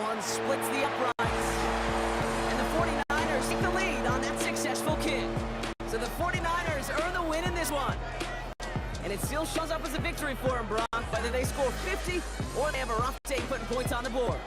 one splits the uprights. And the 49ers take the lead on that successful kick. So the 49ers earn the win in this one. And it still shows up as a victory for them, Brock, whether they score 50 or they have a rough day putting points on the board.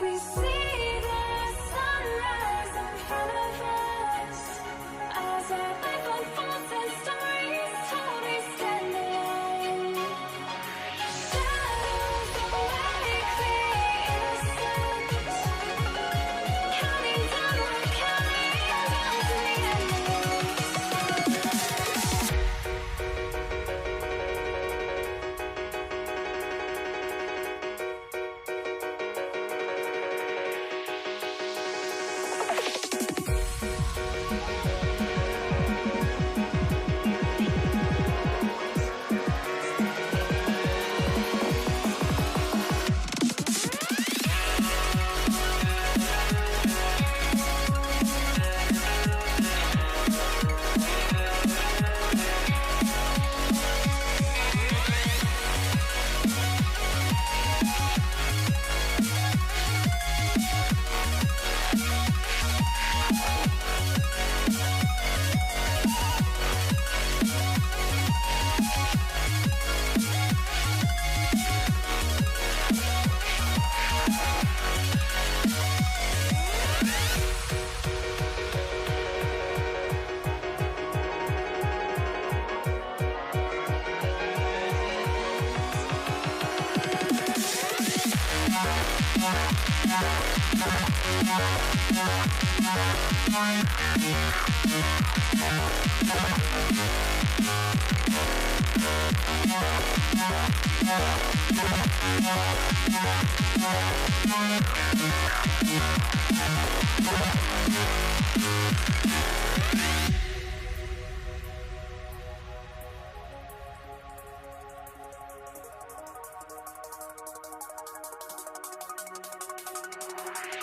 We see the sunrise in front of us as our life unfolds and stories told. We stand alone. Shadows awake the innocent, counting down, we're counting down to the endless.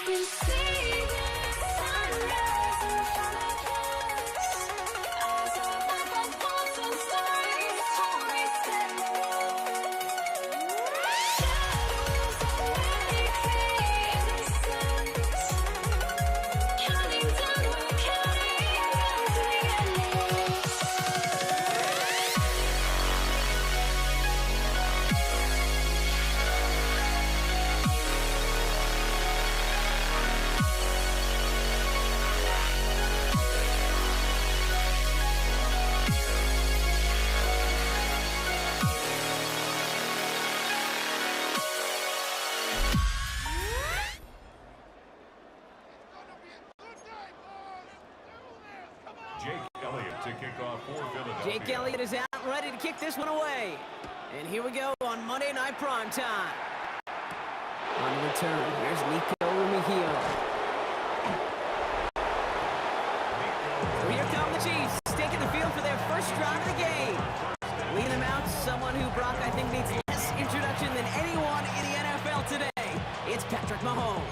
We see the sunrise in front of us as our life unfolds and stories told. We stand alone. Shadows awake the innocent, counting down, we're counting down to the endless. Jake Elliott to kick off for Philadelphia. Jake Elliott is out and ready to kick this one away. And here we go on Monday Night Primetime. On the return, here's Nico Mejia. So here come the Chiefs, taking the field for their first drive of the game. Leading them out, someone who, Brock, I think needs less introduction than anyone in the NFL today. It's Patrick Mahomes.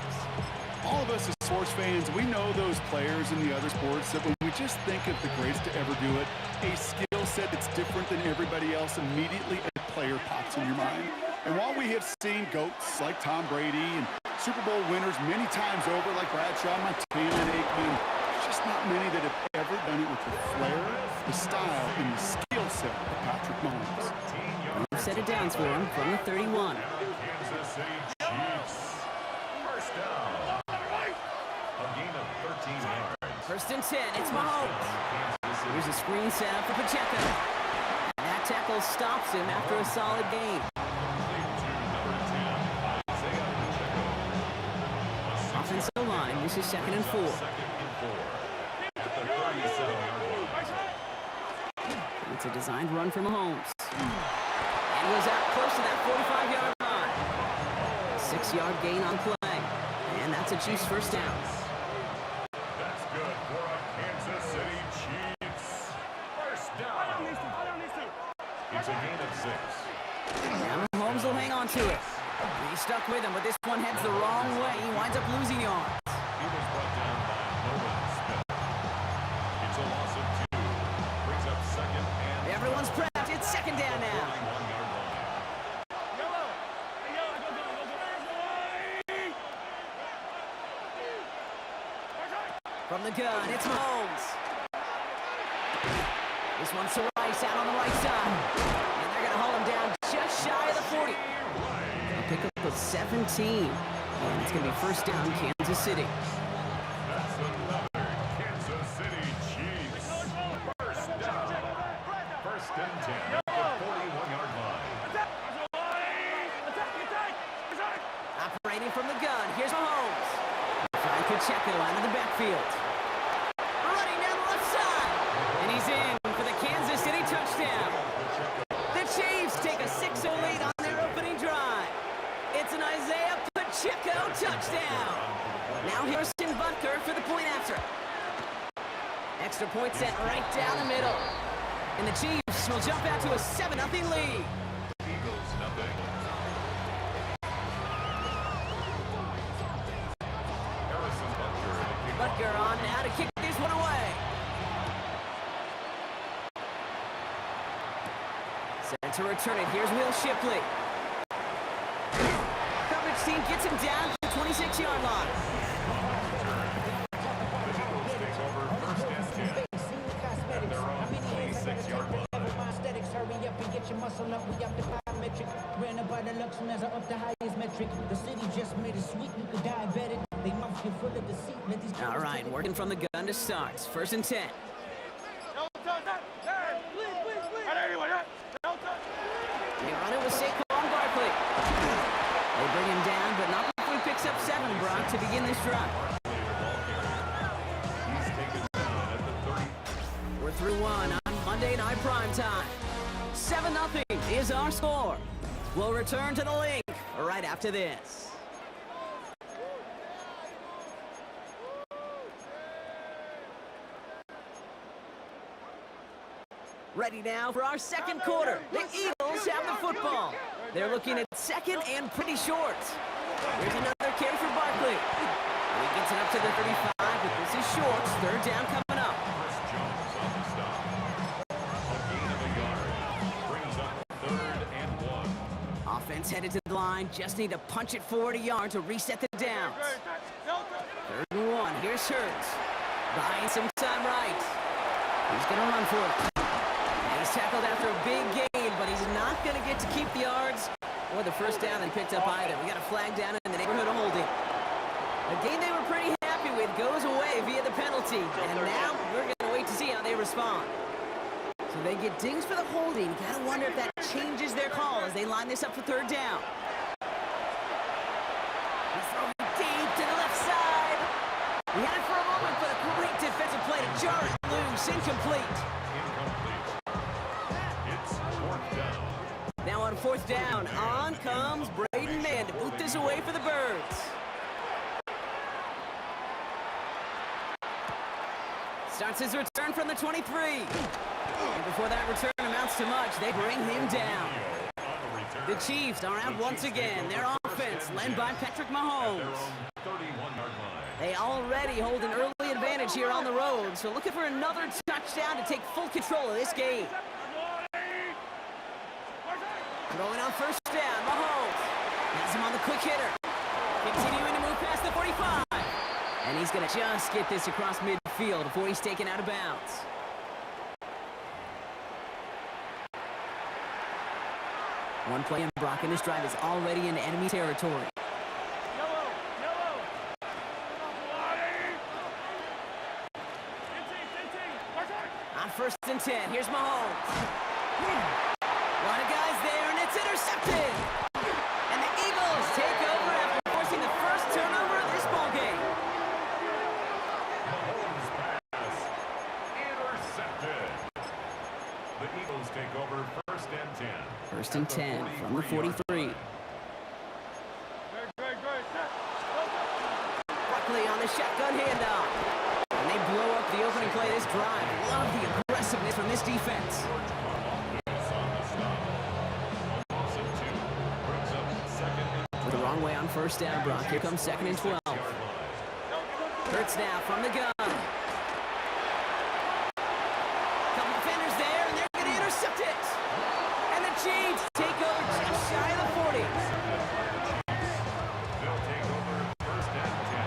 All of us as sports fans, we know those players in the other sports that when we just think of the greatest to ever do it, a skill set that's different than everybody else, immediately a player pops in your mind. And while we have seen GOATs like Tom Brady and Super Bowl winners many times over like Bradshaw, Montana, and Aikman, there's just not many that have ever done it with the flair, the style, and the skill set of Patrick Mahomes. Set it down for him from the 31. Kansas City Chiefs. First down. A gain of 13 yards. First and 10, it's Mahomes. Here's a screen set up for Pacheco. And that tackle stops him after a solid gain. Offensive line, this is 2nd and 4. At the 37-yard line. It's a designed run for Mahomes. And he was out close to that 45-yard line. 6-yard gain on play. And that's a Chiefs first down. That's good for a Kansas City Chiefs. First down. It's a gain of 6. Now Mahomes will hang on to it. He's stuck with him, but this one heads the wrong way. He winds up losing yards. He was brought down by Nolan Smith. It's a loss of 2. Brings up 2nd and Everyone's prepped. It's 2nd down now. 41-yard line. From the gun, it's Mahomes. This one's to Rice out on the right side. And they're going to haul him down just shy of the 40. A pickup of 17. And it's going to be first down, Kansas City. That's another Kansas City Chiefs. First down. First and 10 at the 41-yard line. Operating from the gun, here's Mahomes. Trying Pacheco out of the backfield. Running down the left side. And he's in for the Kansas City touchdown. The Chiefs take a 6-0 lead on their opening drive. It's an Isaiah Pacheco touchdown. Now Harrison Butker for the point after. Extra point set right down the middle. And the Chiefs will jump out to a 7-0 lead. Eagles, nothing. Harrison Butker on now to kick this one away. Set to return it. Here's Will Shipley. Coverage team gets him down to the 26-yard line. The Eagles take over first and 10 at their own 26-yard line. Hurry up and get your muscle up. We up the biometric. Ran about the Lux measure up the highest metric. The city just made it sweet. You could diabetic. They mouth you full of deceit. Let these All right, working from the gun to start. First and 10. They run it with Saquon Barkley. They bring him down, but not before he picks up 7, Brock, to begin this drive. He's taken down at the 30. We're through one on Monday Night Primetime. 7-0 is our score. We'll return to the link right after this. Ready now for our second quarter. The Eagles have the football. They're looking at second and pretty short. Here's another carry for Barkley. He gets it up to the 35, but this is short. Third down coming up. Chris Jones on the stop. A gain of a yard. Brings up 3rd and 1. Offense headed to the line. Just need to punch it forward a yard to reset the downs. 3rd and 1. Here's Hurts. Buying some time right. He's going to run for it. And he's tackled after a big gain, but he's not going to get to keep the yards or the first down they picked up either. We got a flag down in the neighborhood of holding. A game they were pretty happy with goes away via the penalty. And now we're going to wait to see how they respond. So they get dings for the holding. Gotta wonder if that changes their call as they line this up for 3rd down. He's throwing deep to the left side. He had it for a moment, but a great defensive play to jar it loose. Incomplete. It's 4th down. Now on 4th down, on comes Braden Mann to boot this away for the Birds. Starts his return from the 23. And before that return amounts to much, they bring him down. The Chiefs are out once again. Their offense, led by Patrick Mahomes. 31-yard line. They already hold an early advantage here on the road, so looking for another touchdown to take full control of this game. Throwing on first down, Mahomes. Has him on the quick hitter. Continuing to move past the 45. And he's going to just get this across midfield before he's taken out of bounds. One play and Brock in this drive is already in enemy territory. On first and 10, here's Mahomes. A lot of guys there, and it's intercepted. And the Eagles take over after forcing the first turnover of this ballgame. Mahomes pass intercepted. The Eagles take over first and 10. First and 10 from the 43. Buckley on the shotgun handoff. And they blow up the opening play of this drive. Love the aggressiveness from this defense. The wrong way on first down, Brock. Here comes second and 12. Hurts now from the gun. Couple defenders there, and they're going to intercept it. And the Chiefs take over just shy of the 40. They'll take over first and 10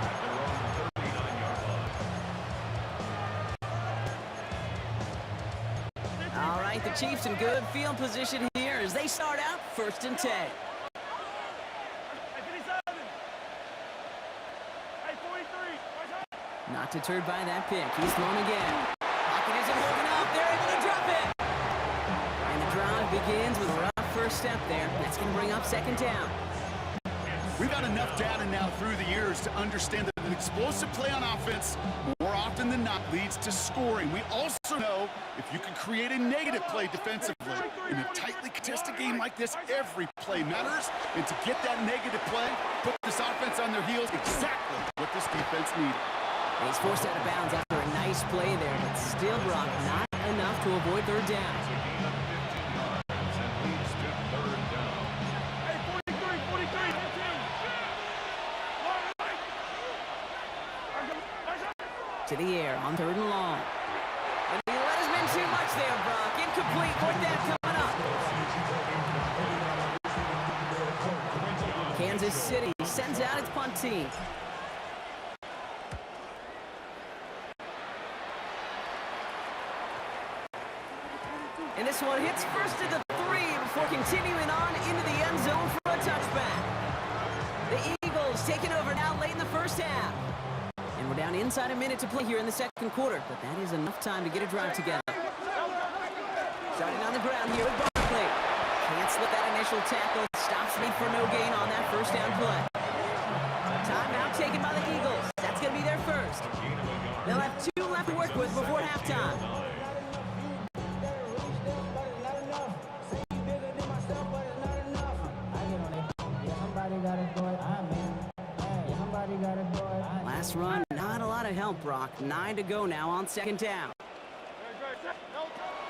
at their own 39-yard line. All right, the Chiefs in good field position here as they start out first and 10. Not deterred by that pick. He's thrown again. Pocket isn't holding up. They're able to drop it. And the drive begins with a rough first step there. That's going to bring up second down. We've had enough data now through the years to understand that an explosive play on offense more often than not leads to scoring. We also know if you can create a negative play defensively in a tightly contested game like this, every play matters. And to get that negative play, put this offense on their heels, exactly what this defense needed. He's forced out of bounds after a nice play there, but still, Brock, not enough to avoid third down. To the air on third and long. And he let his men too much there, Brock. Incomplete. Fourth down coming up. Kansas City sends out its punt team. And this one hits first at the 3 before continuing on into the end zone for a touchback. The Eagles taking over now late in the first half. And we're down inside a minute to play here in the second quarter, but that is enough time to get a drive together. Starting on the ground here with Barkley. Can't slip that initial tackle. Stops me for no gain on that first down play. Timeout taken by the Eagles. That's going to be their first. They'll have 2 left to work with before halftime. Last run, not a lot of help, Brock. 9 to go now on second down.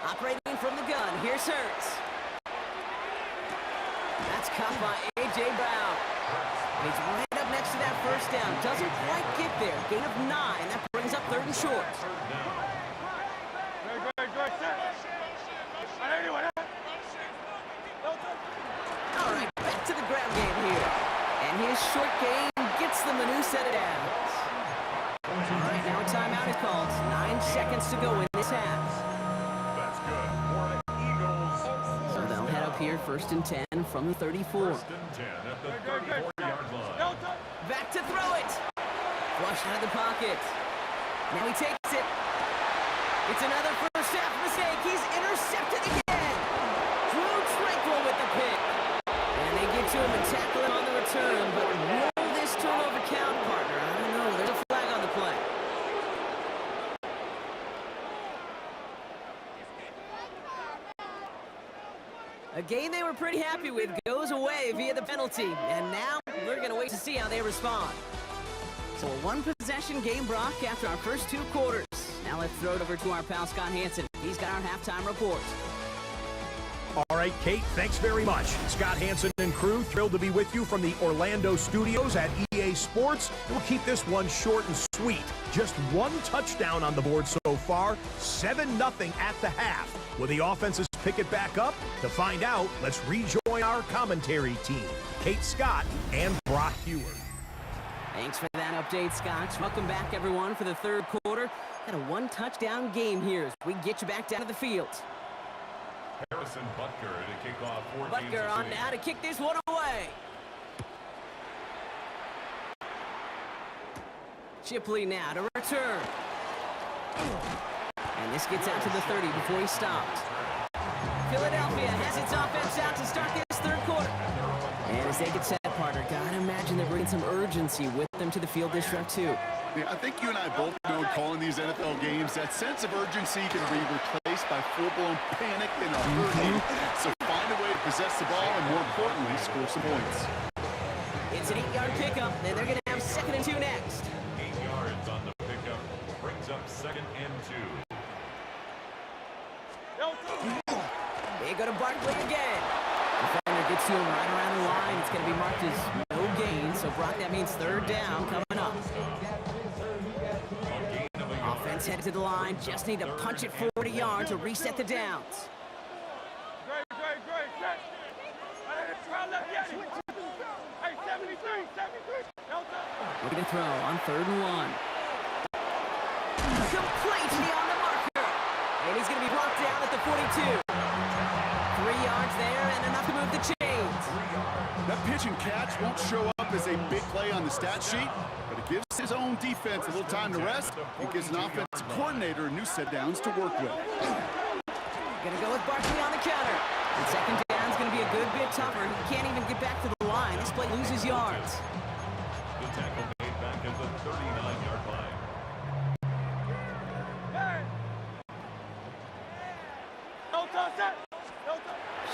Operating from the gun, here's Hurts. That's caught by A.J. Brown. He's right up next to that first down. Doesn't quite get there. Gain of 9. That brings up third and short. All right, back to the ground game here. And his short game gets them a new set of downs. All right, now a timeout is called. 9 seconds to go in this half. That's good for the Eagles. So they'll head up here first and 10 from the 34. First and 10 at the 34-yard line. Back to throw it. Flushed out of the pocket. Now he takes it. It's another first half mistake. He's intercepted again. Drew Tranquil with the pick. And they get to him and tackle him on the return. But will this turnover count, partner? I don't know. There's a flag on the play. A game they were pretty happy with goes away via the penalty. And now we're going to wait to see how they respond. So a one-possession game, Brock, after our first 2 quarters. Now let's throw it over to our pal Scott Hanson. He's got our halftime report. All right, Kate, thanks very much. Scott Hanson and crew, thrilled to be with you from the Orlando studios at EA Sports. We'll keep this one short and sweet. Just 1 touchdown on the board so far, 7-0 at the half, with the offenses pick it back up? To find out, let's rejoin our commentary team, Kate Scott and Brock Hewer. Thanks for that update, Scott. Welcome back, everyone, for the third quarter. Got a one-touchdown game here as we get you back down to the field. Harrison Butker to kick off for Butker Kansas on City. now to kick this one away. Shipley now to return. And this gets out to the 30 before he stopped. Philadelphia has its offense out to start this third quarter. And as they get set, Parker, gotta imagine they're bringing some urgency with them to the field this stretch too. Yeah, I think you and I both know calling these NFL games, that sense of urgency can be replaced by full-blown panic in a hurry. So find a way to possess the ball and, more importantly, score some points. It's an 8-yard pickup, and they're gonna have 2nd and 2 next. 8 yards on the pickup. Brings up 2nd and 2. They go to Barkley again. Defender gets to him right around the line. It's going to be marked as no gain. So, Brock, that means 3rd down coming up. Offense headed to the line. Just need to punch it 40 yards to reset the downs. Looking to throw on 3rd and 1. Complete beyond the marker. And he's going to be brought down at the 42. 3 yards there and enough to move the chains. That pitch and catch won't show up as a big play on the stat sheet, but it gives his own defense a little time to rest. It gives an offensive coordinator a new set downs to work with. Gonna go with Barkley on the counter. And 2nd down's gonna be a good bit tougher. He can't even get back to the line. This play loses yards. The tackle made back at the 39-yard line.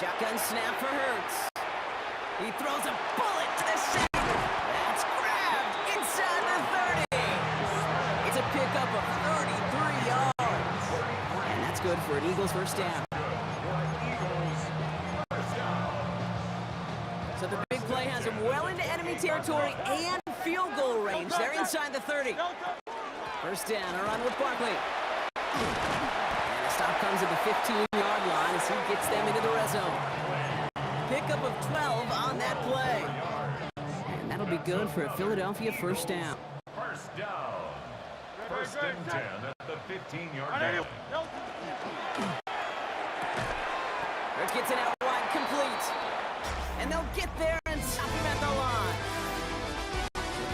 Shotgun snap for Hurts. He throws a bullet to the center. That's grabbed inside the 30. It's a pickup of 33 yards. And that's good for an Eagles 1st down. So the big play has him well into enemy territory and field goal range. They're inside the 30. 1st down, a run with Barkley. And the stop comes at the 15-yard line as he gets them into the red zone. Pickup of 12 on that play. And that'll be good for a Philadelphia 1st down. 1st down. 1st and 10 at the 15-yard line. Hurts gets it out wide, complete. And they'll get there and stop him at the line.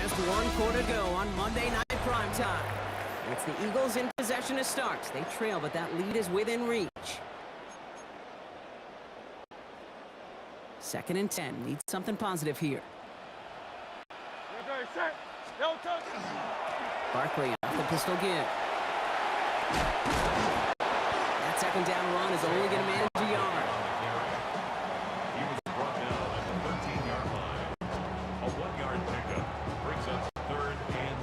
Just 1 quarter to go on Monday Night Primetime. It's the Eagles in possession to start. They trail, but that lead is within reach. 2nd and 10. Need something positive here. Barkley off the pistol give. That 2nd down run is only going to manage a yard. He was brought down at the 13-yard line. A 1-yard pickup brings up 3rd and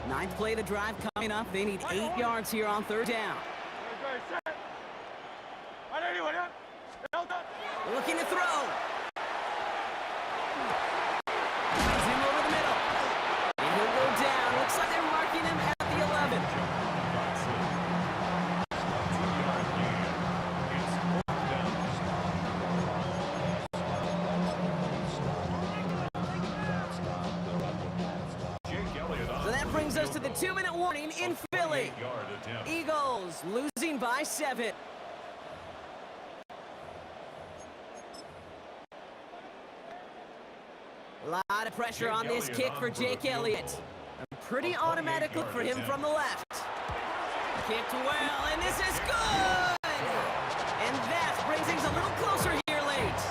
8. Ninth play of the drive coming up. They need 8 yards here on 3rd down. Looking to throw. Finds him over the middle. And he'll go down. Looks like they're marking him at the 11. So that brings us to the 2-minute warning in Philly. Eagles losing by 7. A lot of pressure on this kick for Jake Elliott. A pretty automatic look for him from the left. Kicked well, and this is good! And that brings things a little closer here late.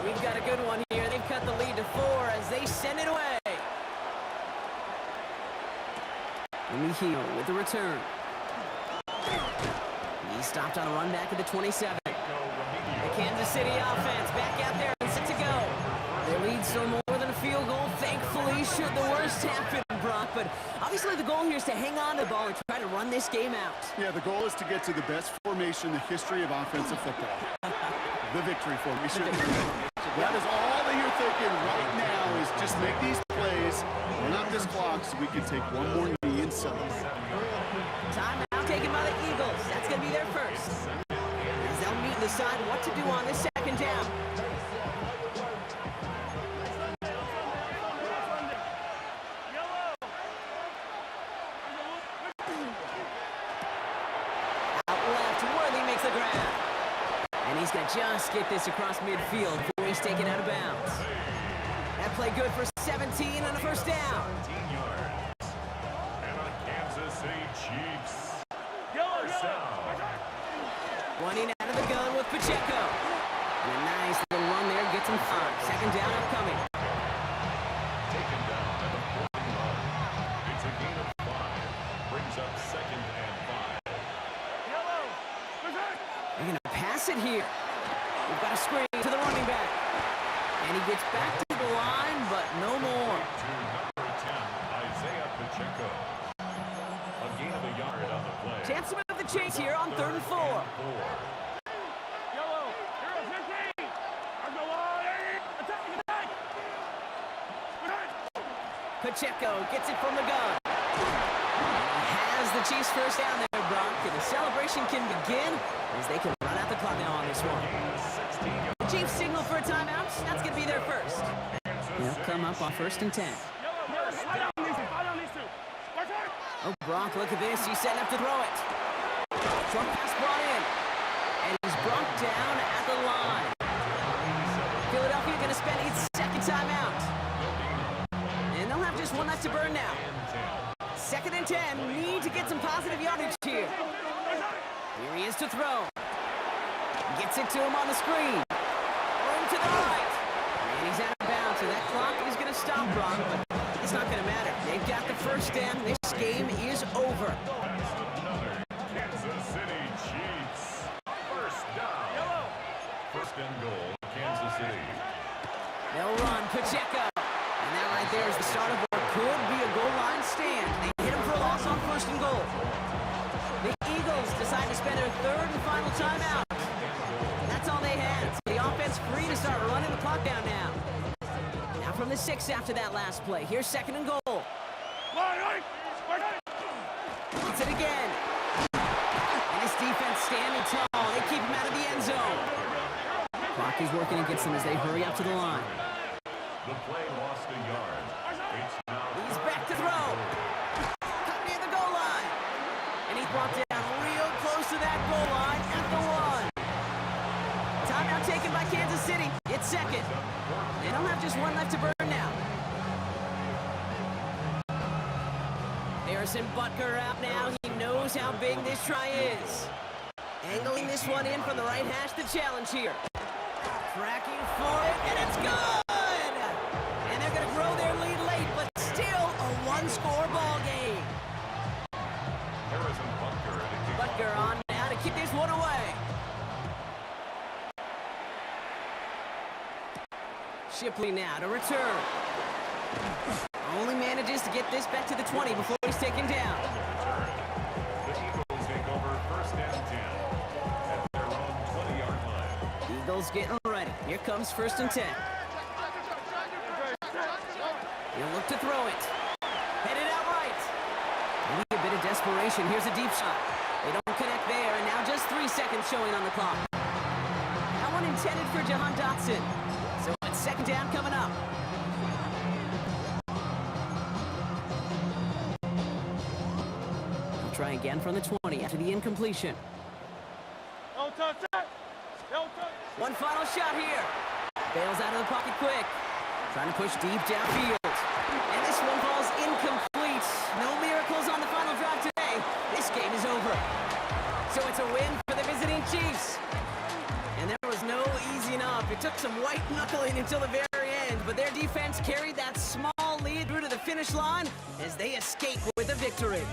We've got a good one here. They've cut the lead to 4 as they send it away. Mihio with the return. He stopped on a run back at the 27. The Kansas City offense back out there and set to go. Their lead still more than a field goal, thankfully, should the worst happen, Brock. But obviously the goal here is to hang on to the ball and try to run this game out. Yeah, the goal is to get to the best formation in the history of offensive football. the victory for me. That is all that you're thinking right now is just make these plays, run out this clock so we can take one more knee and celebrate. Timeout taken by the Eagles. That's going to be their first. As they'll meet and decide what to do on this second down. Out left, Worthy makes the grab. And he's going to just get this across midfield before he's taken out of bounds. That play good for 17 and a first down. 17 yards. And on Kansas City Chiefs. First down. Running out of the gun with Pacheco. And a nice little run there, gets him 5. Second down upcoming. Taken down at the 40-yard. It's a gain of 5. Brings up second and 5. They're going to pass it here. We've got a screen to the running back. And he gets back to the line, but no more. To number 10, Isaiah Pacheco. A gain of a yard on the play. Chance to move the chase here on 3rd and 4. Pacheco gets it from the gun. Has the Chiefs first down there, Brock. And the celebration can begin as they can run out the clock now on this one. The Chiefs signal for a timeout. That's going to be their first. They'll come up on 1st and 10. Oh, Brock, look at this. He's setting up to throw it. Short pass brought in. And he's brought down at the line. Philadelphia going to spend its second timeout. And they'll have just one left to burn now. 2nd and 10. Need to get some positive yardage here. Here he is to throw. Gets it to him on the screen. Room to the right. And he's out of bounds. So that clock is going to stop, Brock, but it's not going to matter. They've got the first down. This game is over. That's another Kansas City Chiefs. First down. First and goal, Kansas City. They'll run. Pacheco. And that right there is the start of what could be a goal line stand. They hit him for a loss on 1st and goal. The Eagles decide to spend their 3rd and final timeout. That's all they had. So the offense free to start running the clock down now. Now from the 6 after that last play. Here's 2nd and goal. Wants it again. And this defense standing tall. They keep him out of the end zone. Clock is working against them as they hurry up to the line. The play lost a yard. It's now He's back to throw. Cut near the goal line. And he's brought down real close to that goal line at the 1. Timeout taken by Kansas City. It's second. They don't have just one left to burn now. Harrison Butker out now. He knows how big this try is. Angling this one in from the right hash, the challenge here. Tracking for it, and it's good! And they're going to grow their lead late, but still a one-score ball game. Harrison Butker to kick off. Butker on now to keep this one away. Shipley now to return. Only manages to get this back to the 20 before he's taken down. The Eagles take over first and 10 at their own 20-yard line. Eagles getting ready. Here comes 1st and 10. He'll look to throw it. Headed out right. Maybe a bit of desperation. Here's a deep shot. They don't connect there, and now just 3 seconds showing on the clock. That one intended for Jahan Dotson. So it's 2nd down coming up. He'll try again from the 20 after the incompletion. One final shot here. Bails out of the pocket quick. Trying to push deep downfield. And this one falls incomplete. No miracles on the final drive today. This game is over. So it's a win for the visiting Chiefs. And there was no easing up. It took some white knuckling until the very end, but their defense carried that small lead through to the finish line as they escape with a victory.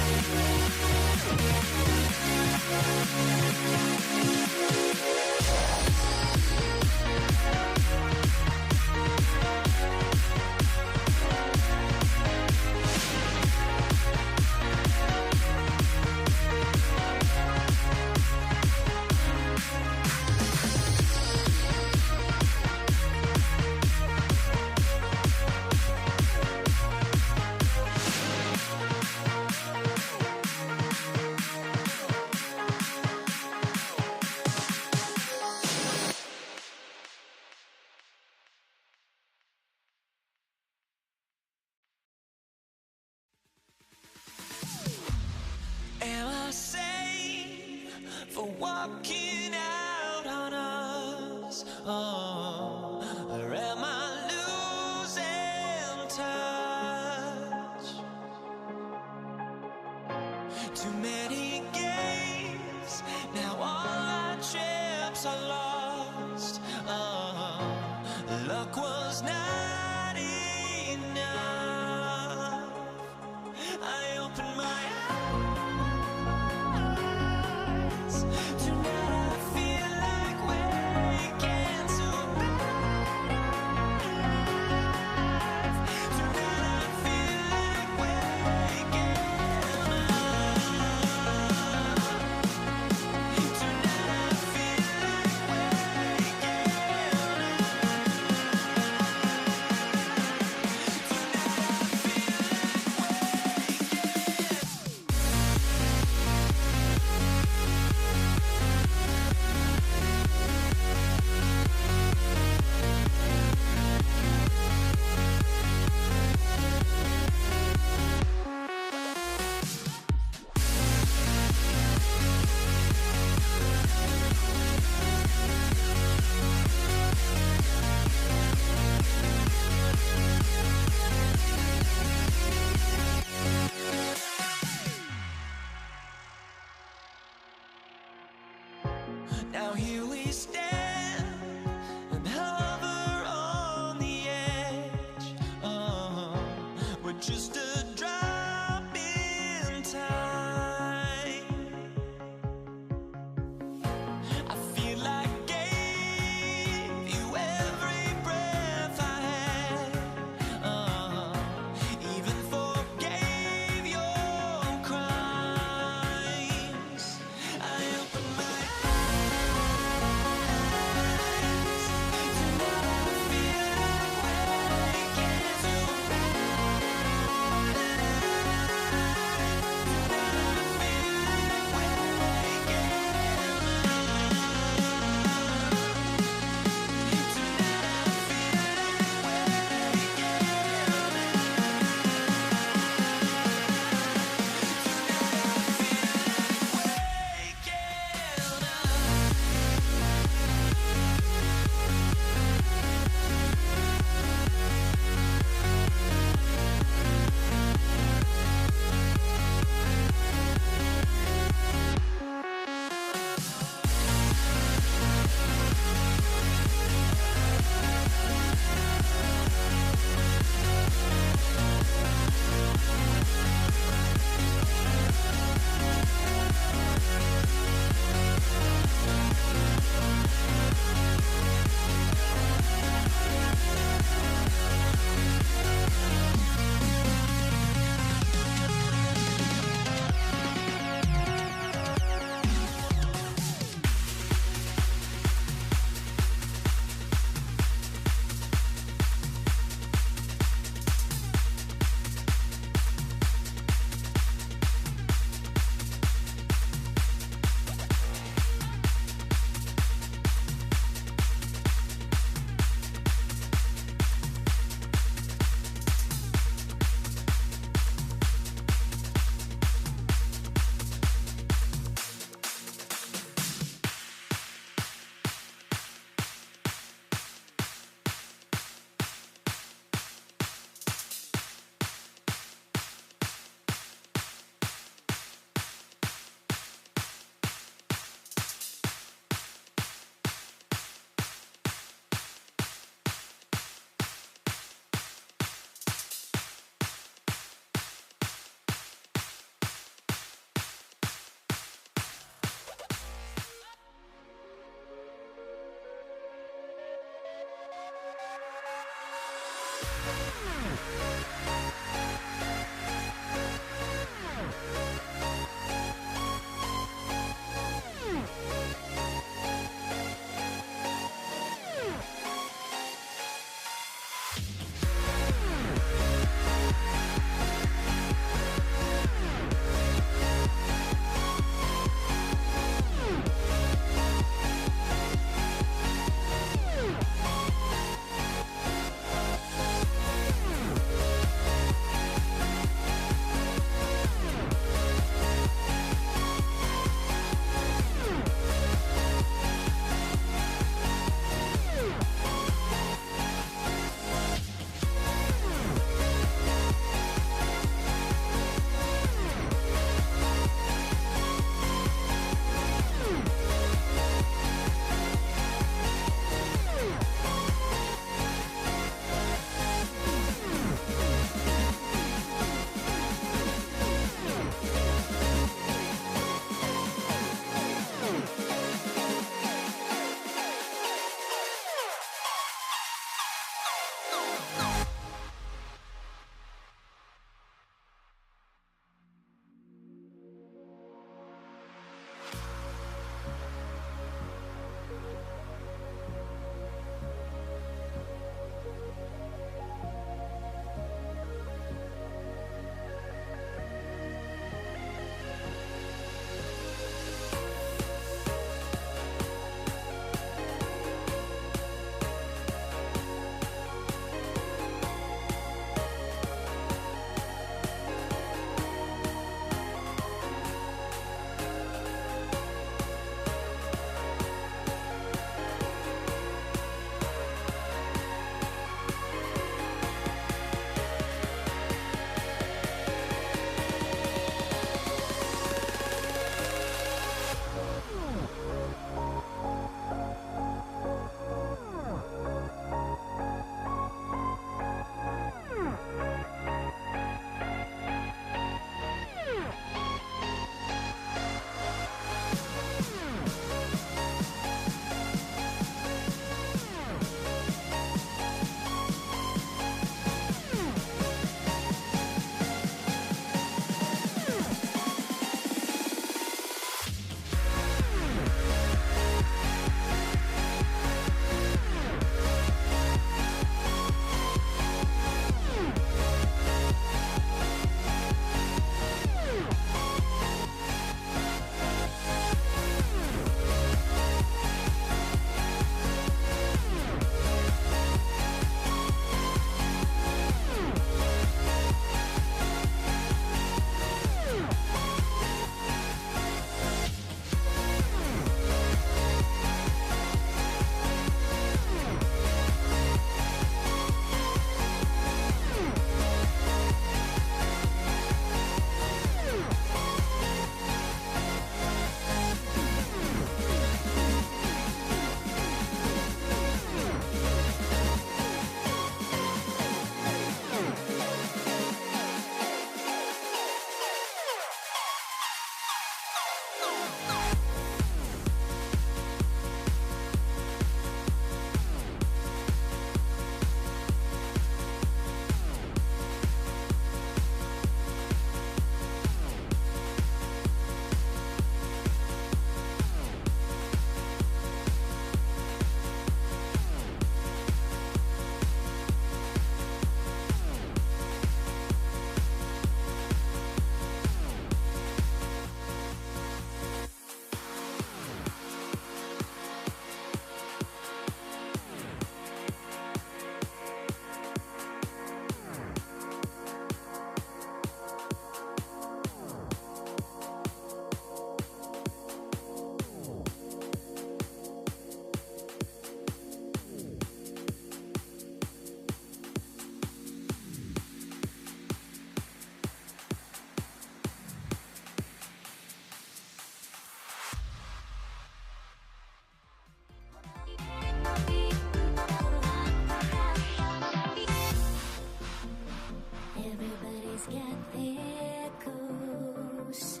Everybody's got their goals,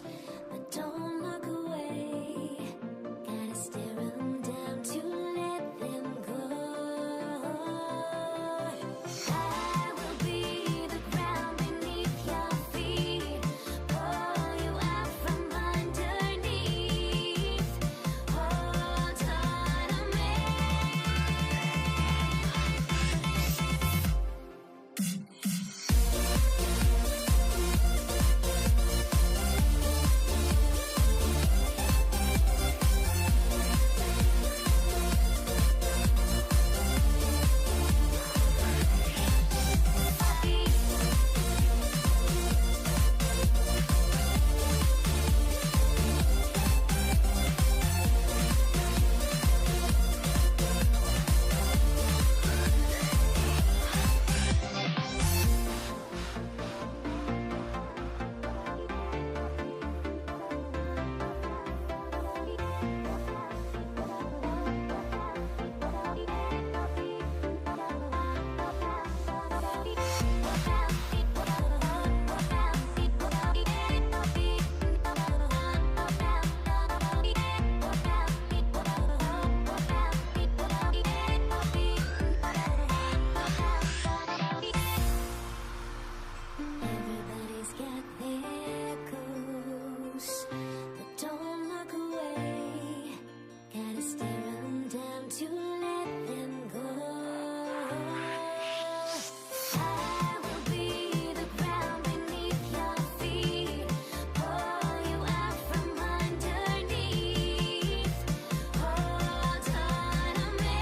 but don't look away. Gotta stare them down to let them go. I will be the ground beneath your feet, pull you out from underneath. Hold on to me. Everybody's got their goals, but don't look away. Gotta stare them down to let them go. I will be the ground beneath your feet, pull you out from underneath. Hold on to me.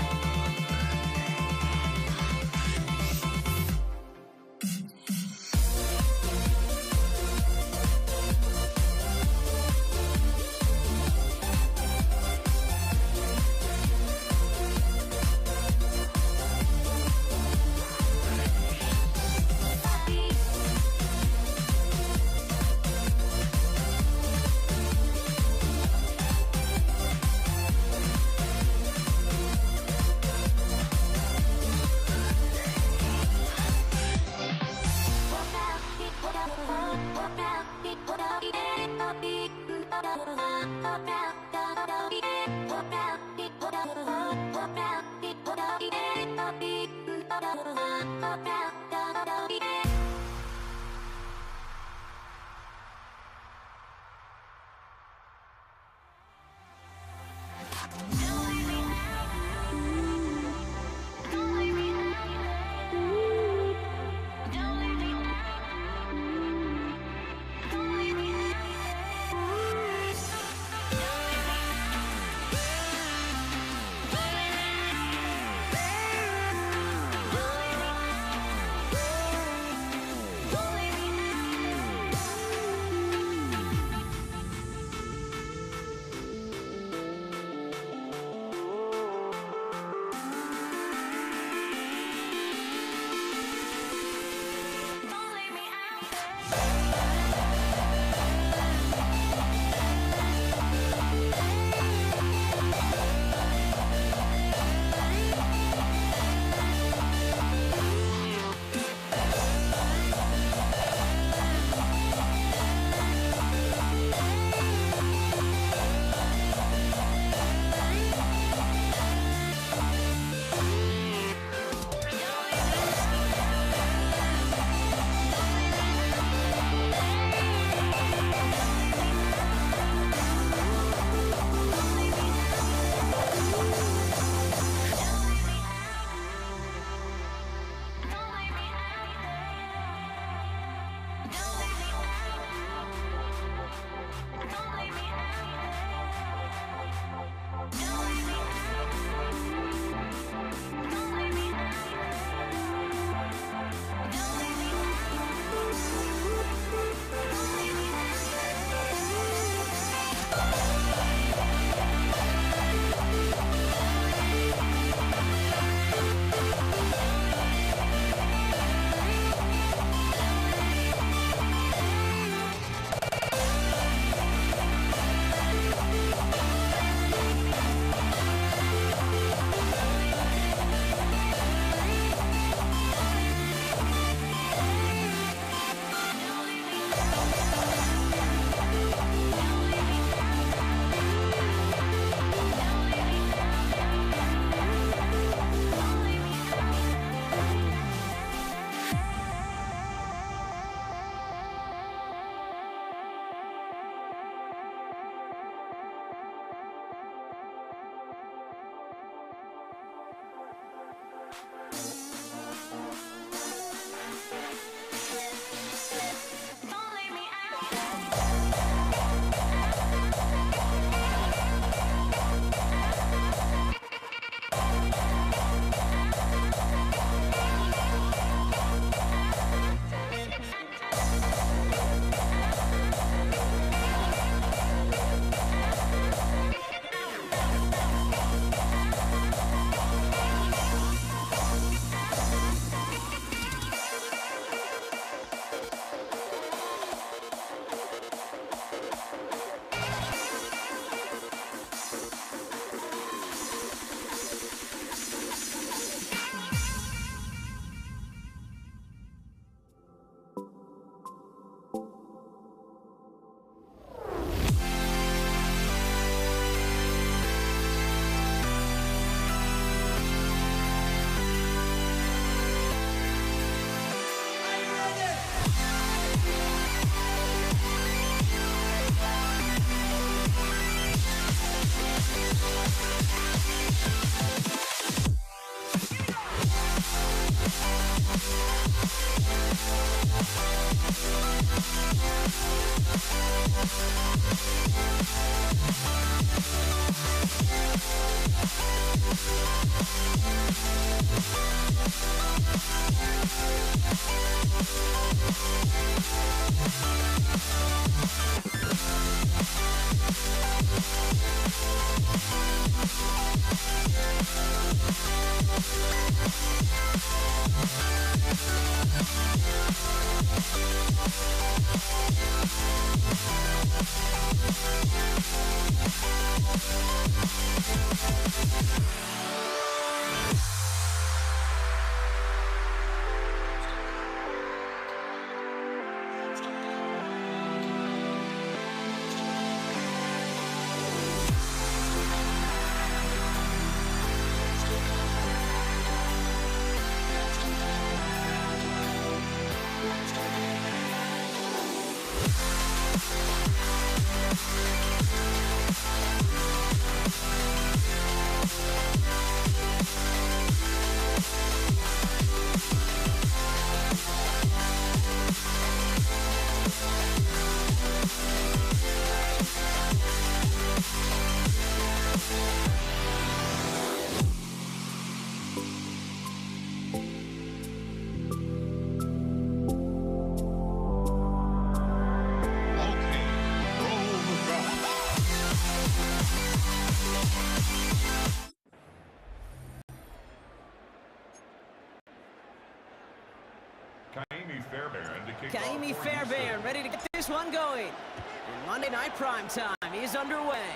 Kaimi Fairbairn to kick Kaimi off for Fairbairn Houston. ready to get this one going. And Monday Night Prime Time is underway.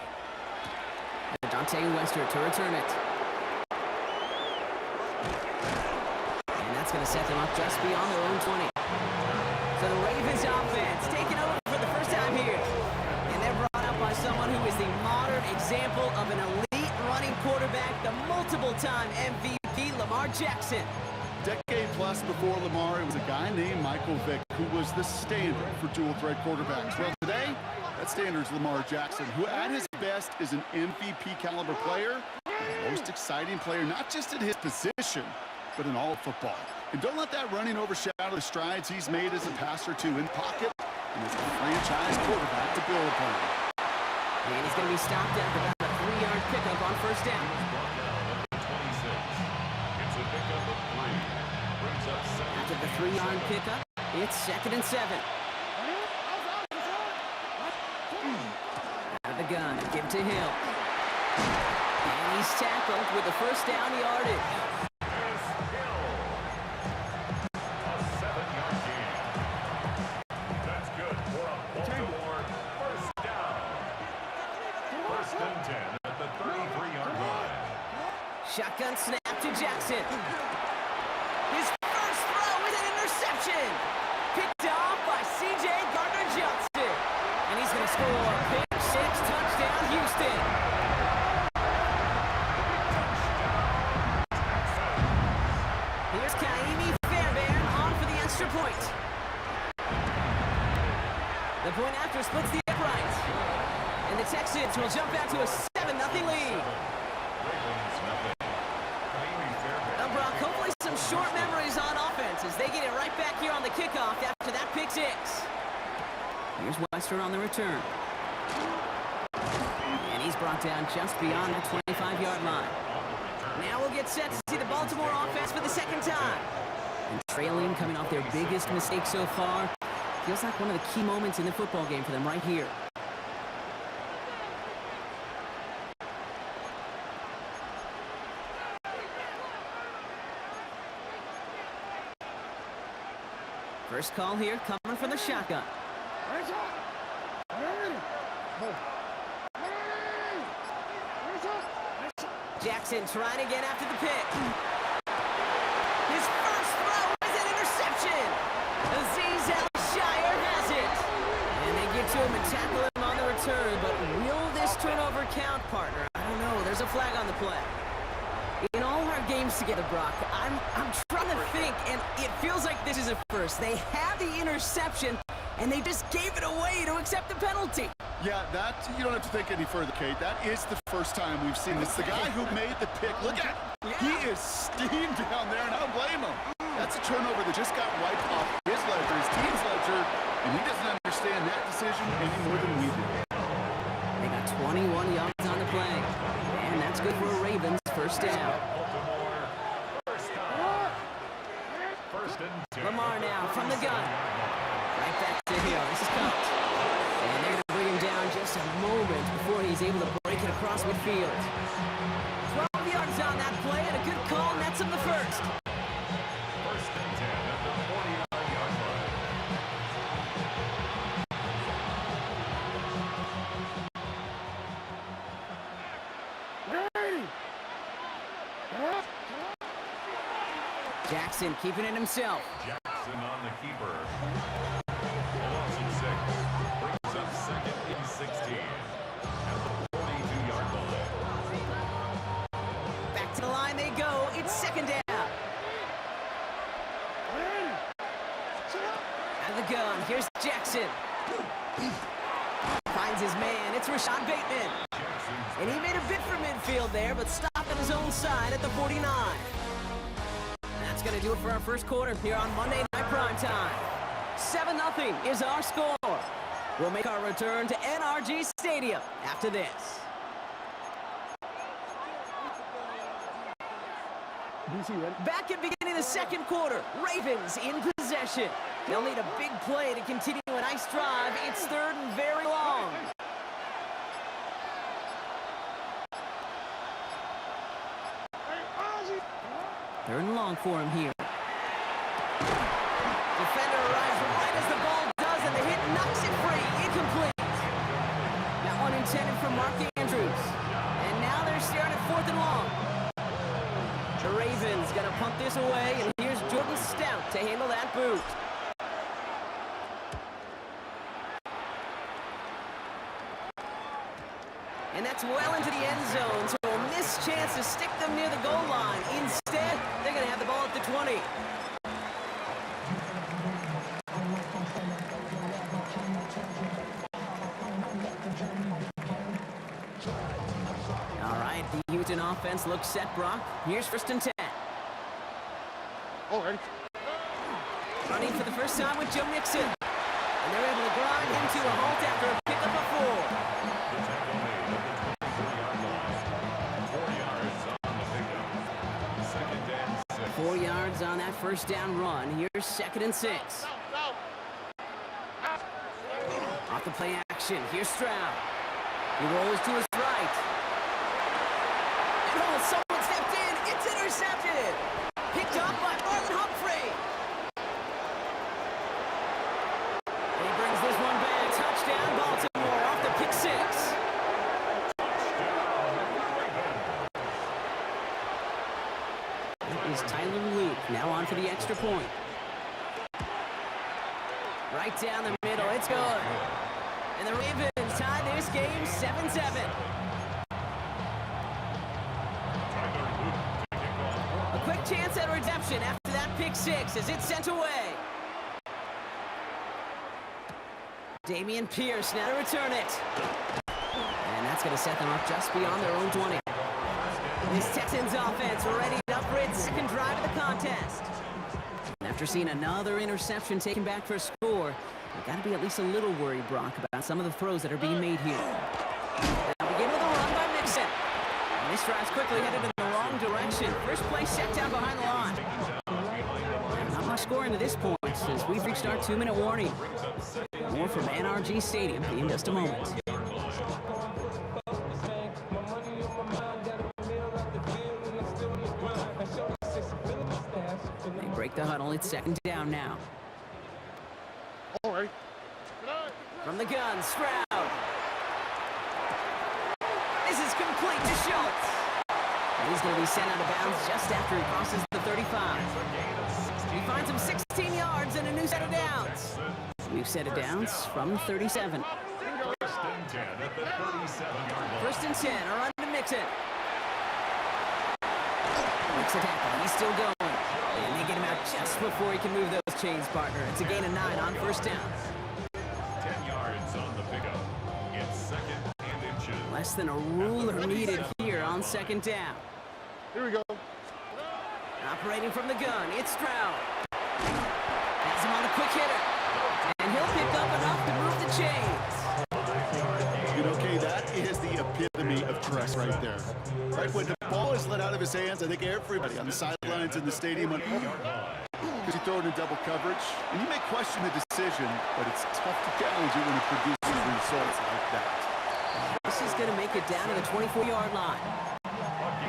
Dante Wester to return it. And that's going to set them up just beyond their own 20. So the Ravens offense taking over for the first time here. And they're brought up by someone who is the modern example of an elite running quarterback, the multiple-time MVP, Lamar Jackson. Decade plus before Lamar, it was a guy named Michael Vick who was the standard for dual-threat quarterbacks. Well, today, that standard is Lamar Jackson, who at his best is an MVP caliber player, the most exciting player, not just at his position, but in all of football. And don't let that running overshadow the strides he's made as a passer, too, in pocket and as a franchise quarterback to build upon. And he's going to be stopped after about a 3-yard pickup on first down. Brought down at the 26. It's a pickup of 3. Brings up second. After the 3-yard pickup, it's 2nd and 7. Out of the gun, give it to Hill. And he's tackled with the first down yardage. Is Hill. A 7-yard gain. That's good for a Baltimore first down. First and 10 at the 33-yard line. Shotgun snap to Jackson. His first throw is an interception. Picked off by C.J. Gardner-Johnson. And he's going to score. Pick 6, touchdown, Houston. Here's Kaimi Fairbairn on for the extra point. The point after splits the upright. And the Texans will jump out to a 7-0 lead. Ravens nothing. Kaimi Fairbairn. Now, Brock, hopefully some short memories on offense as they get it right back here on the kickoff after that pick 6. Here's Wester on the return. And he's brought down just beyond that 25-yard line. Now we'll get set to see the Baltimore offense for the second time. And trailing, coming off their biggest mistake so far, feels like one of the key moments in the football game for them right here. First call here, coming from the shotgun. Jackson trying again after the pick. His first throw is an interception. Azeez Al-Shaair has it. And they get to him and tackle him on the return. But will this turnover count, partner? I don't know. There's a flag on the play. In all our games together, Brock, I'm trying to think, and it feels like this is a first. They had the interception, and they just gave it away to accept the penalty. Yeah, that, you don't have to think any further, Kate. That is the first time we've seen this. The guy who made the pick, look at him. He is steamed down there, and I don't blame him. That's a turnover that just got wiped off his ledger, his team's ledger, and he doesn't understand that decision any more than we do. They got 21 yards on the play, and that's good for a Ravens first down. Baltimore first down. First and 10. Lamar now from the gun. Right back to Hill. This is Cox. And they're going to bring him down just a moment before he's able to break it across midfield. 12 yards on that play, and a good call nets him the first. First and 10 at the 49-yard line. Jackson keeping it himself. Jackson on the keeper. Loss of 6. Brings up second and 16. At the 42-yard line. Back to the line they go. It's second down. Out of the gun. Here's Jackson. Finds his man. It's Rashad Bateman. And he made a bid for midfield there, but stopped on his own side at the 49. That's going to do it for our first quarter here on Monday Night Primetime. 7-0 is our score. We'll make our return to NRG Stadium after this. Back at beginning of the second quarter, Ravens in possession. They'll need a big play to continue a nice drive. It's third and very long. Third and long for him here. Defender arrives right as the ball does, and the hit knocks it free. Incomplete. That one intended for Mark Andrews. And now they're staring at fourth and long. The Ravens gonna pump this away, and here's Jordan Stout to handle that boot. And that's well into the end zone, so a missed chance to stick them near the goal line. Instead, they're gonna have the ball at the 20. All right, the Houston offense looks set, Brock. Here's first and 10. All right. Running for the first time with Joe Mixon. And they're able to grind him to a halt after a pickup of 4. 4 yards on that first down run. Here's second and 6. Off the play action. Here's Stroud. He rolls to his right. And oh, someone stepped in. It's intercepted. Picked up by Marlon Humphrey. And he brings this one back. Touchdown, Baltimore off the pick 6. Is Tyler Luke now on for the extra point. Right down the middle, it's good. And the Ravens tie this game 7-7. A quick chance at redemption after that pick 6 as it's sent away. Damian Pierce now to return it. And that's going to set them up just beyond their own 20. This Texans offense ready for its second drive of the contest. And after seeing another interception taken back for a score, you've got to be at least a little worried, Brock, about some of the throws that are being made here. They'll begin with a run by Mixon. And this drive's quickly headed in the wrong direction. First play set down behind the line. Not much scoring to this point as we've reached our 2-minute warning. More from NRG Stadium in just a moment. They break the huddle. It's second down now. All right. From the gun, Stroud. This is complete to Schultz. And he's going to be sent out of bounds just after he crosses the 35. He finds him 16 yards and a new set of downs. New set of downs from 37. First and 10, a run to Mixon. Makes a tackle. He's still going. And they get him out just before he can move those chains, partner. It's a gain of 9 on first down. 10 yards on the pickup. It's second and inches. Less than a ruler needed here on second down. Here we go. Operating from the gun, it's Stroud. Has him on the quick hitter. And he'll pick up enough to move the chains. You know, Kay, that is the epitome of trust right there. Right when the ball is let out of his hands, I think everybody on the sidelines in the stadium went, because you throw it in double coverage, and you may question the decision, but it's tough to challenge it when it produces results like that. This is going to make it down to the 24-yard line.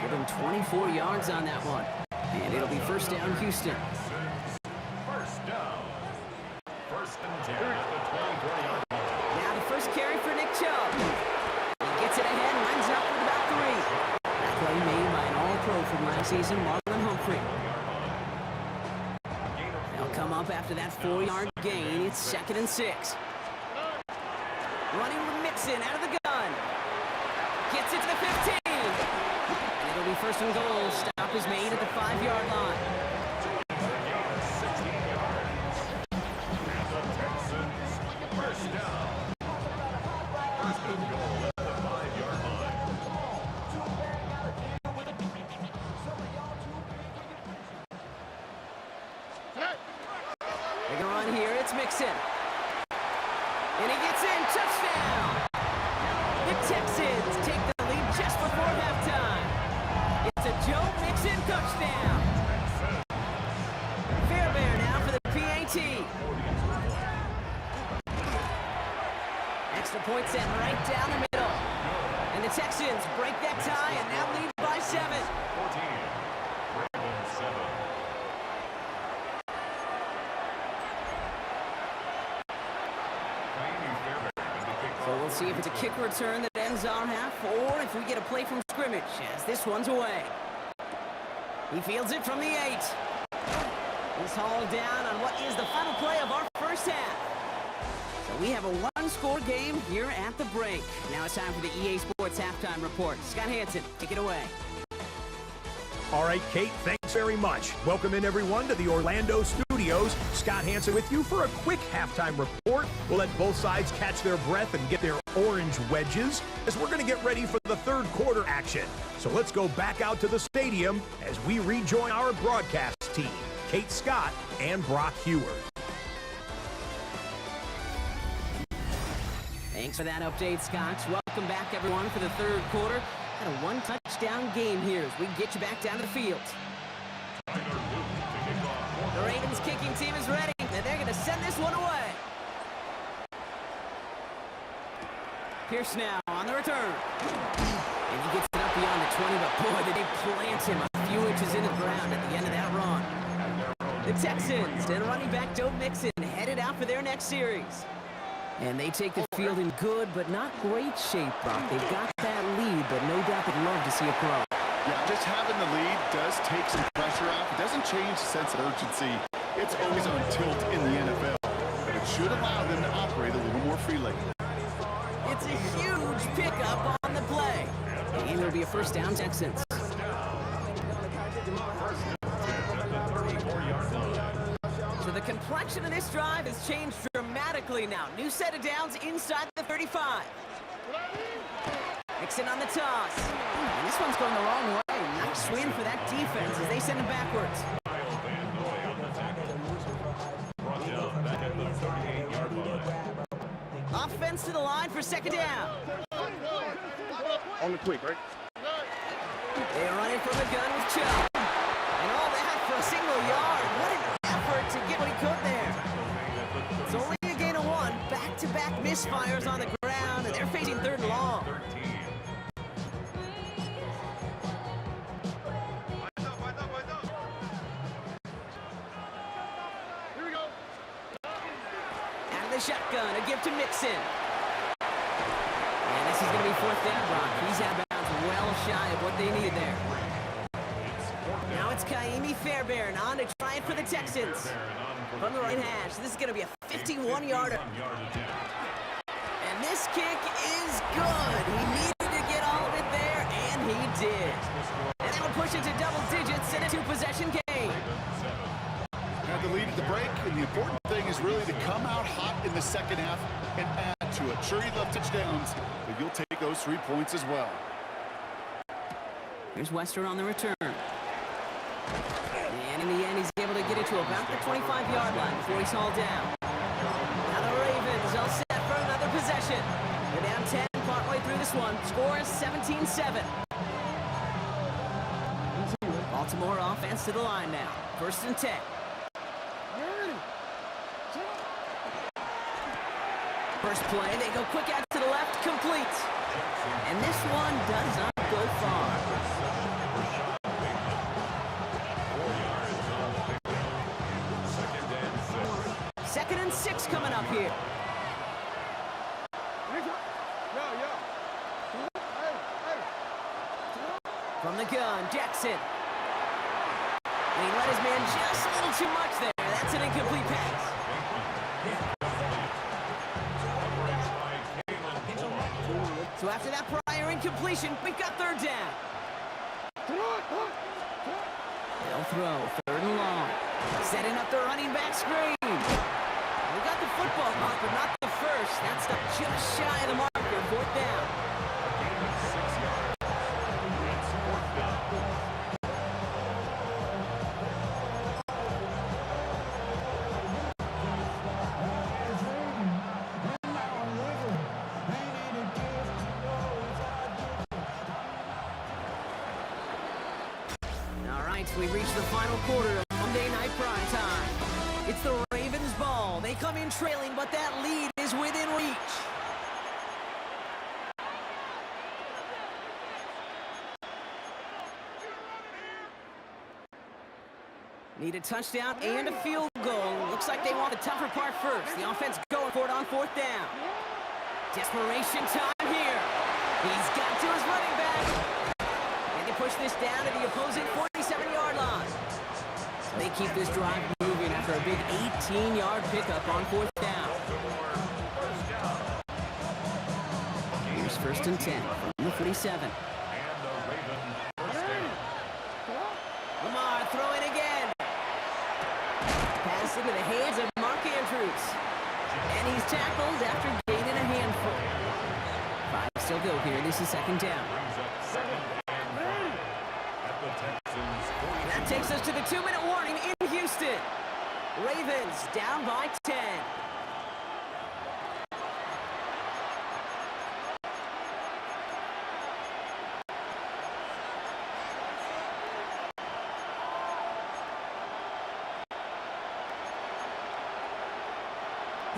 Give him 24 yards on that one. And it'll be first down, Houston. First down. First and 10 at the 24-yard line. Now the first carry for Nick Chubb. He gets it ahead, lines up with about 3. That play made by an all-pro from last season, Marlon Humphrey. They'll come up after that 4-yard gain. It's second and 6. Running with Mixon out of the gun. Gets it to the 15. And it'll be first and goal. Stop is made at the 5-yard line. And the Texans, first down. Mixon. And he gets in. Touchdown! The Texans take the lead just before halftime. It's a Joe Mixon touchdown. Fairbairn now for the PAT. Extra point set right down the middle. And the Texans break that tie and now lead by 7. 14. Ravens 7. So we'll see if it's a kick return that ends our half, or if we get a play from scrimmage, as this one's away. He fields it from the 8. He's hauled down on what is the final play of our first half. So we have a one-score game here at the break. Now it's time for the EA Sports Halftime Report. Scott Hanson, take it away. All right, Kate, thanks very much. Welcome in, everyone, to the Orlando studios. Scott Hanson with you for a quick halftime report. We'll let both sides catch their breath and get their orange wedges as we're going to get ready for the third quarter action. So let's go back out to the stadium as we rejoin our broadcast team, Kate Scott and Brock Heward. Thanks for that update, Scott. Welcome back, everyone, for the third quarter. Got a one-touchdown game here as we get you back down to the field. The Ravens kicking team is ready, and they're going to send this one away. Pierce now on the return. And he gets it up beyond the 20, but boy, did they plant him a few inches in the ground at the end of that run. The Texans and running back Joe Mixon headed out for their next series. And they take the field in good but not great shape, Brock. They've got that lead, but no doubt they'd love to see it grow. Yeah, just having the lead does take some pressure off. It doesn't change the sense of urgency. It's always on tilt in the NFL, but it should allow them to operate a little more freely. It's a huge pickup on the play. And it'll be a first down, Texans. So the complexion of this drive has changed dramatically now. New set of downs inside the 35. Mixon on the toss. And this one's going the wrong way. Nice win for that defense as they send it backwards. Offense to the line for second down. On the quick, right? They're running from the gun with Chubb. And all that for a single yard. What an effort to get what he could there. It's only a gain of 1. Back-to-back misfires on the ground, and they're facing third and long. Here we go. Out of the shotgun, a give to Mixon. And this is going to be fourth down, Brock. He's out of bounds well shy of what they needed there. Now it's Kaimi Fairbairn on to try it for the Texans. From the right hash, this is going to be a 51-yarder. And this kick is good. He needed to get all of it there, and he did. And that'll push it to double digits in a 2-possession game. Had the lead at the break, and the important thing is really to come out hot in the second half and add to it. Sure, you love touchdowns, but you'll take those 3 points as well. Here's Wester on the return. And in the end, he's able to get it to about the 25-yard line before he's hauled down. Now the Ravens all set for another possession. They're down 10 partway through this one. Score is 17-7. Baltimore offense to the line now. First and 10. First play, they go quick out to the left, complete. And this one does not go far. Second and 6 coming up here. From the gun, Jackson. And he let his man just a little too much there. That's an incomplete pass. So after that prior incompletion, we've got third down. They'll throw, third and long. Setting up the running back screen. We got the football mark, but not the first. That's just shy of the marker, fourth down. right, we've reached the final quarter of Monday Night Prime Time. It's the Ravens' ball. They come in trailing, but that lead is within reach. Need a touchdown and a field goal. Looks like they want the tougher part first. The offense going for it on 4th down. Desperation time here. He's got to his running back. And they push this down to the opposing 47-yard line. So they keep this drive moving after a big 18-yard pickup on 4th down. Here's 1st and 10 from the 47. Lamar throwing again. Pass into the hands of Mark Andrews. And he's tackled after gaining a handful. 5 still go here. This is 2nd down. That takes us to the 2-minute warning in Houston. Ravens down by 10.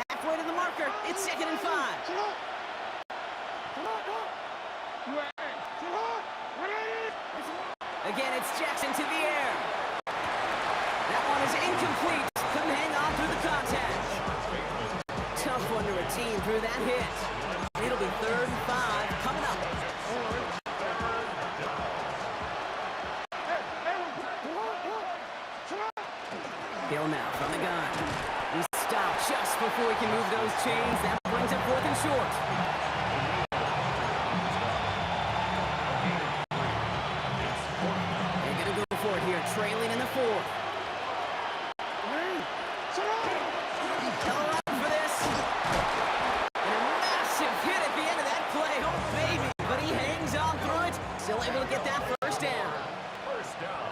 Halfway to the marker. It's 2nd and 5. Again, it's Jackson to the air. That one is incomplete. Couldn't hang on through the contact. Tough one to retain through that hit. It'll be 3rd and 5 coming up. Hill now from the gun. He stopped just before he can move those chains. That brings up 4th and short. They're going to go for it here, trailing in the 4th. They'll run for this. And a massive hit at the end of that play. Oh, baby. But he hangs on through it. Still able to get that 1st down. First down.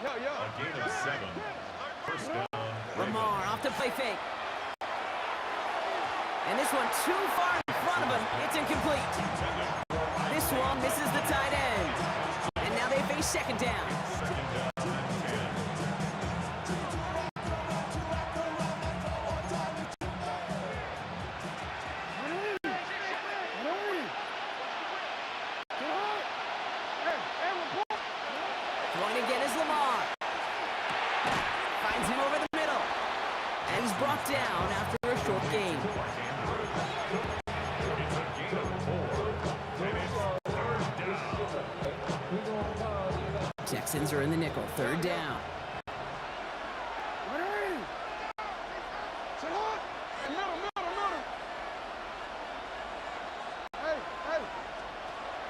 A gain of 7. First down. Lamar off to play fake. And this one too far in front of him. It's incomplete. This one misses the tight end. And now they face 2nd down. Throwing again is Lamar. Finds him over the middle. And he's brought down after a short game. Texans are in the nickel. 3rd down.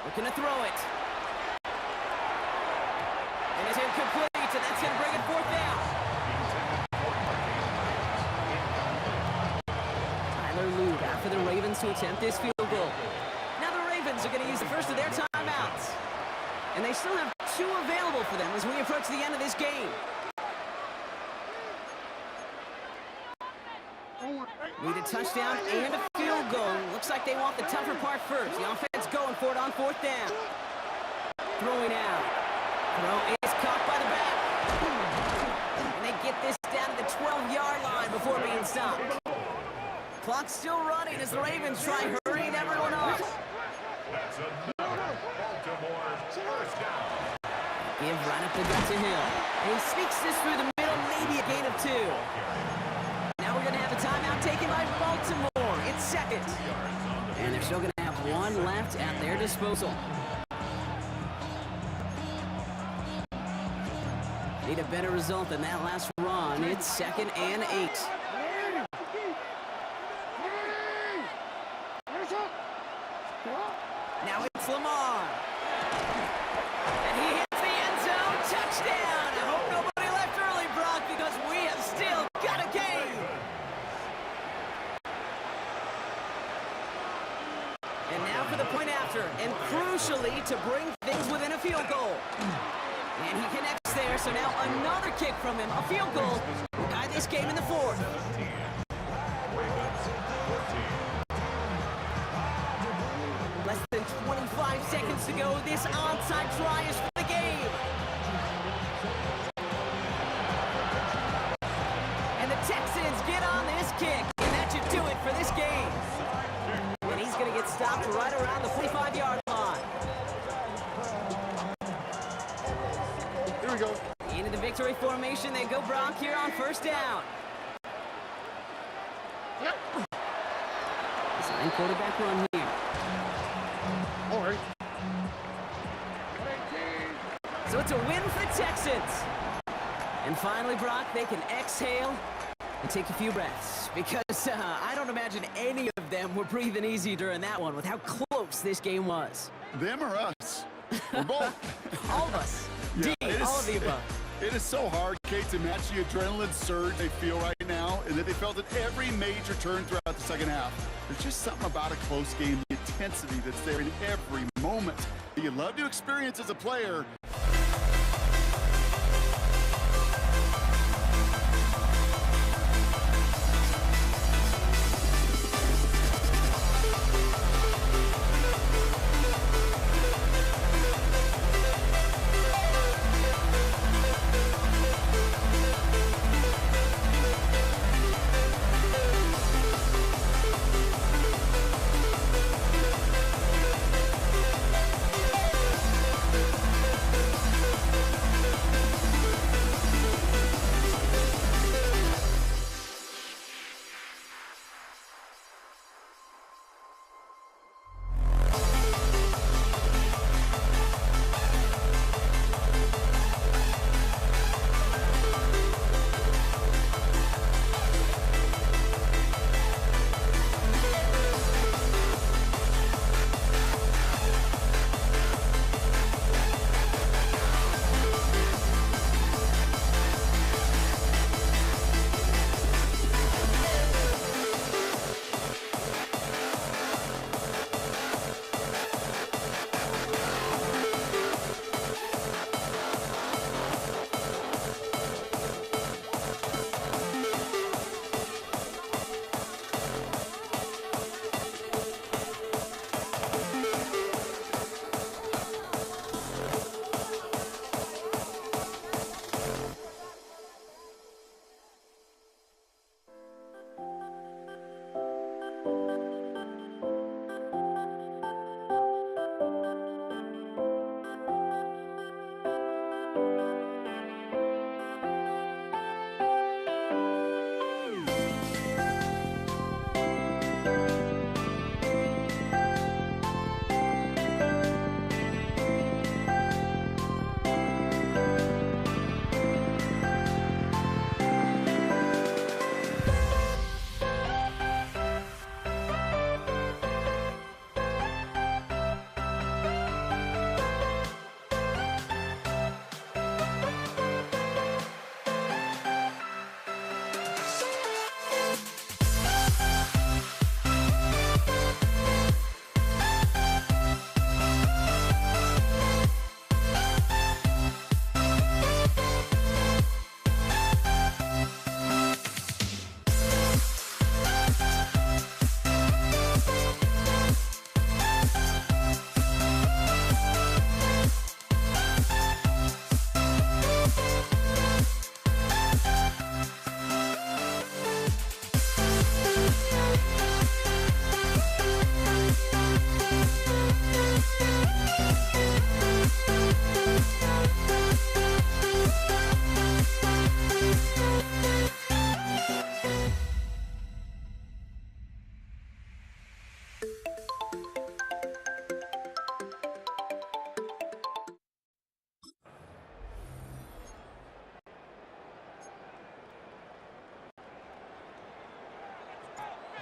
Looking to throw it. And it's incomplete, and that's going to bring it 4th down. Tyler Lube after the Ravens to attempt this field goal. Now the Ravens are going to use the first of their timeouts. And they still have 2 available for them as we approach the end of this game. Need a touchdown and a field goal. Looks like they want the tougher part first. The offense going for it on 4th down. Throwing out. Throw is caught by the back. And they get this down to the 12-yard line before being stopped. Clock's still running as the Ravens try hurrying everyone off. That's another Baltimore first down. Give right up the gut to Hill. And he sneaks this through the middle, maybe a gain of 2. Now we're going to have a timeout taken by Baltimore. It's 2nd. And they're still going to have 1 left at their disposal. Need a better result than that last run. It's 2nd and 8. Now it's Lamar. And he hits the end zone. Touchdown. I hope nobody left early, Brock, because we have still got a game. And now for the point after. And crucially, to bring things within a field goal. And he connects there, so now another kick from him. A field goal will guide this game in the 4th. Less than 25 seconds to go. This onside try is for the game. kick, and that should do it for this game. And he's going to get stopped right around the 45-yard line. Here we go. Into the victory formation, they go Brock here on first down. Design quarterback run here. All right. So it's a win for the Texans. And finally, Brock, they can exhale and take a few breaths. Because I don't imagine any of them were breathing easy during that one with how close this game was. Them or us? We're both. All of us. Yeah, D, it all is- of the above. It is so hard, Kate, to match the adrenaline surge they feel right now, and that they felt at every major turn throughout the second half. There's just something about a close game, the intensity that's there in every moment that you love to experience as a player.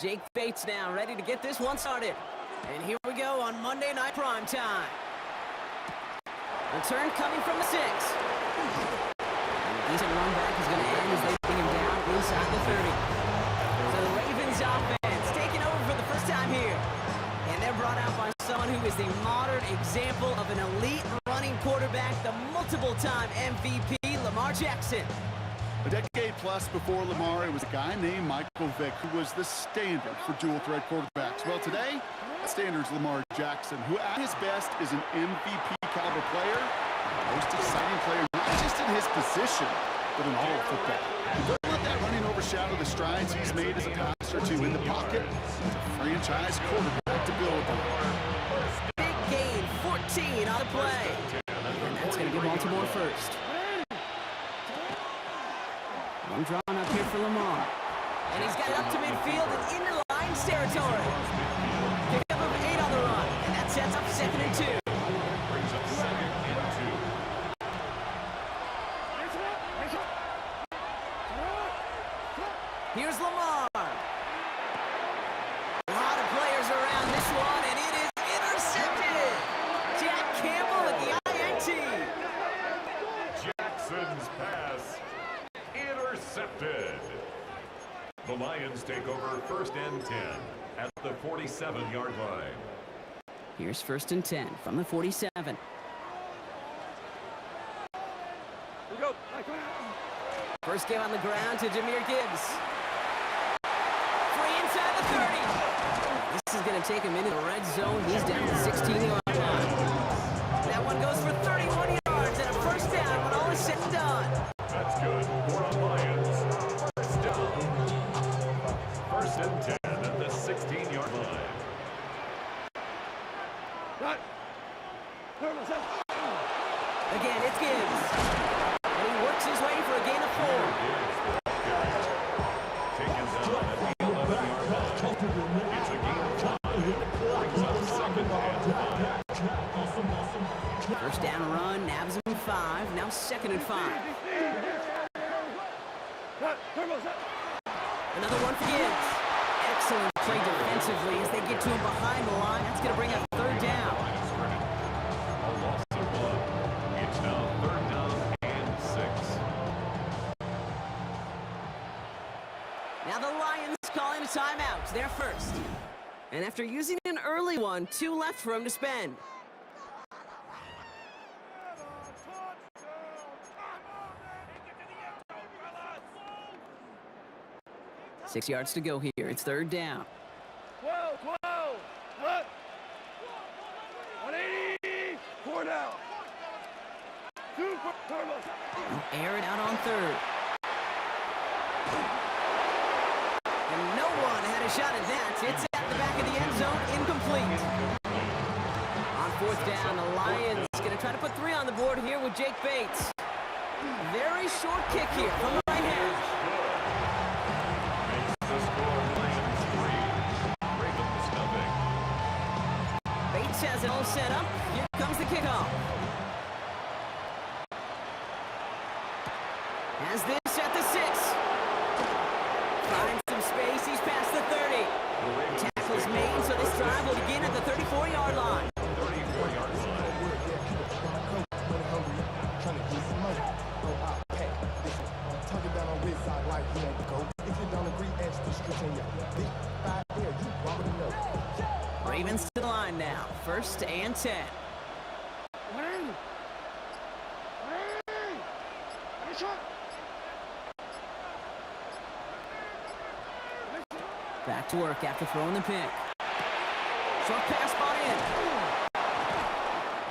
Jake Bates now ready to get this one started. And here we go on Monday Night Prime Time. Return coming from the 6. And a decent run back is going to end as they bring him down inside the 30. So the Ravens offense taking over for the first time here. And they're brought out by someone who is the modern example of an elite running quarterback, the multiple-time MVP, Lamar Jackson. A decade plus before Lamar, it was a guy named Michael Vick who was the standard for dual-threat quarterbacks. Well, today, that standard's Lamar Jackson, who at his best is an MVP-caliber player, the most exciting player, not just in his position, but in all of football. Don't let that running overshadow the strides he's made as a passer, too. In the pocket, he's a franchise quarterback to build upon. Big gain, 14 on the play. And that's going to be Baltimore first. One drawn up here for Lamar. And he's got it up to midfield and into Lions territory. Pick up of 8 on the run. And that sets up 2nd and 2. Brings up 2nd and 2. Here's Lamar. A lot of players around this one, and it is intercepted. Jack Campbell with the INT. Jackson's pass intercepted. The Lions take over 1st and 10 at the 47-yard line. Here's 1st and 10 from the 47. First game on the ground to Jahmyr Gibbs. Free inside the 30. This is going to take him into the red zone. He's down to the 16-yard line. That one goes for 31 yards and a 1st down when all is said and done. That's good for the Lions. 1st down. 1st and 10 at the 16-yard line. Again, it's Gibbs. And he works his way for a gain of 4. Taken down at the 11-yard line. It's a gain of 5. Brings up 2nd and 5. First down run, nabs him 5. Now 2nd and 5. Another one for Gibbs. Excellent play defensively as they get to him behind the line. That's going to bring up 3rd down. A loss of 1. It's now 3rd down and 6. Now the Lions calling a timeout. They're first. And after using an early one, 2 left for him to spend. Six yards to go here. It's 3rd down. 180. 4 down. 2 Carlos. Air it out on 3rd. And no one had a shot at that. It's at the back of the end zone, incomplete. On 4th down, the Lions going to try to put 3 on the board here with Jake Bates. Very short kick here from the right hand. Makes the score Lions 3. Ravens nothing. Bates has it all set up. Here comes the kickoff. Has this at the 6. Finds some space. He's past the 30. Tackle's made, so this drive will begin at the 34-yard line. 34-yard line. Ravens to the line now. 1st and 10. Back to work after throwing the pick. Short pass ball in.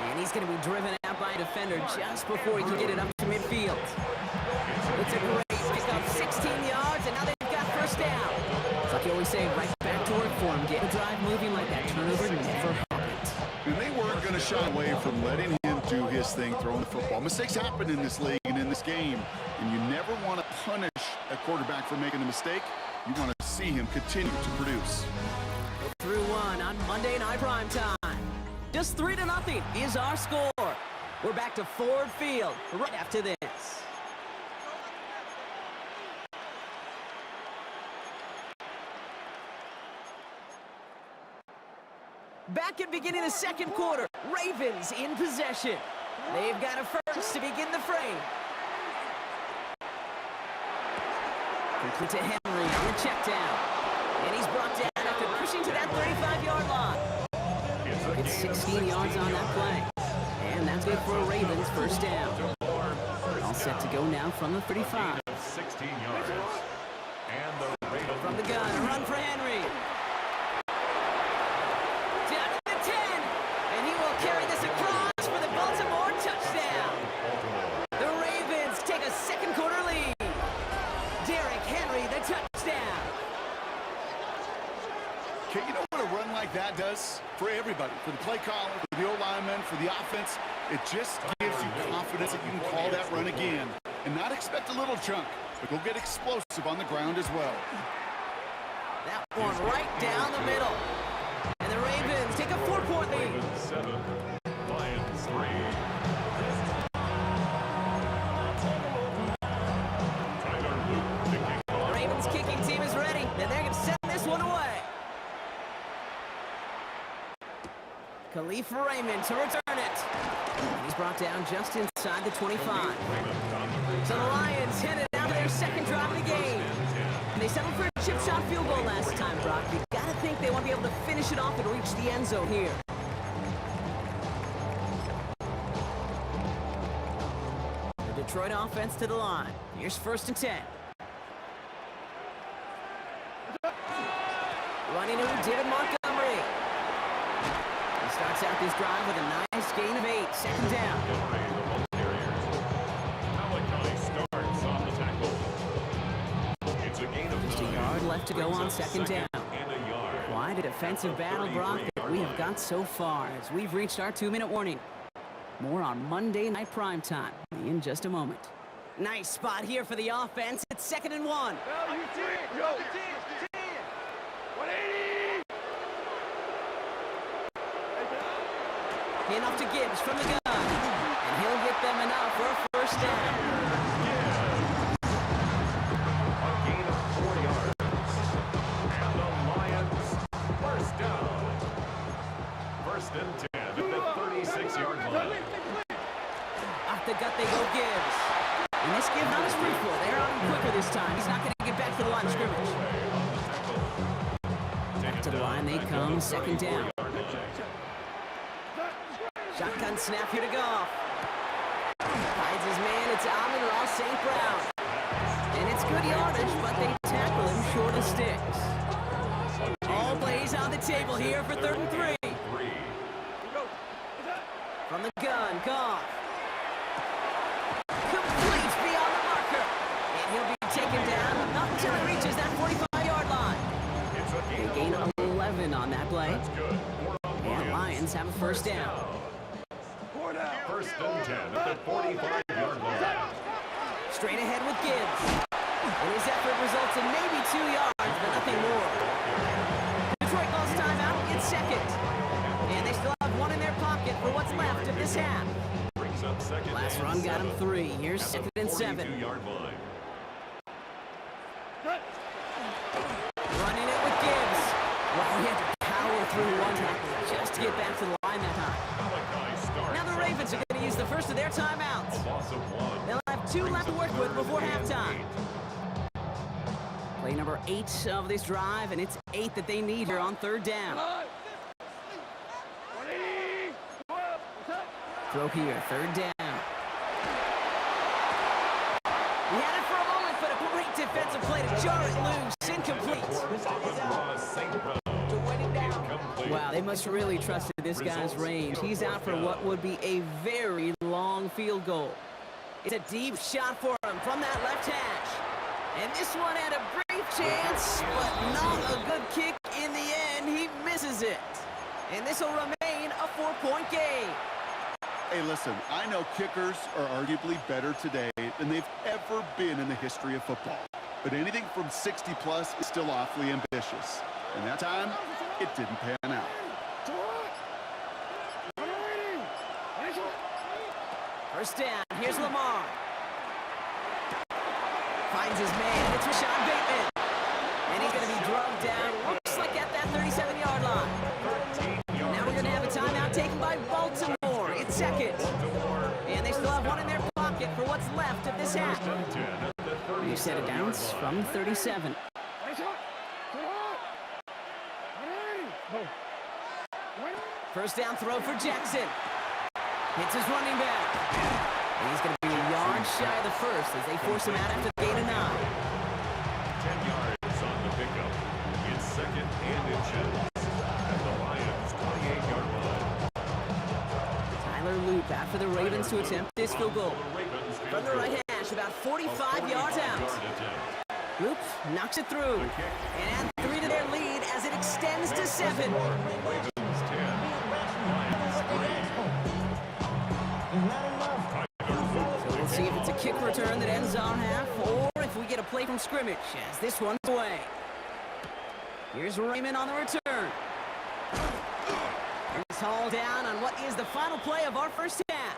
And he's going to be driven out by a defender just before he can get it up to midfield. It's a great pickup, 16 yards, and now they've got 1st down. It's like you always say, right back to work for him. Get the drive moving like that. Turnover never happened. And they weren't going to shy away from letting him do his thing throwing the football. Mistakes happen in this league and in this game, and you never want to punish a quarterback for making a mistake. You want to see him continue to produce. Through 1 on Monday Night Prime Time. Just 3-0 is our score. We're back to Ford Field right after this. Back at beginning of the 2nd quarter, Ravens in possession. They've got a first to begin the frame. Complete to Henry on the check down. And he's brought down after pushing to that 35-yard line. It's 16 yards on that play. And that's good for a Ravens 1st down. All set to go now from the 35. 16 yards. And the Ravens From the gun, a run for Henry. Down to the 10. And he will carry this across for the Baltimore touchdown. The Ravens take a 2nd quarter lead. Okay, you know what a run like that does for everybody, for the play caller, for the O-lineman, for the offense? It just gives you confidence that you can call that run again and not expect a little chunk, but go get explosive on the ground as well. That one right down the middle. And the Ravens take a 4-point lead. Ravens 7, Lions 3. Tyler Luke kicking The off. Ravens kicking team is ready, and they're going to send this one away. Khalif Raymond to return it. He's brought down just inside the 25. So the Lions headed out to their second drive of the game. And they settled for a chip shot field goal last time, Brock. You got to think they want to be able to finish it off and reach the end zone here. The Detroit offense to the line. Here's 1st and 10. Running it with David Montgomery. He starts out this drive with a nice gain of 8. Second down. Malachi starts on the tackle. It's a gain of Just a 9. yard left to go on second down. And a yard. Quite a defensive battle, Brock, that we have got so far as we've reached our 2-minute warning. More on Monday Night Primetime in just a moment. Nice spot here for the offense. It's 2nd and 1. Yo, 180! Enough to Gibbs from the gun. And he'll get them enough for a first down. A gain of 4 yards. And the Lions first down. 1st and 10 at the 36-yard line. Off the gut they go, Gibbs. And this Gibbs not as free for. They're on him quicker this time. He's not going to get back to the line of scrimmage. Back to the line they come, 2nd down. Shotgun snap here to Goff. Finds his man, it's Amon-Ra St. Brown. And it's good yardage, but they tackle him short of sticks. All plays on the table here for 3rd and 3. From the gun, Goff. Complete beyond the marker. And he'll be taken down up until he reaches that 45-yard line. It's a They gain gain 11 on that play. That's good. And Lions have a first down. 1st and 10 at the 45-yard line. Straight ahead with Gibbs. And his effort results in maybe 2 yards, but nothing more. Detroit calls timeout. It's 2nd. And they still have 1 in their pocket for what's left of this half. Brings up 2nd Last and run got him 7 3. Here's at the 2nd and 7. 42-yard line. Running it with Gibbs. Well, he had to power through one tackle just to get back to the line that time. Malachi starts. Now the Ravens are going to use the first of their timeouts. Loss of 1. They'll have 2 left to work with before halftime. Play number 8 of this drive, and it's 8 that they need here on 3rd down. 180! Throw here, 3rd down. He had it for a moment, but a great defensive play to jar it loose. Incomplete. Amon-Ra St. Brown. Incomplete. Wow, they must really trust this guy's range. He's out for what would be a very long field goal. It's a deep shot for him from that left hash. And this one had a brief chance, but not a good kick in the end. He misses it. And this will remain a 4-point game. Hey, listen, I know kickers are arguably better today than they've ever been in the history of football. But anything from 60-plus is still awfully ambitious. And that time, it didn't pan out. First down, here's Lamar. Finds his man, it's Rashad Bateman. And he's going to be drugged down, looks like at that 37-yard line. Now we're going to have a timeout taken by Baltimore. It's 2nd. And they still have 1 in their pocket for what's left of this half. You set it down from 37. First down throw for Jackson. Hits his running back. And he's going to be a yard shy of the first as they force him out after the gain of 9. 10 yards on the pickup. It's 2nd and inches at the Lions' 28-yard line. Tyler Loop out for the Ravens to attempt this field goal. From the right hash, about 45 yards out. Loop knocks it through. And add 3 to their lead as it extends. extends to 7. Ravens 10, Lions 3. So we'll see if it's a kick return that ends on half, or if we get a play from scrimmage as this one's away. Here's Raymond on the return. And it's hauled down on what is the final play of our first half.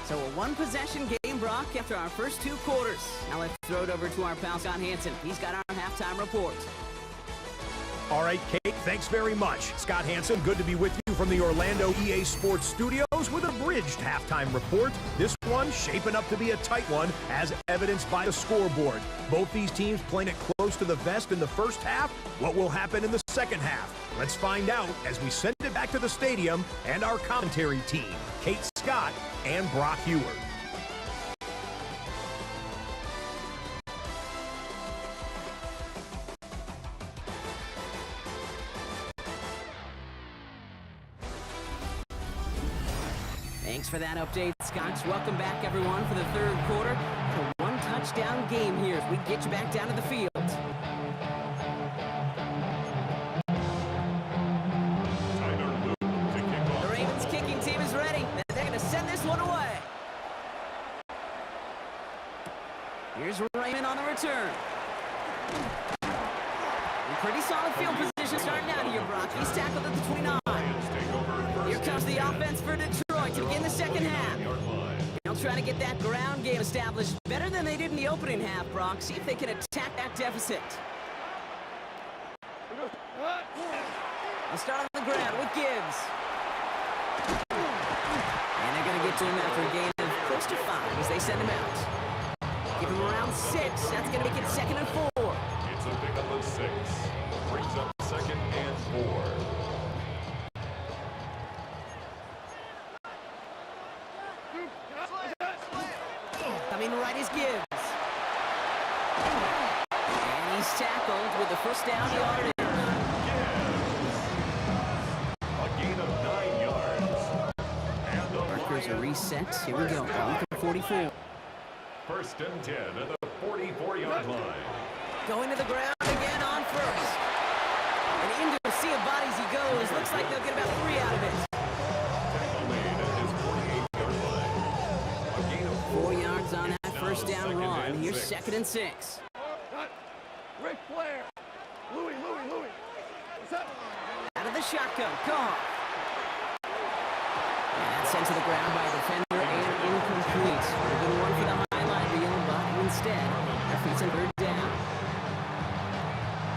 So a one-possession game, Brock, after our first 2 quarters. Now let's throw it over to our pal Scott Hansen. He's got our halftime report. All right, Kate, thanks very much. Scott Hansen, good to be with you from the Orlando EA Sports Studios with a bridged halftime report. This one shaping up to be a tight one, as evidenced by the scoreboard. Both these teams playing it close to the vest in the first half. What will happen in the second half? Let's find out as we send it back to the stadium and our commentary team, Kate Scott and Brock Huard. Thanks for that update, Scott. Welcome back, everyone, for the third quarter. A one-touchdown game here as we get you back down to the field. Tyler Luke to kick off. The Ravens kicking team is ready. They're going to send this one away. Here's Raymond on the return. Pretty solid field position starting out here, Brock. He's tackled at the 29. Lions take over first Here comes the offense for Detroit to begin the second half. yard line. They'll try to get that ground game established better than they did in the opening half, Brock. See if they can attack that deficit. They'll start on the ground with Gibbs. And they're going to get to him after a gain of close to 5 as they send him out. Give him around 6. That's going to make it 2nd and 4. It's a pickup of 6. Brings up 2nd and 4. Coming right is Gibbs. And he's tackled with the first down yardage. A gain of 9 yards. And the Markers are Lions reset. Here we go. On to 44. first and 10 at the 44-yard line. Going to the ground again on first. And into a sea of bodies he goes. Looks like they'll get about 3 out of it. Tackle made at his 48-yard line. A gain of 4 yards on that Now first down 2nd run. and Here's 6. 2nd and 6. Ric Flair. Louis. What's up? Out of the shotgun. Goff. And that's sent to the ground by a defender and incomplete. A good one for the highlight reel, but instead, their feet's in 3rd down.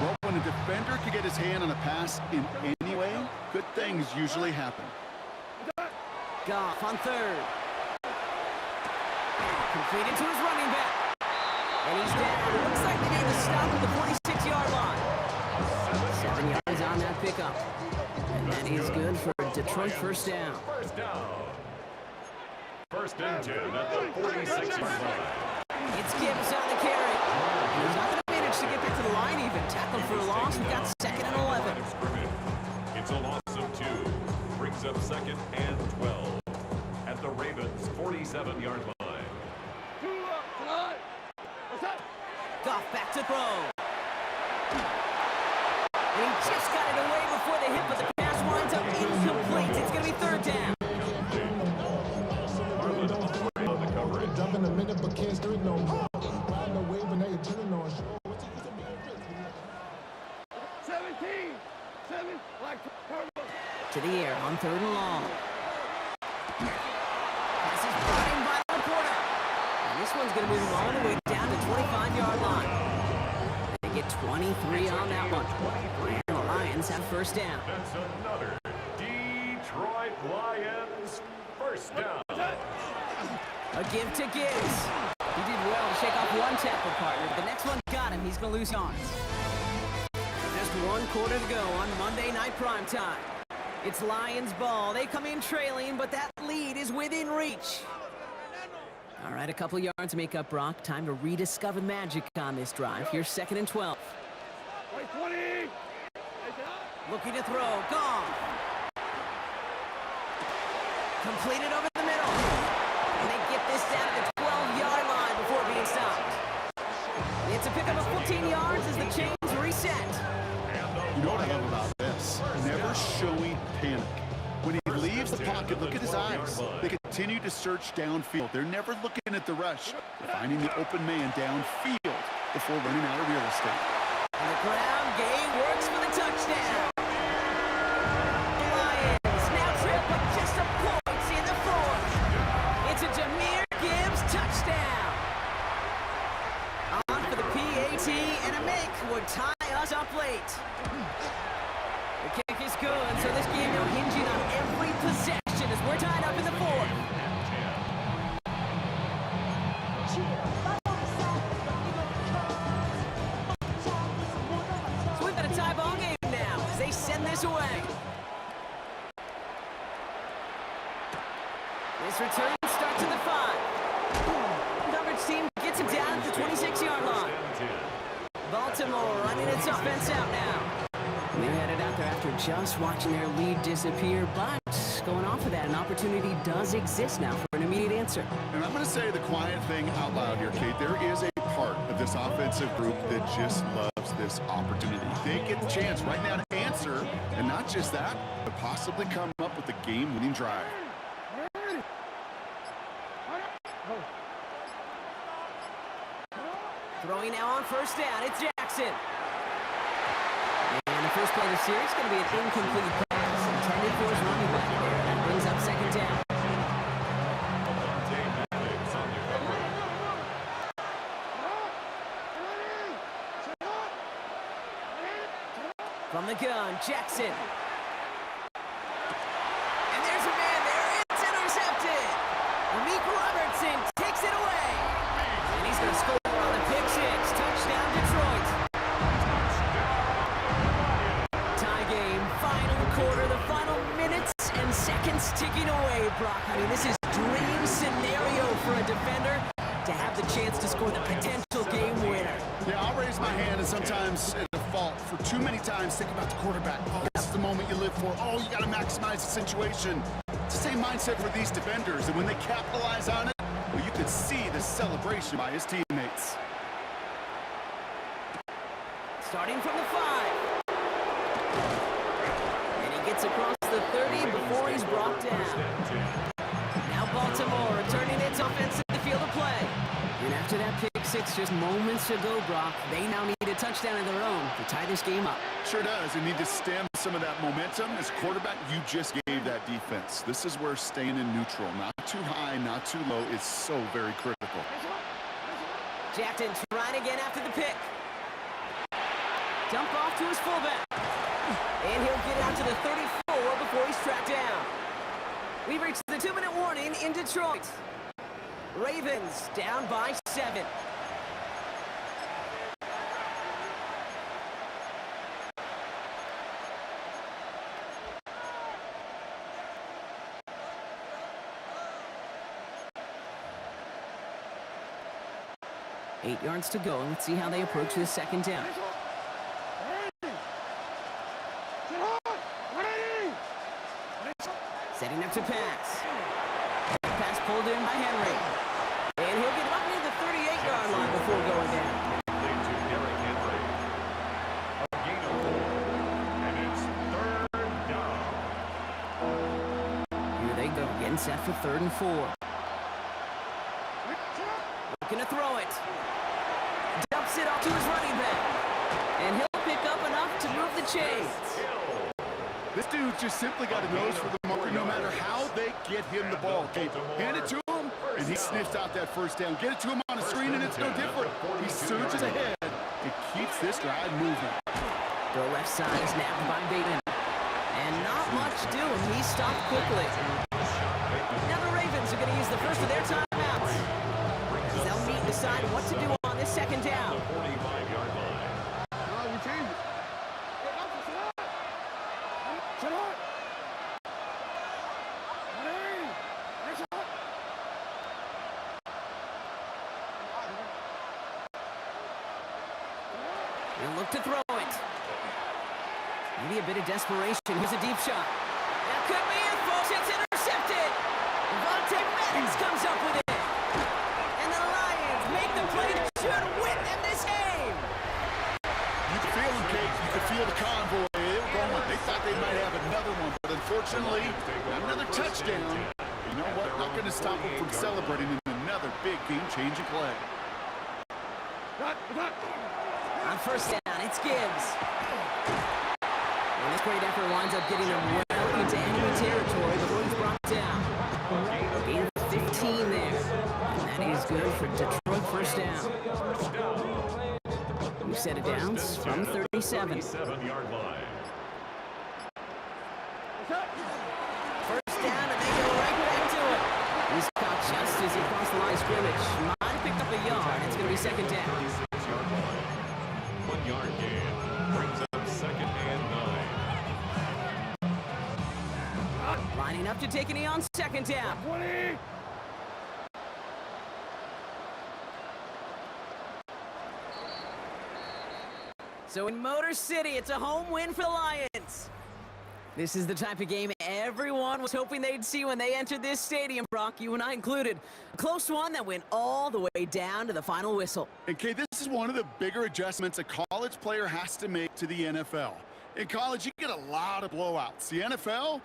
Well, when a defender can get his hand on a pass in any way, good things usually happen. Goff on 3rd. Completed to his running back. And he's down. It looks like they need to stop at the 46-yard line. 7 yards on that pickup. And that is good for a Detroit first down. First down. First and 10 at the 46-yard line. It's Gibbs on the carry. He's not going to manage to get back to the line even. Tackled for a loss. We've got 2nd and 11. Scrimmage. It's a loss of 2. Brings up 2nd and 12 at the Ravens' 47-yard line. What's up? Goff back to throw. And he just got it away before the hit, but the pass winds up incomplete. It's going to be 3rd down. Marlon Humphrey on the coverage. Jump in a minute, but can't street no more. Riding the wave and they adrenaline on. 17. 7. Like turbo. To the air on 3rd and long. This is brought in by Laporta. And this one's going to move him all the way down to 25-yard line. They get 23 on that one. And the Lions have first down. That's another Detroit Lions first down. A give to Gibbs. He did well to shake off one tackle partner. The next one got him. He's going to lose yards. Just 1 quarter to go on Monday Night Primetime. It's Lions ball. They come in trailing, but that lead is within reach. All right, a couple yards to make up, Brock. Time to rediscover magic on this drive. Here's 2nd and 12. Like 20. Looking to throw. Gone. Completed over the middle. And they get this down to the 12-yard line before being stopped. It's a pickup of 14 yards as the chains reset. You know what I love about this. Never showing panic. When he leaves the pocket, look at his eyes. They continue to search downfield. They're never looking at the rush. They're finding the open man downfield before running out of real estate. And the ground game works for the touchdown. The Lions now trip with just a point in the fourth. It's a Jahmyr Gibbs touchdown. On for the PAT, and a make would tie us up late. The kick is good, so this game now hinging on every possession as we're tied up in the fourth. So we've got a tie ball game now as they send this away. This return starts at the 5. Coverage team gets it down at the 26-yard line. Baltimore running its offense out now. They're headed out there after just watching their lead disappear, but going off of that, an opportunity does exist now for an immediate answer. And I'm going to say the quiet thing out loud here, Kate. There is a part of this offensive group that just loves this opportunity. They get the chance right now to answer, and not just that, but possibly come up with a game-winning drive. Throwing now on first down, it's Jackson. And the first play of the series is going to be an incomplete pass intended for his running back there. That brings up second down. From the gun, Jackson. And there's a man there. It's intercepted. Amik Robertson takes it away. And he's going to score on the pick six. Touchdown, Detroit. Tie game, final quarter, the final minutes and seconds ticking away, Brock. I mean, this is dream scenario for a defender to have the chance to score the potential game winner. Yeah, I'll raise my hand, and sometimes at a fault for too many times think about the quarterback. Oh, this is the moment you live for. Oh, you got to maximize the situation. It's the same mindset for these defenders, and when they capitalize on it, well, you could see the celebration by his teammates. Starting from the 5. And he gets across the 30 before he's brought down. Now Baltimore returning its offense to the field of play. And after that pick six just moments ago, Brock, they now need a touchdown of their own to tie this game up. Sure does. They need to stem some of that momentum. As quarterback, you just gave that defense. This is where staying in neutral, not too high, not too low, is so very critical. Jackson trying again after the pick. Dump off to his fullback. And he'll get out to the 34 before he's tracked down. We've reached the 2-minute warning in Detroit. Ravens down by 7. Eight yards to go. Let's see how they approach this second down. Setting up to pass. Pass pulled in by Henry. And he'll get up near the 38-yard line before going down. Lead to Derrick Henry. A gain of 4. And it's third down. Here they go, getting set for 3rd and 4. Looking to throw it. Dumps it off to his running back. And he'll pick up enough to move the chains. This dude just simply got a nose for the marker no matter how they get him the ball. Okay, hand it to him, and he sniffs out that first down. Get it to him on a screen, and it's no different. He surges ahead and keeps this drive moving. The left side is napped by Bateman. And not much doing. He stopped quickly. Now the Ravens are going to use the first of their timeouts. They'll meet and decide what to do on this second down. 45-yard line. We changed it. Shut up! He'll look to throw it. Maybe a bit of desperation. Here's a deep shot. That could be it, folks. It's intercepted. Vontae Maddox comes up with it. And the Lions make the play that should win them this game. You can feel him, Kate. You can feel the convoy. It Unfortunately, not another touchdown. You know what? Not going to stop him from celebrating in another big game-changing play. On first down, it's Gibbs. And this great effort winds up getting them well into enemy territory before he's brought down. Gain of 15 there. And that is good for Detroit first down. New set of downs from 37. 37-yard line. First down, and they go right back to it. He's caught just as he crossed the line of scrimmage. Might have picked up a yard. It's going to be second down. 36-yard line. 1 yard gain. Brings up second and 9. Lining up to take a knee on second down. 20. So in Motor City, it's a home win for the Lions. This is the type of game everyone was hoping they'd see when they entered this stadium, Brock, you and I included. A close one that went all the way down to the final whistle. And Kay, this is one of the bigger adjustments a college player has to make to the NFL. In college, you get a lot of blowouts. The NFL...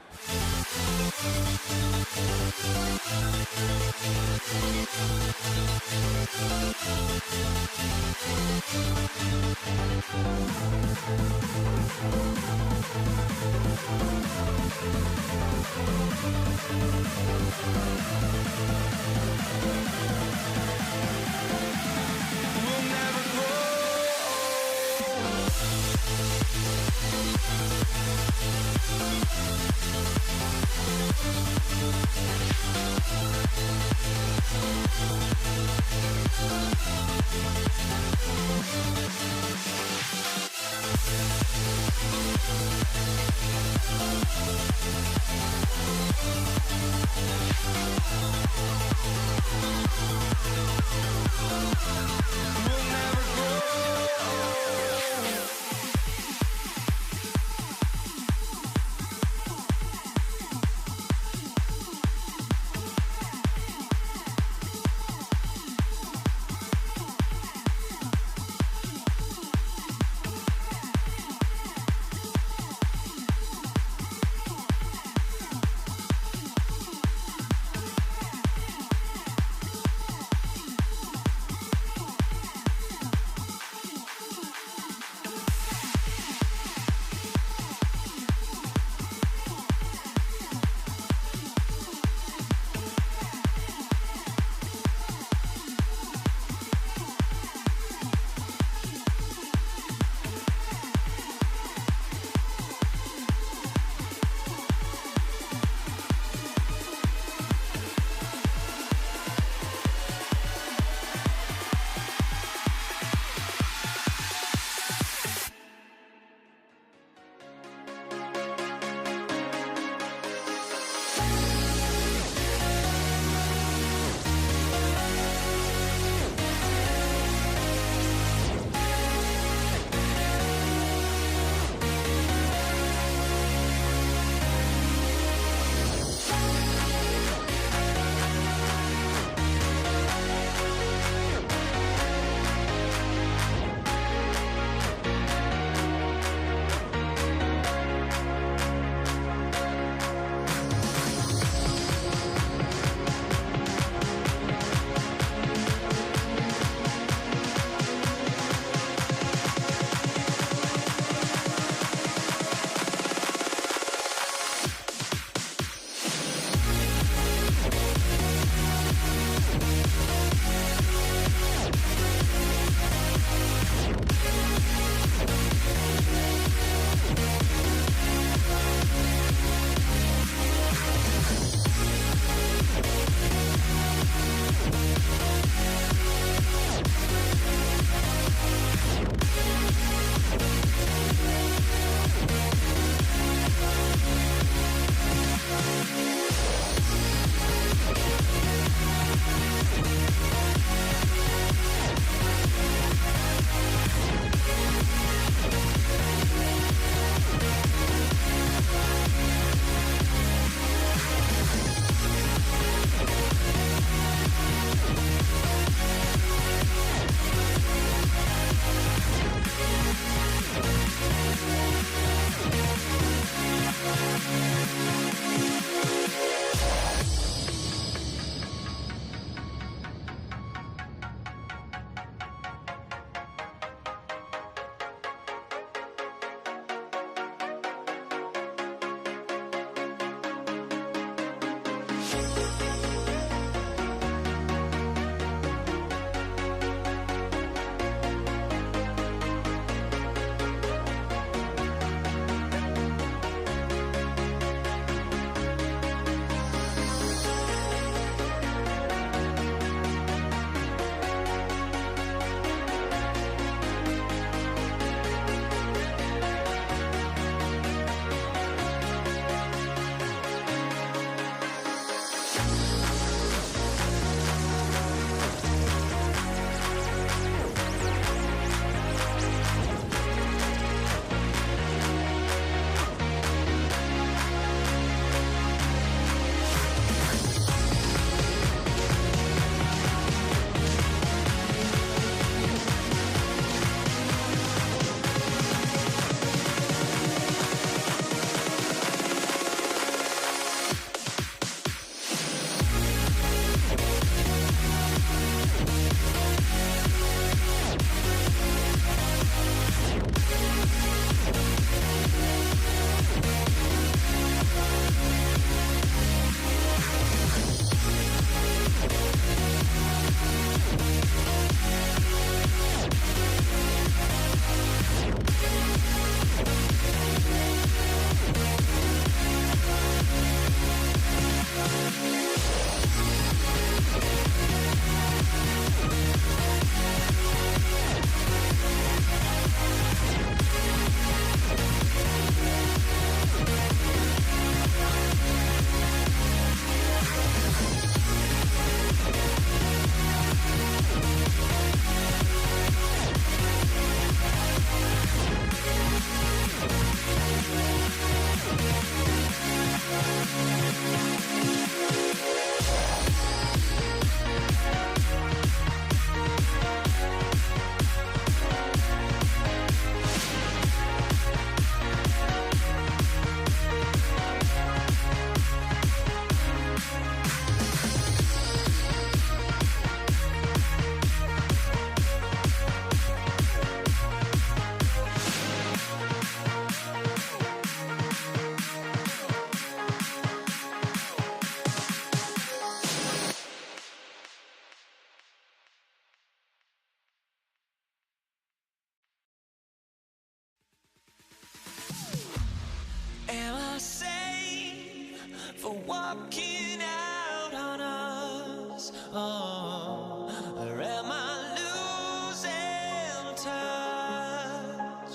for walking out on us? Oh, or am I losing touch?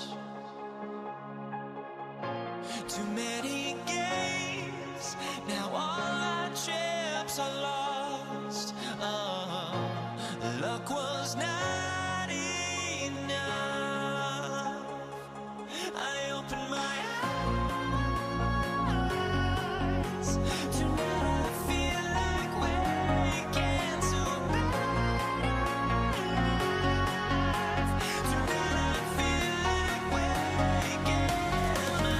Too many games, now all our chips are lost. Oh, luck was not enough. I opened my eyes. Tonight I feel like waking to life. Tonight I feel like waking up.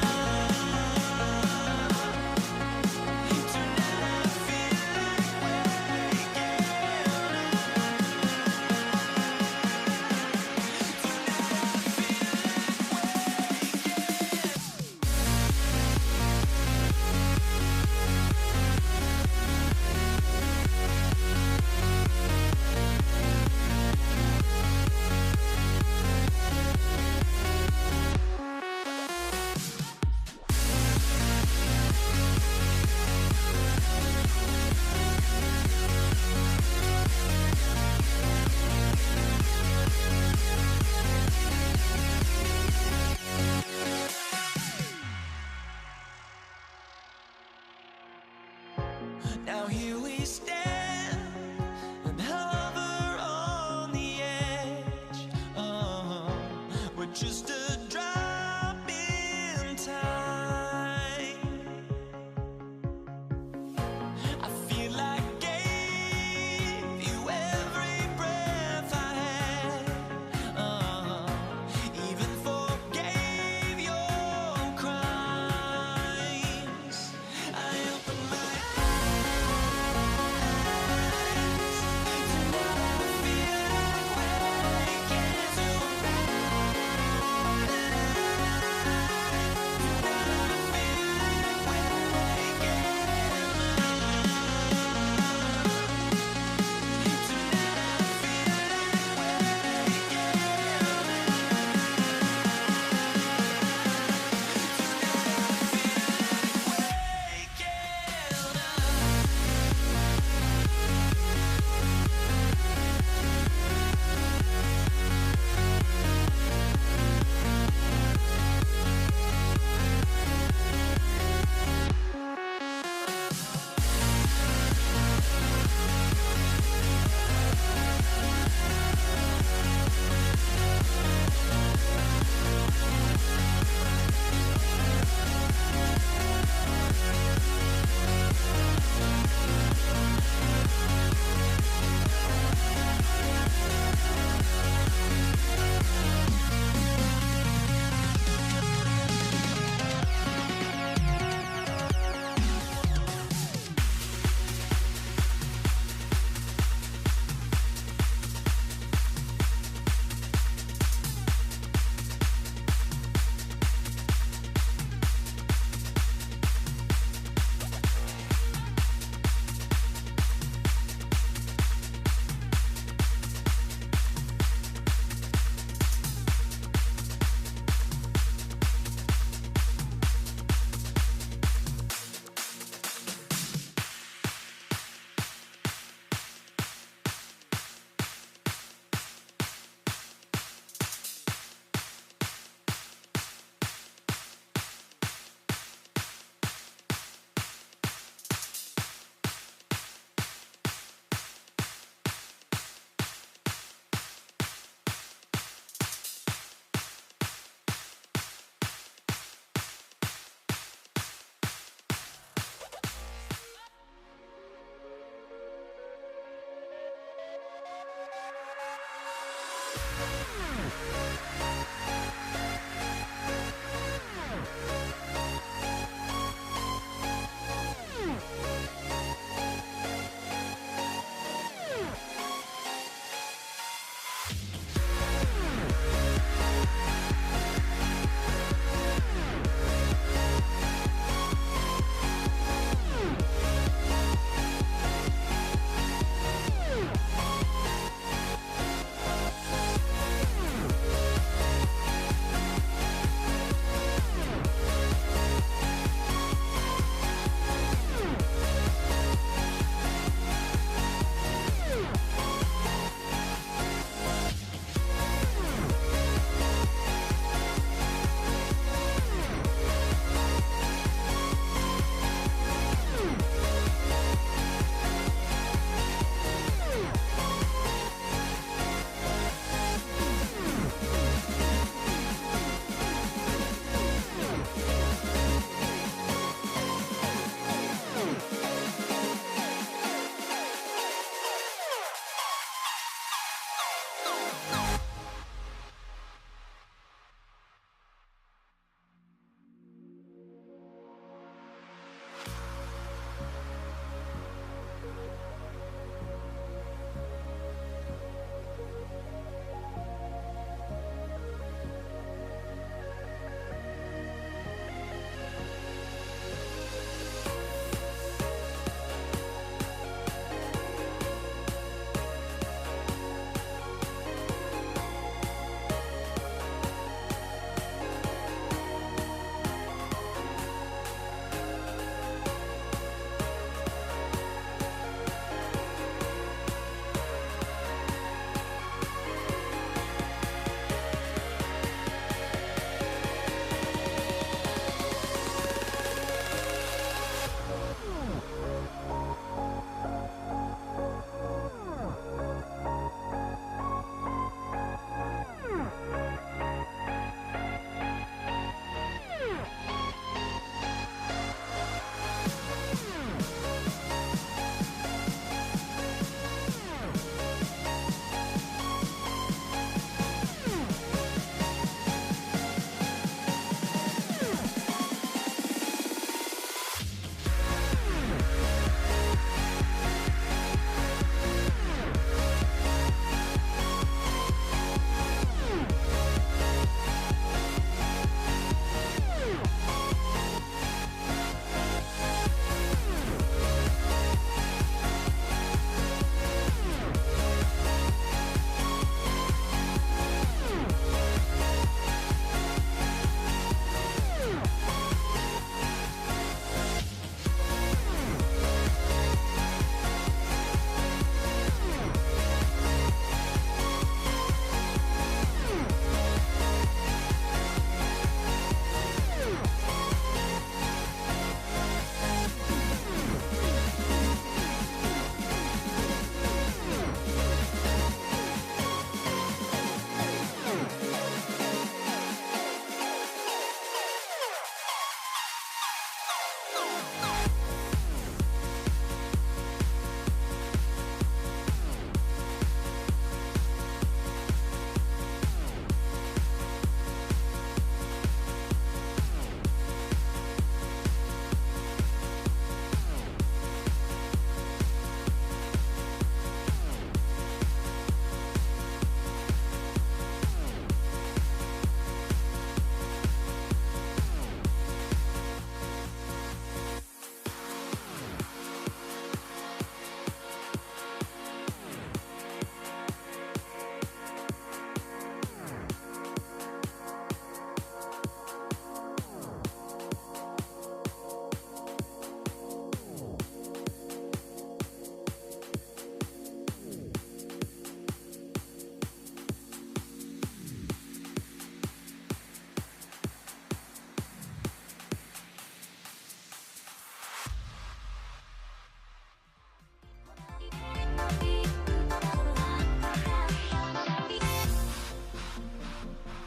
Tonight I feel like waking Now here we stand and hover on the edge. Oh, we're just a drop in time. I feel like I gave you every breath I had. Even forgave your crimes. I opened my eyes.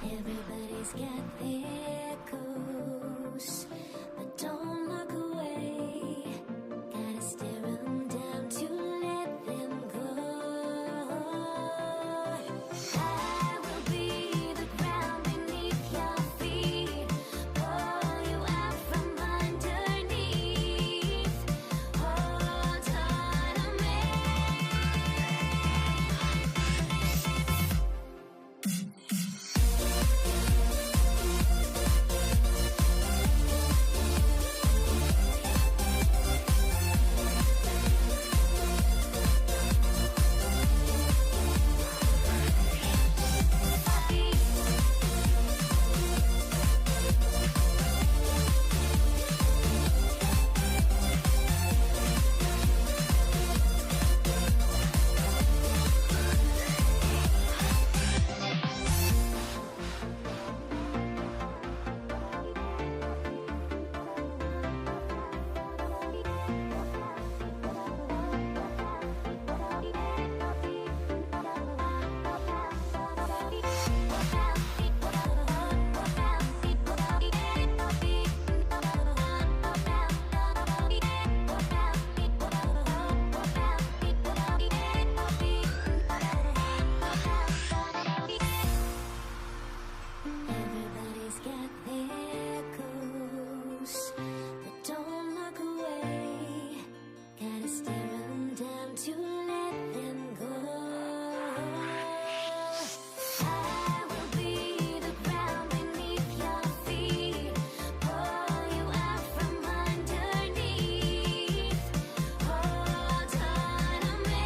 Everybody's got their goals, but don't look away. Gotta stare 'em down to let them go. I will be the ground beneath your feet, pull you out from underneath. Hold on to me. Everybody's got their goals, but don't look away. Gotta stare 'em down to let them go. I will be the ground beneath your feet, pull you out from underneath. Hold on to me.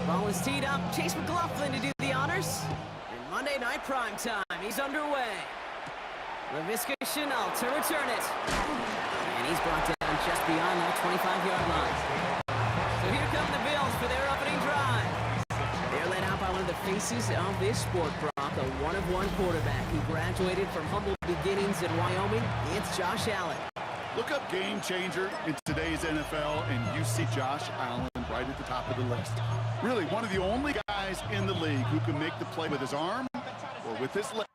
Ball is teed up. Chase McLaughlin to do the honors. And Monday Night Prime Time, he's underway. Laviska Shenault to return it. And he's brought down just beyond that 25-yard line. So here come the Bills for their opening drive. They're led out by one of the faces of this sport, Brock, a one-of-one quarterback who graduated from humble beginnings in Wyoming. It's Josh Allen. Look up game changer in today's NFL, and you see Josh Allen right at the top of the list. Really, one of the only guys in the league who can make the play with his arm or with his leg.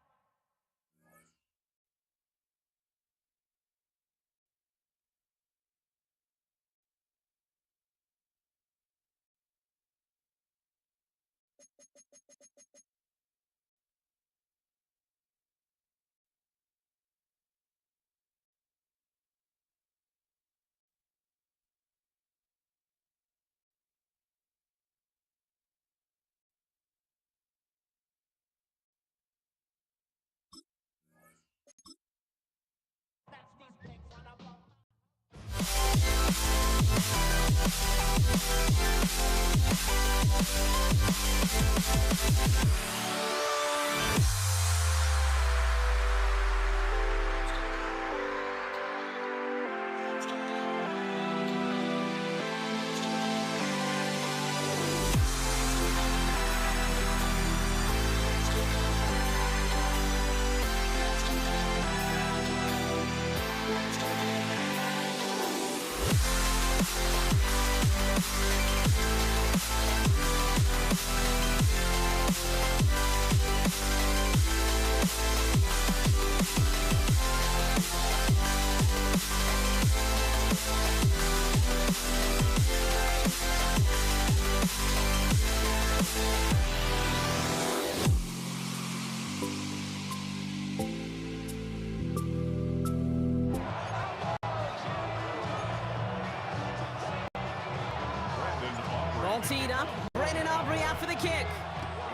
Ball teed up. Brandon Aubrey out for the kick.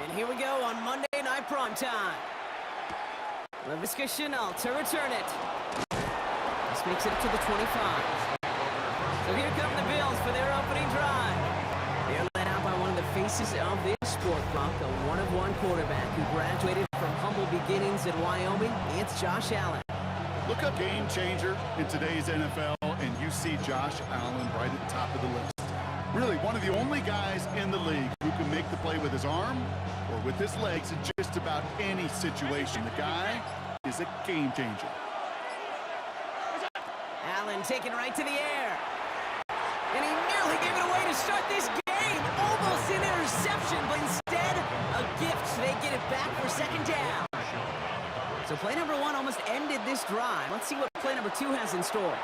And here we go on Monday Night Prime Time. Laviska Shenault to return it. This makes it up to the 25. So here come the Bills for their opening drive. They're led out by one of the faces of this sport, Brock, a one-of-one quarterback who graduated from humble beginnings in Wyoming. It's Josh Allen. Look up game changer in today's NFL, and you see Josh Allen right at the top of the list. Really, one of the only guys in the league who can make the play with his arm or with his legs in just about any situation. The guy is a game changer. Allen taken right to the air. And he nearly gave it away to start this game. Almost an interception, but instead, a gift. They get it back for second down. So play number one almost ended this drive. Let's see what play number two has in store.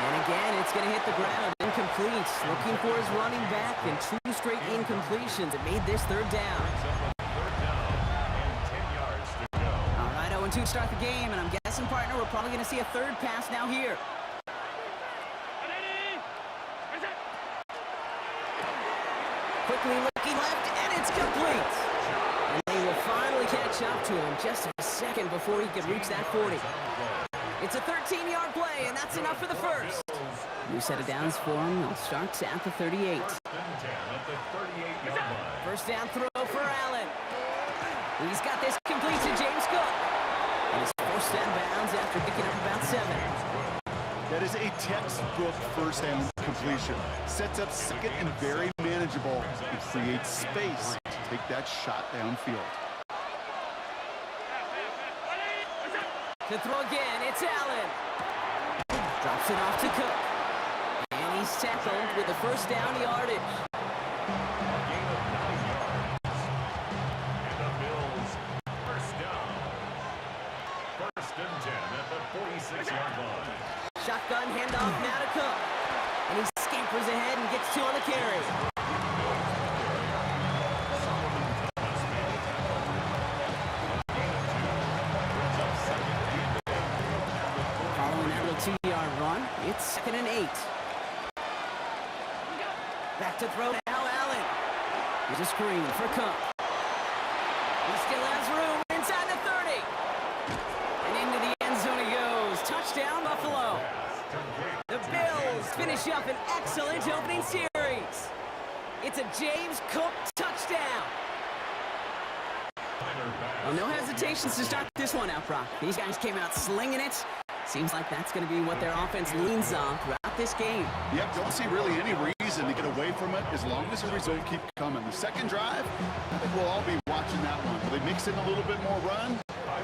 And again, it's going to hit the ground. Incomplete. Looking for his running back, and two straight incompletions. It made this third down. All right, 0-2 to start the game, and I'm guessing, partner, we're probably going to see a third pass now here. Quickly looking left, and it's complete. And they will finally catch up to him just a second before he could reach that 40. It's a 13-yard play, and that's enough for the first. New set of downs for him. They'll start at the 38. First down throw for Allen. He's got this complete to James Cook. And he's forced out of bounds after picking up about 7. That is a textbook first down completion. Sets up second and very manageable. It creates space to take that shot downfield. To throw again, it's Allen. Drops it off to Cook. And he's tackled with the first down yardage. Gain of 9 yards. And the Bills first down. First and 10 at the 46-yard line. Shotgun handoff now to Cook. And he scampers ahead and gets 2 on the carry. It's second and 8. Back to throw now, Allen. Here's a screen for Cook. He still has room inside the 30. And into the end zone he goes. Touchdown, Buffalo. The Bills finish up an excellent opening series. it's a James Cook touchdown. Well, no hesitations to start this one out, Brock. These guys came out slinging it. Seems like that's going to be what their offense leans on throughout this game. Yep, don't see really any reason to get away from it as long as the result keeps coming. The second drive, I think we'll all be watching that one. Will they mix in a little bit more run?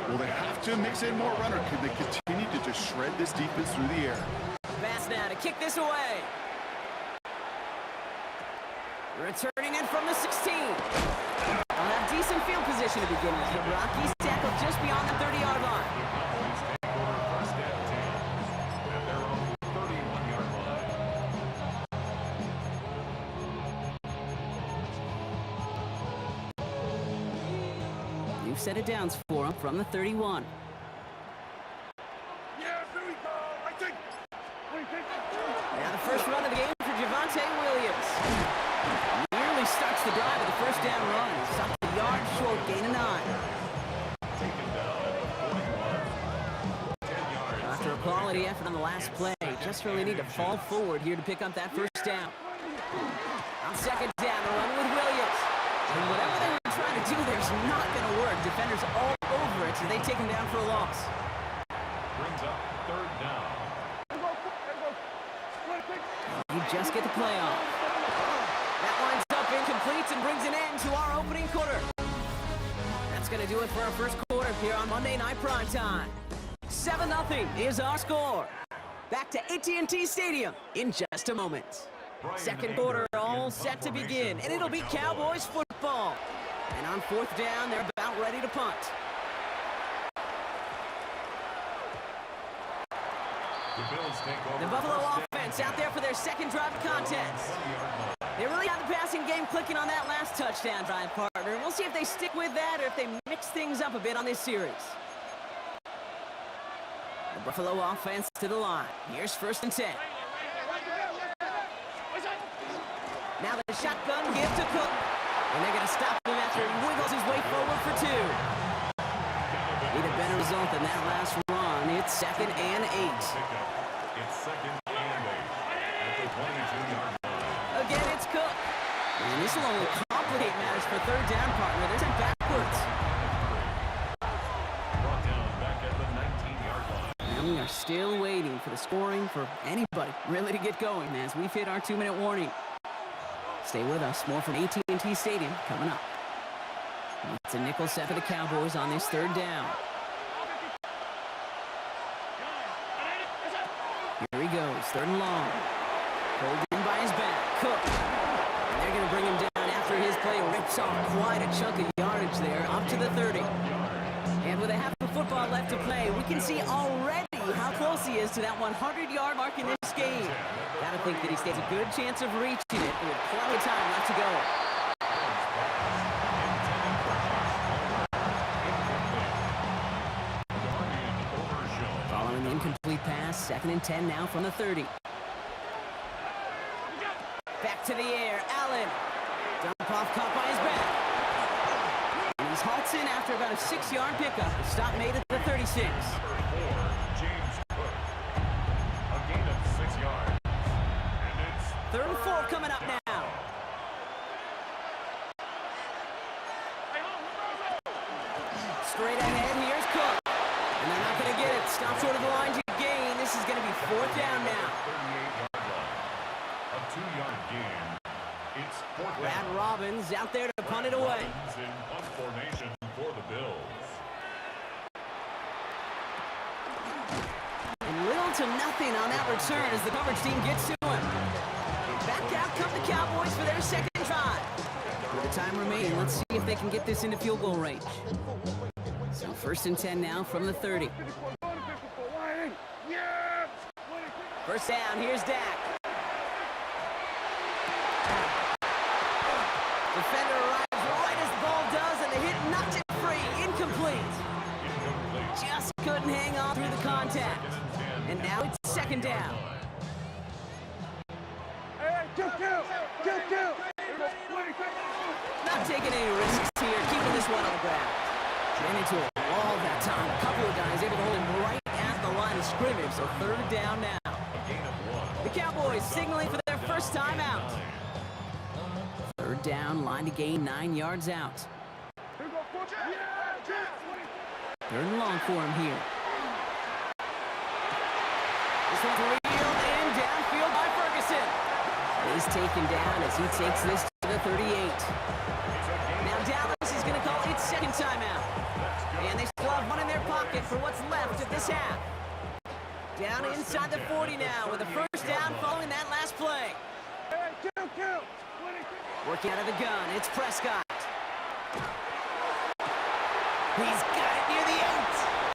Will they have to mix in more run, or can they continue to just shred this defense through the air? Pass now to kick this away. Returning in from the 16. They'll have decent field position to begin with. The Rockies tackled just beyond the 30-yard line. First and 10 at their own 31-yard line. New set of downs for them from the 31. Now the first run of the game for Javonte Williams. Nearly starts the drive with the first down run. He stopped a yard short, gain of 9. Taken down at the 41. 10 yards. After a quality effort on the last play, just really need to fall forward here to pick up that first down. On second down, the run with Williams. And whatever they were trying to do there's not going to work. Defenders all over it, so they take him down for a loss. Brings up third down. You just get the play off. That winds up incomplete and brings an end to our opening quarter. That's going to do it for our first quarter here on Monday Night Primetime. 7-0 is our score. Back to AT&T Stadium in just a moment. Second quarter all set to begin, and it'll be Cowboys football. And on fourth down, they're about ready to punt. The Bills take over. The Buffalo offense out there for their second drive of contest. They really have the passing game clicking on that last touchdown drive, partner. We'll see if they stick with that or if they mix things up a bit on this series. The Buffalo offense to the line. Here's first and 10. Now the shotgun give to Cook. And they're going to stop him after he wiggles his way forward for 2. Need a better result than that last run. It's second and 8. It's second and 8 at the 22-yard line. Again, it's Cook. And this will only complicate matters for third down, partner. They're sent backwards. Brought down back at the 19-yard line. And we are still waiting for the scoring for anybody really to get going as we've hit our 2-minute warning. Stay with us. More from AT&T Stadium coming up. It's a nickel set for the Cowboys on this third down. Here he goes, third and long. Pulled in by his back, Cook. And they're going to bring him down after his play rips off quite a chunk of yardage there, up to the 30. And with a half of football left to play, we can see already how close he is to that 100-yard mark in this game. Gotta think that he stands a good chance of reaching it with plenty of time left to go. Following the incomplete pass, second and 10 now from the 30. Back to the air, Allen. Dump off, caught by his back. And he's halts in after about a 6-yard pickup. The stop made at the 36. James Cook. A gain of 6 yards. And it's Third and 4 coming up now. Straight ahead, here's Cook. And they're not going to get it. Stop short of the line to gain. This is going to be fourth down now. 38-yard line. A 2-yard gain. It's fourth Brad down. Robbins out there to punt it away. Robbins in punt formation for the Bills. And little to nothing on that return as the coverage team gets to him. Back out come the Cowboys for their second drive. With the time remaining, let's see if they can get this into field goal range. So first and 10 now from the 30. First down, here's Dak. Defender arrives right as the ball does, and the hit knocks it free. Incomplete. Just couldn't hang on through the contact. And now it's second down. Not taking any risks here, keeping this one on the ground. Ran into a wall that time. A couple of guys able to hold him right at the line of scrimmage, so third down now. The Cowboys signaling for their first time out. Third down, line to gain 9 yards out. Third and long for him here. This one's reeled in downfield by Ferguson. He's taken down as he takes this to the 38. Now Dallas is going to call its second timeout. And they still have one in their pocket for what's left of this half. Down inside the 40 now with a first down following that last play. Working out of the gun, it's Prescott. He's got it near the 8.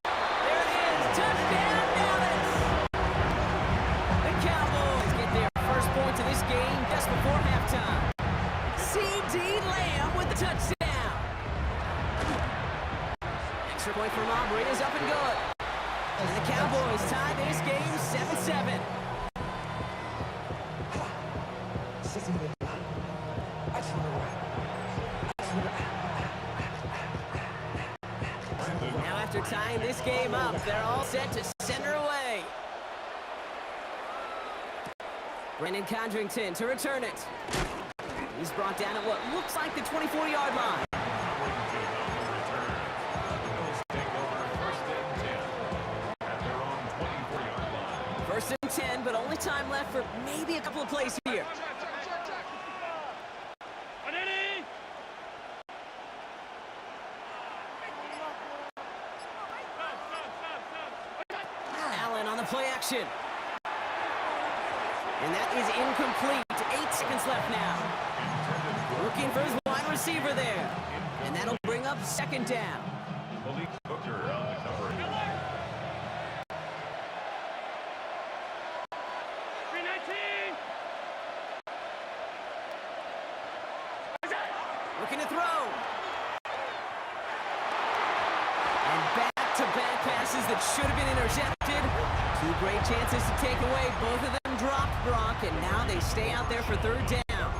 There it is, touchdown Dallas! The Cowboys get their first points of this game just before halftime. C.D. Lamb with the touchdown. Extra point from Aubrey is up and good. And the Cowboys tie this game 7-7. Now after tying this game up, they're all set to send her away. Brandon Condrington to return it. He's brought down at what looks like the 24-yard line. First and 10, but only time left for maybe a couple of plays here. Allen on the play action. And that is incomplete. 8 seconds left now. Looking for his wide receiver there. And that'll bring up second down. Malik Hooker on the coverage. Looking to throw. And back-to-back passes that should have been intercepted. 2 great chances to take away. Both of them dropped, Brock, and now they stay out there for third down.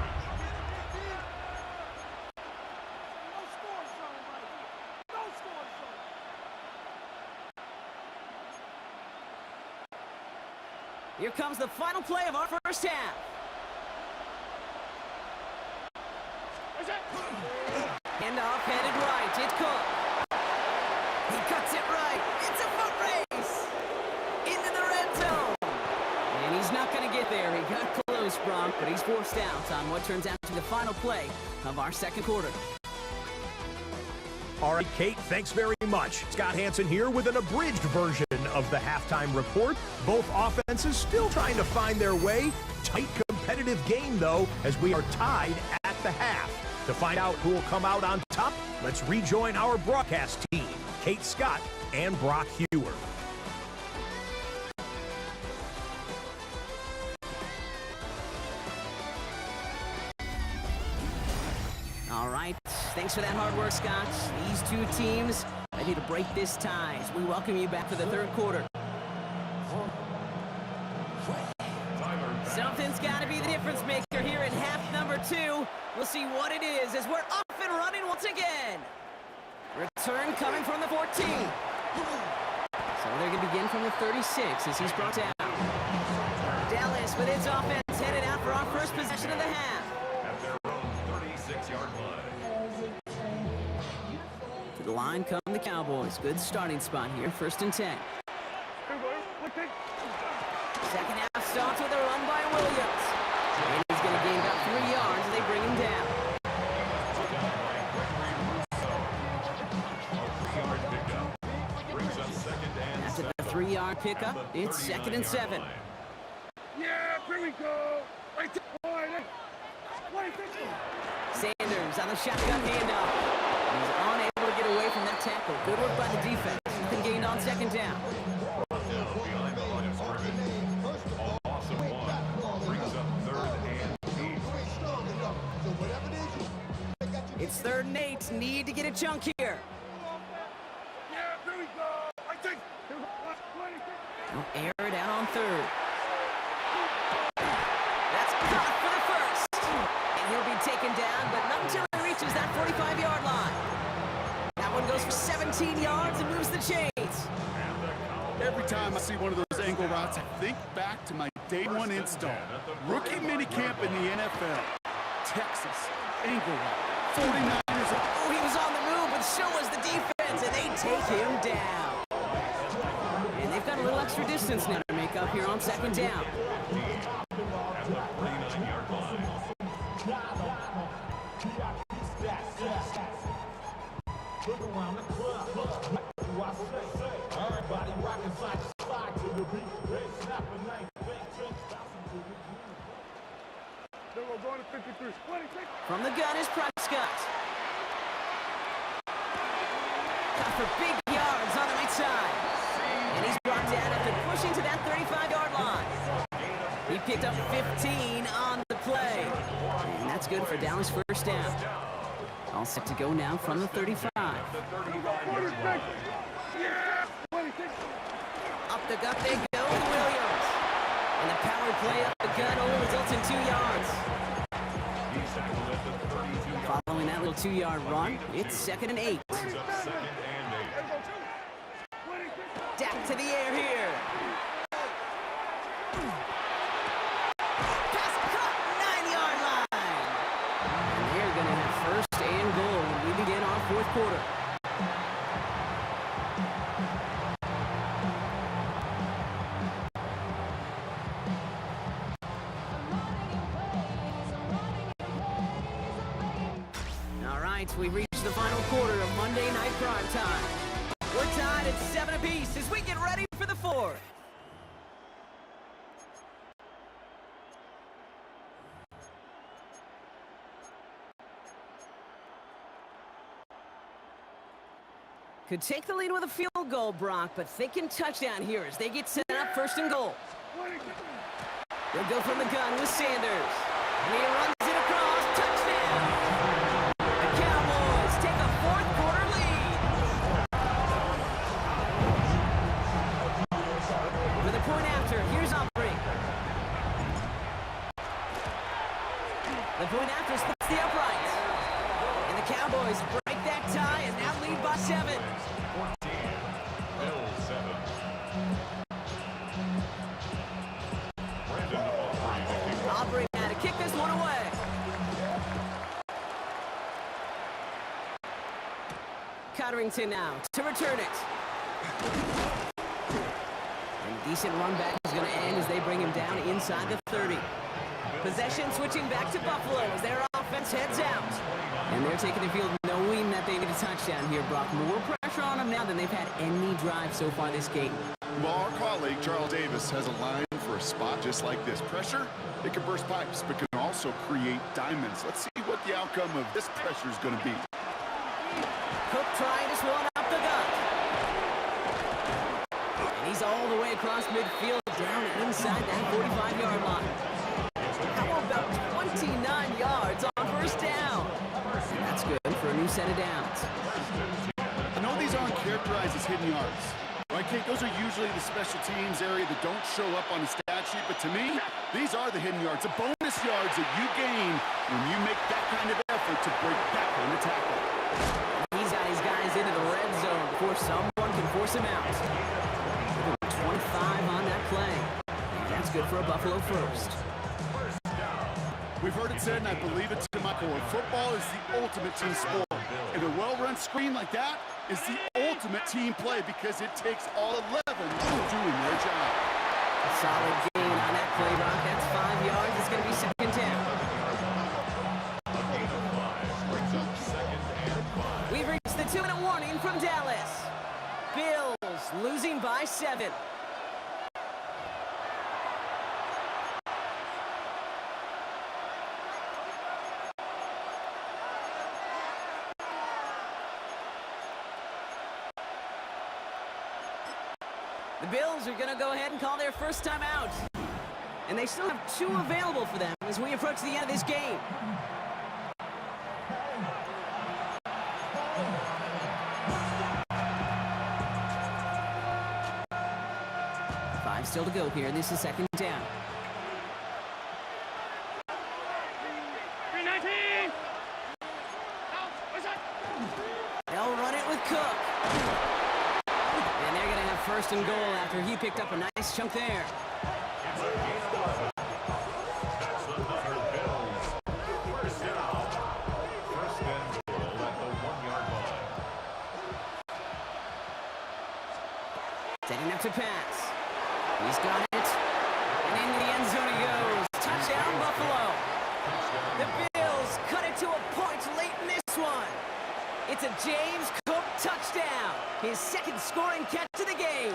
Here comes the final play of our first half. Handoff headed right. It's Cook. He cuts it right. It's a foot race into the red zone. And he's not going to get there. He got close, Brock, but he's forced out on what turns out to be the final play of our second quarter. All right, Kate, thanks very much. Scott Hanson here with an abridged version of the halftime report. Both offenses still trying to find their way. Tight competitive game, though, as we are tied at the half. To find out who will come out on top, let's rejoin our broadcast team, Kate Scott and Brock Hewer. All right, thanks for that hard work, Scott. These two teams ready to break this tie as we welcome you back for the third quarter. Something's got to be the difference maker here in half number 2. We'll see what it is as we're off and running once again. Return coming from the 14. So they're going to begin from the 36 as he's brought down. Dallas with its offense headed out for our first possession of the half. At their own 36-yard line. To the line come the Cowboys. Good starting spot here. First and 10. Second half starts with a run by Williams. And he's going to gain about 3 yards as they bring him down. After the 3-yard pickup, it's second and 7. Yeah, here we go. Sanders on the shotgun handoff. He's unable to get away from that tackle. Good work by the defense. Nothing gained on second down. Behind the line of scrimmage. Awesome one. Brings up third and 8. It's third and 8. Need to get a chunk here. Yeah, here we go. I think. They'll air it out on third. That's caught for the first. And he'll be taken down, but not until he reaches that 45-yard line. That one goes for 17 yards and moves the chains. Every time I see one of those angle routes, I think back to my day one install. Rookie minicamp in the NFL. Texas. Angle route. 49ers. Oh, he was on the move, but so was the defense, and they take him down. And they've got a little extra distance now to make up here on second down. At the 49-yard line. Then we're going to 53. 26. From the gun is Prescott. Got for big yards on the right side. And he's brought down after pushing to that 35-yard line. He picked up 15 on the play. And that's good for Dallas first down. All set to go now from the 35. Up the gut they go with Williams. And the power play up the gut only results in 2 yards. He's tackled at the 32-yard. Following that little 2-yard run, it's 2nd and 8. Brings up 2nd and 8. Dak to the air here. Pass caught, 9-yard line. And they're going to have first and goal when we begin our fourth quarter. All right, we've reached the final quarter of Monday Night Prime Time. We're tied at 7 apiece as we get ready for the fourth. Could take the lead with a field goal, Brock, but thinking touchdown here as they get set up 1st and goal. They'll go from the gun with Sanders. And he runs it across. Touchdown! The Cowboys take a fourth quarter lead. For the point after, here's Aubrey. The point after splits the uprights. And the Cowboys break that tie and now lead by 7. 14. Bills 7. Brandon Aubrey, the kicker. Aubrey now to kick this one away. Cotterington now to return it. And a decent run back is going to end as they bring him down inside the 30. Possession switching back to Buffalo as their offense heads out. And they're taking the field knowing that they need a touchdown here, Brock. More pressure on them now than they've had any drive so far this game. Well, our colleague, Charles Davis, has a line for a spot just like this. Pressure, it can burst pipes, but can also create diamonds. Let's see what the outcome of this pressure is going to be. Cook trying to swat up the gut. And he's all the way across midfield down inside that 45-yard line. How about 29 yards on first down? And that's good for a new set of downs. I know these aren't characterized as hidden yards. Right, Kate? Those are usually the special teams area that don't show up on the stat sheet, but to me, these are the hidden yards, the bonus yards that you gain when you make that kind of effort to break that kind of tackle. He's got his guys into the red zone before someone can force him out. 25 on that play. And that's good for a Buffalo first. We've heard it said, and I believe it to my core, football is the ultimate team sport. And a well-run screen like that is the ultimate team play because it takes all 11 doing their job. Solid gain on that play, Brock. That's 5 yards. It's going to be second down. A gain of 5 brings up 2nd and 5. We've reached the 2-minute warning from Dallas. Bills losing by 7. The Bills are going to go ahead and call their first time out. And they still have 2 available for them as we approach the end of this game. Five still to go here. This is second down. 319. They'll run it with Cook. And they're going to have first and goal after he picked up a nice chunk there. It's a gain of 11. That's the Butter Bills. First down. to pass. He's got it. And into the end zone he goes. Touchdown, Buffalo. The Bills cut it to a point late in this one. It's a James Cook touchdown. His second scoring catch of the game.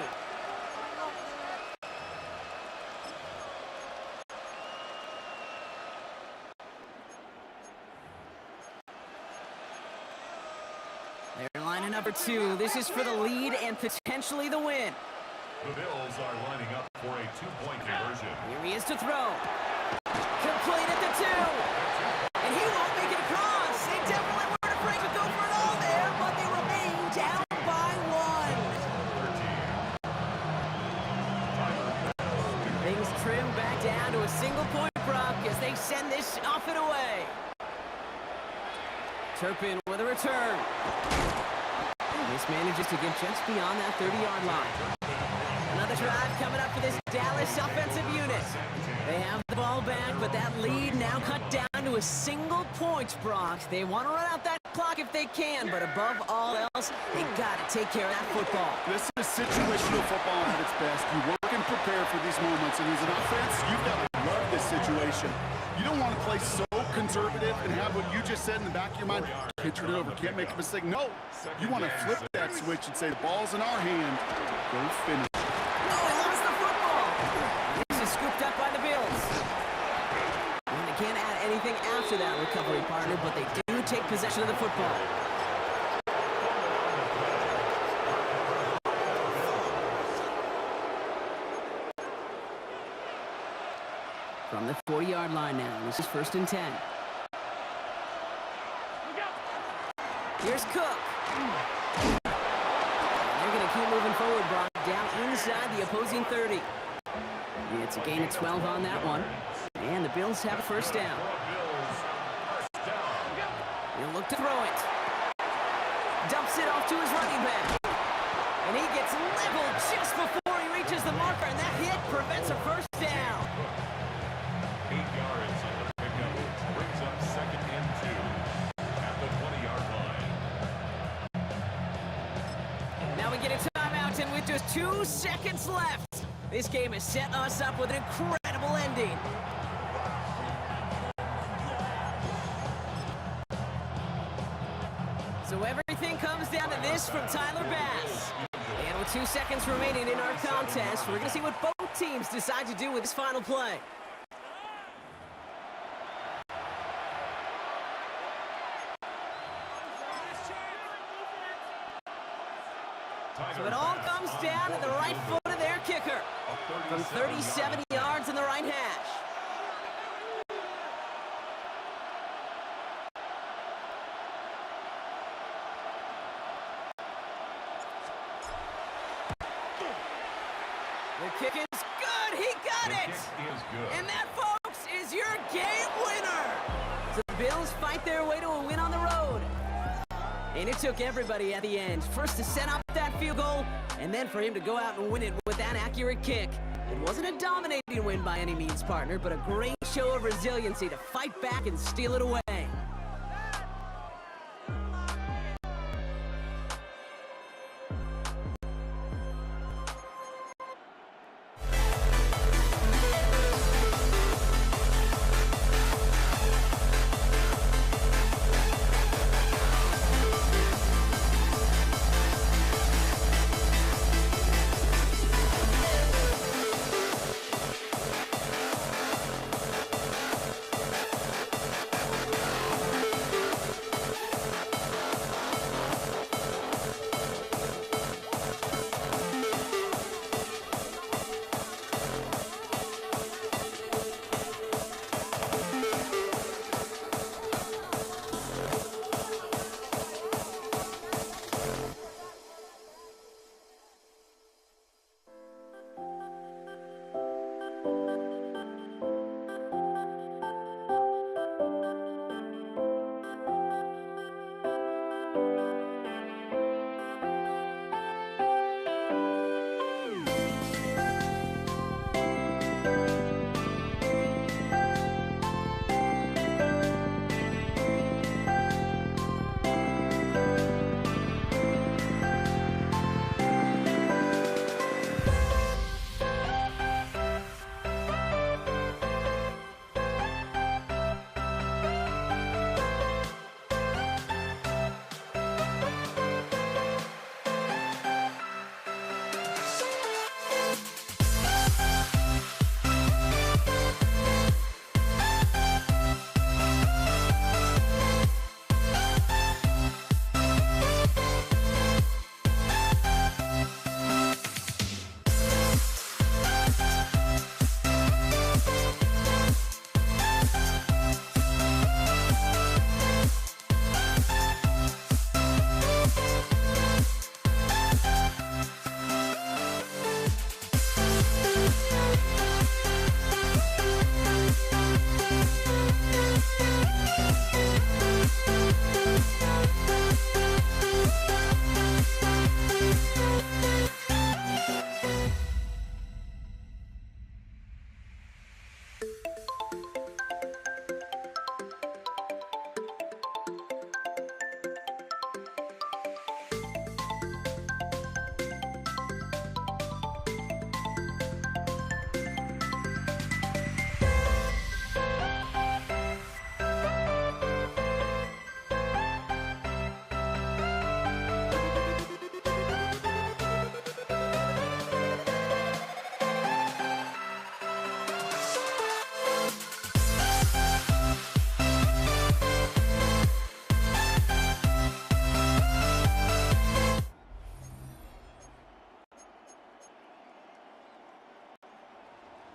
They're lining number 2. This is for the lead and potentially the win. The Bills are lining up for a two-point conversion. Here he is to throw. Complete at the 2. And he won't make it across. They definitely weren't afraid to go for it all there, but they remain down by 1. Things trim back down to a single-point Brock as they send this off and away. Turpin with a return. This manages to get just beyond that 30-yard line. Another drive coming up for this Dallas offensive unit. They have the ball back, but that lead now cut down to a single point, Brock. They want to run out that clock if they can, but above all else, they got to take care of that football. This is situational football at its best. You work and prepare for these moments, and as an offense, you've got to love this situation. You don't want to play so conservative and have what you just said in the back of your mind. Can't turn it over, can't make a mistake. No, you want to flip that switch and say, the ball's in our hand. Go finish. Oh, he lost the football. This is scooped up by the Bills. And they can't add anything after that recovery, partner, but they do take possession of the football. From the 40-yard line now, this is 1st and 10. Here's Cook. They're going to keep moving forward, Brock, down inside the opposing 30. It's a gain of 12 on that one. And the Bills have a first down. He'll look to throw it. Dumps it off to his running back. And he gets leveled just before he reaches the marker, and that hit prevents a first down. 8 yards on the pickup. Brings up 2nd and 2 at the 20-yard line. Now we get a timeout, and with just 2 seconds left, this game has set us up with an incredible ending. So everything comes down to this from Tyler Bass. And with 2 seconds remaining in our contest, we're going to see what both teams decide to do with this final play. So it all comes down to the right foot of their kicker from 37 yards in the right hash. The kick is good. He got it. And that, folks, is your game winner. So the Bills fight their way to a win on the road. And it took everybody at the end. First to set up that field goal, and then for him to go out and win it with that accurate kick. It wasn't a dominating win by any means, partner, but a great show of resiliency to fight back and steal it away.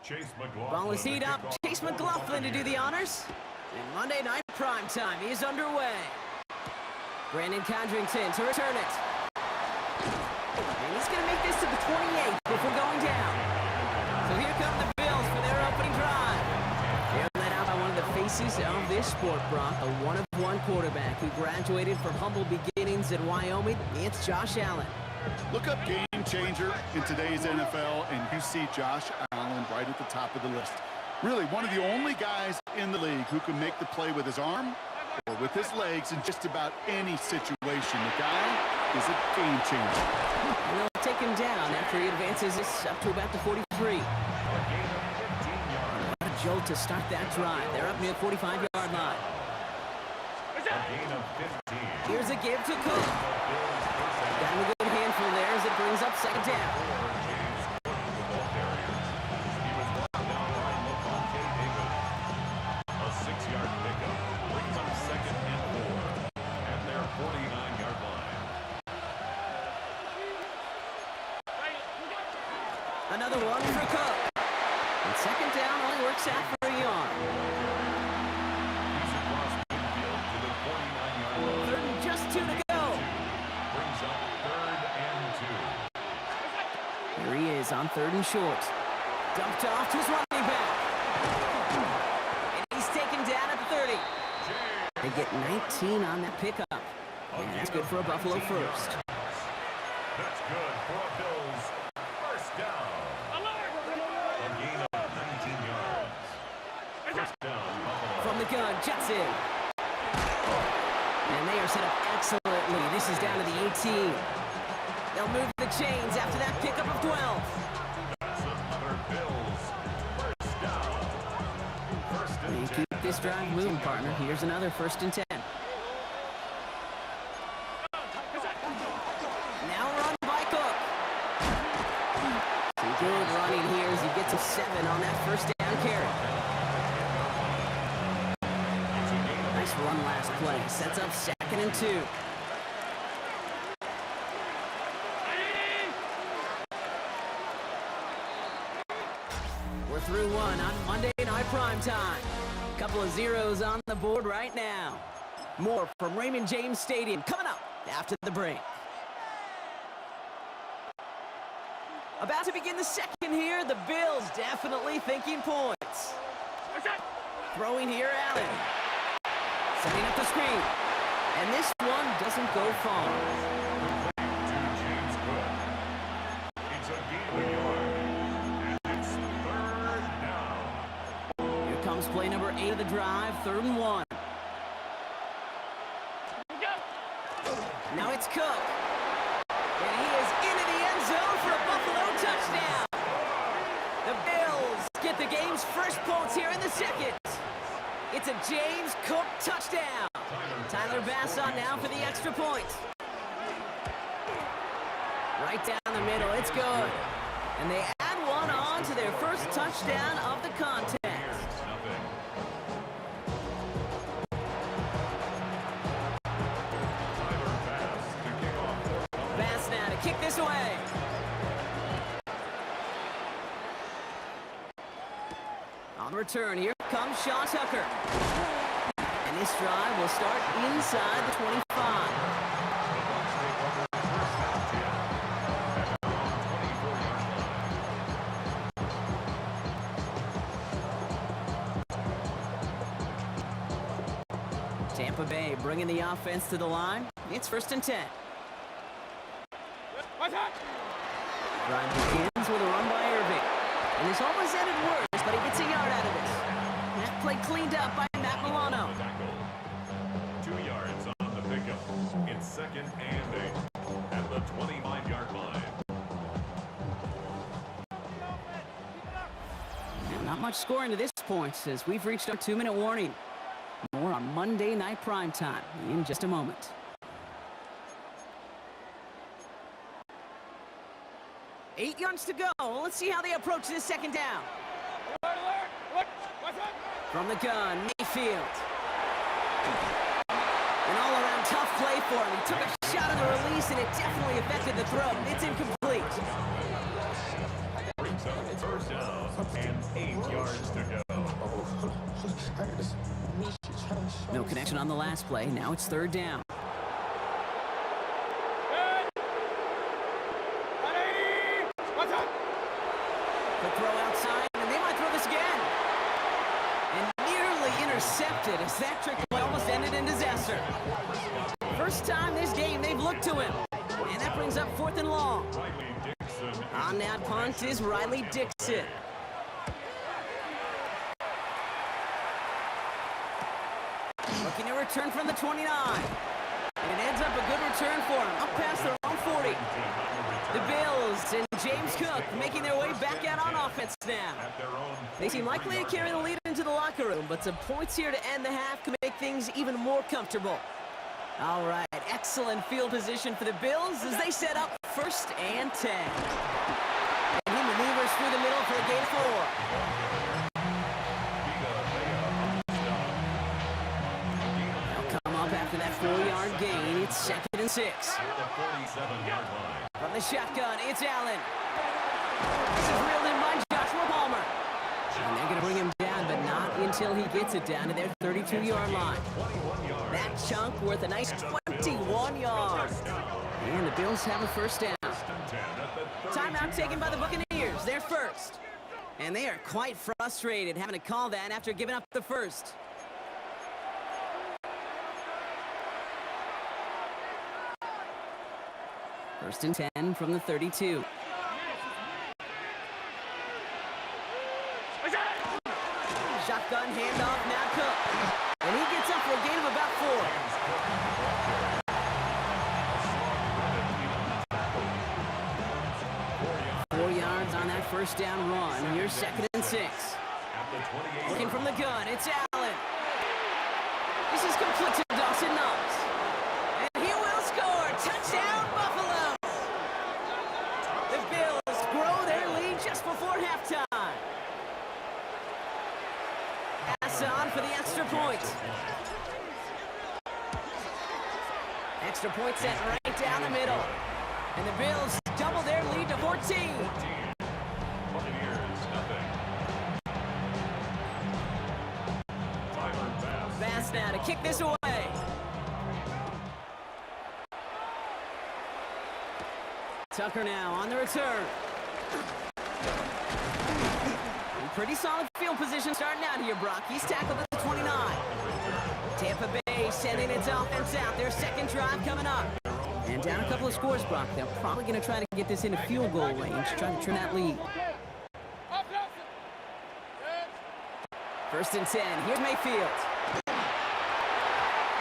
Chase McLaughlin. Ball is heat up. Kickoff Chase for the McLaughlin to do the honors. And Monday Night Primetime is underway. Brandon Condrington to return it. And he's going to make this to the 28th before going down. So here come the Bills for their opening drive. They're led out by one of the faces of this sport, Brock, a one-of-one quarterback who graduated from humble beginnings in Wyoming. It's Josh Allen. Look up game changer in today's NFL, and you see Josh Allen right at the top of the list. Really, one of the only guys in the league who can make the play with his arm or with his legs in just about any situation. The guy is a game changer. And they'll take him down after he advances this up to about the 43. What a jolt to start that drive. They're up near the 45-yard line. Here's a give to Cook. Got him a good handful there as it brings up second down. A 6-yard pickup brings up 2nd and 4 at their 49-yard line. Another one for Cook. And second down only works out for a yard. He's across midfield to the 49-yard line. Third and just 2 to go. Brings up 3rd and 2. Here he is on 3rd and short. Dumped off to his running back. And he's taken down at the 30. They get 19 on that pickup. And that's good for a Buffalo first. That's good for a Bills first down. A gain of 19 yards. First down, Buffalo. From the gun, Jetson. And they are set up excellently. This is down to the 18. They'll move the chains after that pickup of 12. That's another Bills first down. First They and 10. keep this drive moving, partner. Here's another 1st and 10. Now run by Cook. Some good running here as he gets a 7 on that first down carry. Nice run last play. Sets up 2nd and 2. We're through one on Monday Night Primetime. Couple of zeros on the board right now. More from Raymond James Stadium coming up after the break. About to begin the second here. The Bills definitely thinking points. Throwing here, Allen. Setting up the screen. And this one doesn't go far. To James Cook. It's a gain of a yard. And it's 3rd down. Here comes play number 8 of the drive, 3rd and 1. Now it's Cook. And he is into the end zone for a Buffalo touchdown. The Bills get the game's first points here in the second. It's a James Cook touchdown. Tyler Bass on now for the extra point. Right down the middle, it's good. And they add one on to their first touchdown of the contest. Bass now to kick this away. On the return, here comes Sean Tucker. And this drive will start inside the 25. Tampa Bay bringing the offense to the line. It's 1st and 10. Drive begins with a run by Irving. And this almost ended worse, but he gets a yard out of it. That play cleaned up by Matt Milano. 2 yards on the pickup. It's 2nd and 8 at the 25-yard line. And not much scoring to this point as we've reached our 2-minute warning. More on Monday Night Primetime in just a moment. Eight yards to go. Let's see how they approach this second down. From the gun, Mayfield. An all-around tough play for him. He took a shot on the release, and it definitely affected the throw. It's incomplete. Brings brings up first down and 8 yards to go. No connection on the last play. Now it's third down. The throw outside, and they might throw this again. And nearly intercepted as that trick play almost ended in disaster. First time this game they've looked to him. And that brings up fourth and long. Riley Dixon. On that punt is Riley Dixon. Looking to return from the 29. And it ends up a good return for him. Up past their own 40. The Bills and James Cook making their way back out on offense now. They seem likely to carry the lead into the locker room, but some points here to end the half can make things even more comfortable. All right, excellent field position for the Bills as they set up first and 10. And he maneuvers through the middle for a gain of 4. They'll come up after that 4-yard gain. It's second and 6. From the shotgun, it's Allen. This is reeled in by Joshua Palmer. And they're going to bring him down, but not until he gets it down to their 32-yard line. That chunk worth a nice 21 yards. And the Bills have a first down. Timeout taken by the Buccaneers. They're first. And they are quite frustrated having to call that after giving up the first. First and 10 from the 32. Shotgun handoff, now Cook. And he gets up for a gain of about 4. 4 yards on that first down run. Here's second and 6. Looking from the gun, it's Allen. This is complete to Dawson Knox. And he will score. Touchdown, Buffalo. The Bills grow their lead just before halftime. Pass on for the extra point. Extra point set right down the middle. And the Bills double their lead to 14. Bass now to kick this away. Tucker now on the return. Pretty solid field position starting out here, Brock. He's tackled at the 29. Tampa Bay sending its offense out. Their second drive coming up. And down a couple of scores, Brock. They're probably going to try to get this into field goal range, try to trim that lead. First and 10. Here's Mayfield.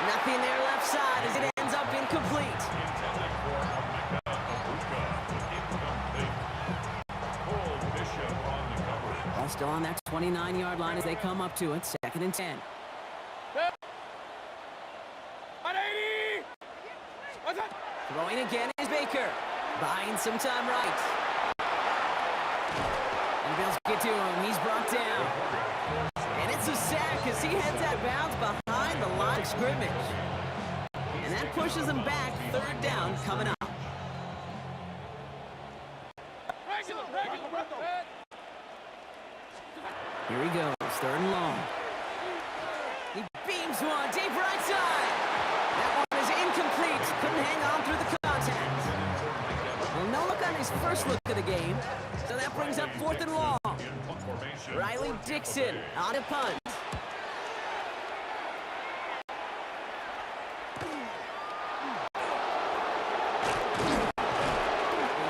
Nothing there left side as it ends up incomplete. All still on that 29-yard line as they come up to it. Second and 10. Throwing again is Baker. Buying some time right. And Bills get to him. He's brought down. And it's a sack as he heads out of bounds behind the line of scrimmage. And that pushes him back. Third down coming up. Here he goes. Third and long. He beams one. Deep right side. That one is incomplete. Couldn't hang on through the contact. Well, no look on his first look of the game. So that brings up fourth and long. Riley Dixon on a punt. They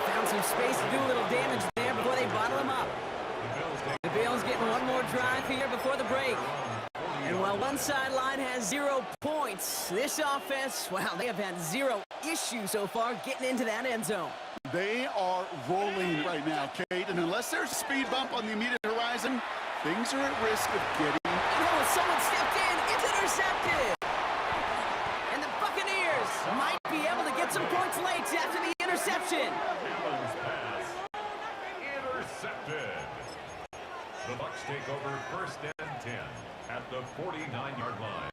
found some space to do a little damage there before they bottle him up. The Bills getting one more drive here before the break. And while one sideline has 0 points, this offense, well, they have had 0 issues so far getting into that end zone. They are rolling right now, Kate, and unless there's a speed bump on the immediate horizon, things are at risk of getting... Oh, someone stepped in. It's intercepted. And the Buccaneers might be able to get some points late after the interception. Allen's pass. Intercepted. The Bucs take over first and 10 at the 49-yard line.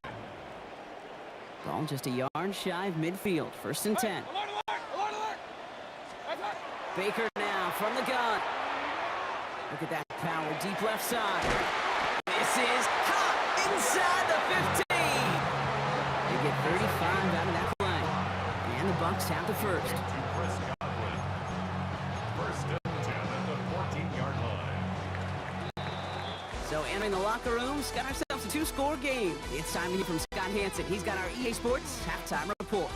Ball just a yard shy of midfield. First and 10. Baker now from the gun. Look at that power, deep left side. This is hot inside the 15. They get 35 out of that play. And the Bucks have the first. To Chris Godwin. First and 10 at the 14-yard line. So entering the locker rooms, got ourselves a 2-score game. It's time to hear from Scott Hanson. He's got our EA Sports halftime report.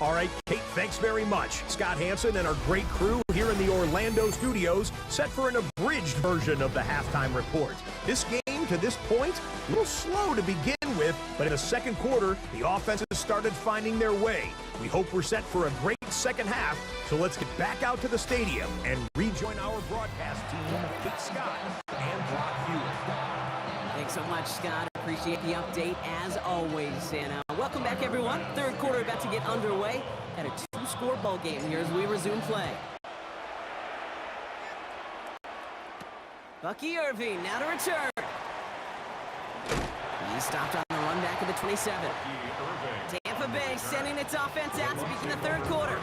All right, Kate, thanks very much. Scott Hanson and our great crew here in the Orlando studios set for an abridged version of the halftime report. This game, to this point, a little slow to begin with, but in the second quarter, the offenses started finding their way. We hope we're set for a great second half, so let's get back out to the stadium and rejoin our broadcast team, Kate Scott and Brock Hewitt. Thanks so much, Scott. Appreciate the update as always. And welcome back, everyone. Third quarter about to get underway. Got a 2-score ball game here as we resume play. Bucky Irving now to return. He stopped on the run back of the 27. Tampa Bay sending its offense out to begin the third quarter.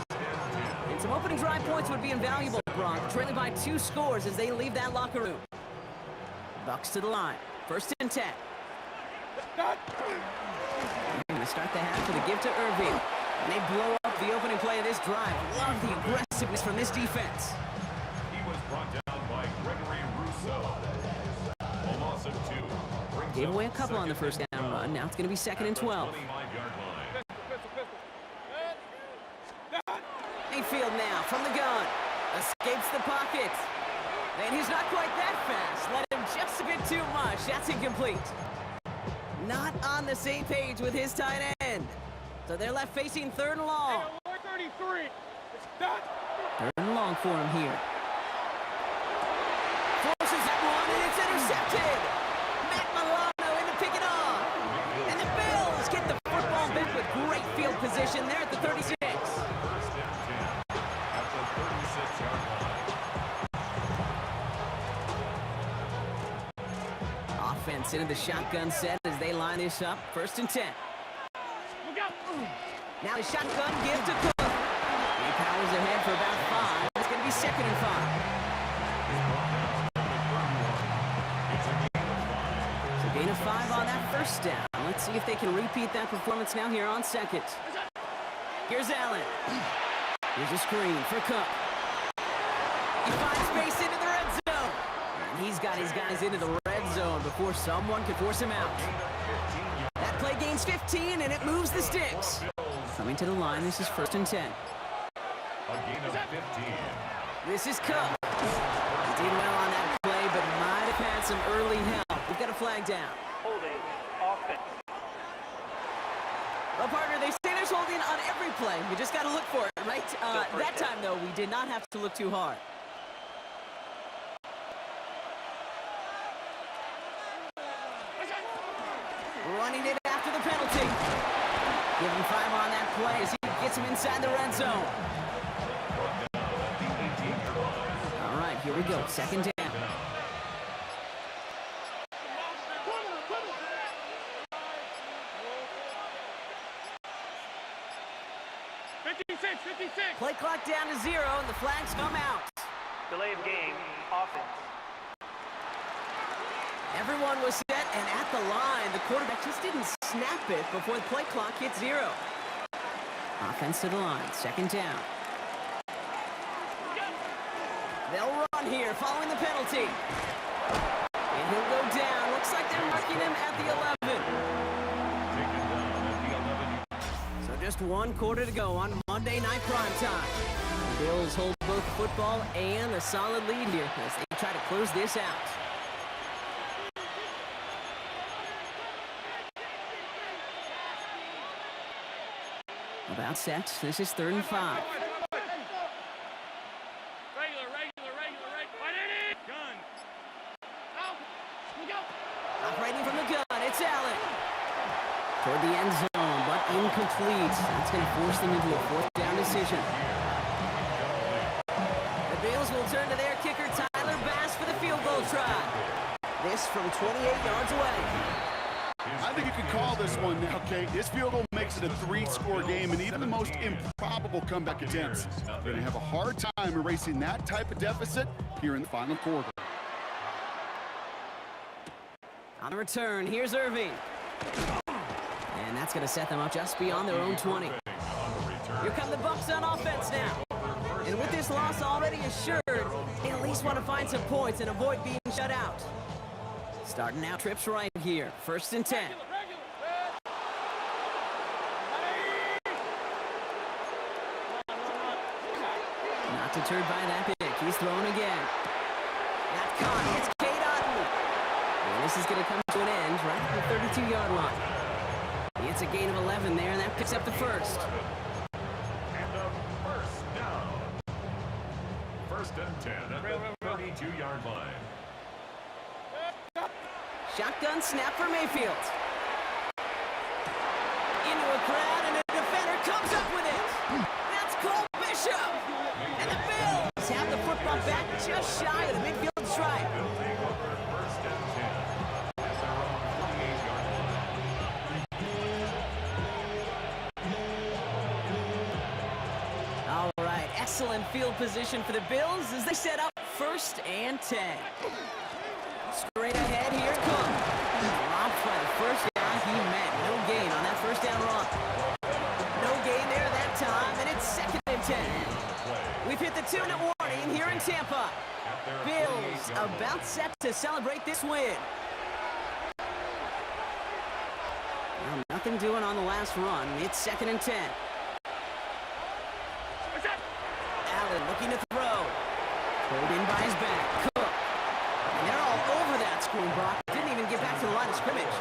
And some opening drive points would be invaluable, Brock. Trailing by 2 scores as they leave that locker room. Bucks to the line. First and 10. Going to start the half with a give to Irving. And they blow up the opening play of this drive. Love the aggressiveness from this defense. He was brought down by Gregory Rousseau. A loss of 2. Gave away a couple on the first down run. Now it's going to be second and 12. 25-yard line. Mayfield now from the gun. Escapes the pocket. And he's not quite that fast. Let him just a bit too much. That's incomplete. Not on the same page with his tight end. So they're left facing third and long. 133. It's done. Third and long for him here. Forces that one, and it's intercepted. Matt Milano in to pick it off. And the Bills get the football back with great field position there at the 36. First and 10 at the 36-yard line. Offense into the shotgun set as they line this up. First and 10. Now the shotgun give to Cook. He powers ahead for about 5. It's going to be second and 5. So gain of 5 on that first down. Let's see if they can repeat that performance now here on second. Here's Allen. Here's a screen for Cook. He finds space into the red zone. And he's got his guys into the red zone before someone could force him out. That play gains 15, and it moves the sticks. Coming to the line, this is first and 10. A gain of 15. This is Cook. He did well on that play, but might have had some early help. We've got a flag down. Holding offense. Well, partner, they say there's holding on every play. You just got to look for it, right? That time, though, we did not have to look too hard. Running it after the penalty. Give him 5 on that play as he gets him inside the red zone. All right, here we go. Second down. Play clock down to 0, and the flags come out. Delay of game. Offense. Everyone was set, and at the line, the quarterback just didn't snap it before the play clock hit 0. Offense to the line, second down. They'll run here following the penalty. And he'll go down. Looks like they're marking him at the 11. Taken down at the 11. So just 1 quarter to go on Monday Night Primetime. The Bills hold both football and a solid lead here as they try to close this out. About set. This is third and 5. Operating from the gun, it's Allen. Toward the end zone, but incomplete. That's going to force them into a 4th down decision. The Bills will turn to their kicker, Tyler Bass, for the field goal try. This from 28 yards away. I think you can call this one now, Kate. This field goal makes it a 3-score game, and even the most improbable comeback attempts are going to have a hard time erasing that type of deficit here in the final quarter. On the return, here's Irving. And that's going to set them up just beyond their own 20. Here come the Bucks on offense now. And with this loss already assured, they at least want to find some points and avoid being shut out. Starting out trips right here. 1st and 10. Not deterred by that pick. He's thrown again. Not caught. It's Cade Otton. And this is going to come to an end right at the 32-yard line. It's a gain of 11 there, and that picks up the first. And a first down. 1st and 10 at the 32-yard line. Shotgun snap for Mayfield. Into a crowd, and a defender comes up with it. That's Cole Bishop. And the Bills have the football back just shy of the midfield stripe. They'll take over 1st and 10 at their own 28-yard line. All right, excellent field position for the Bills as they set up 1st and 10. Straight ahead, here it comes. Dropped by the first down he met. No gain on that 1st down run. No gain there that time, and it's 2nd and 10. We've hit the 2-minute warning here in Tampa. Bills about set to celebrate this win. Well, nothing doing on the last run. It's 2nd and 10. Allen looking to throw. Pulled in by his back. Cook. And they're all over that screen, Brock. Didn't even get back to the line of scrimmage.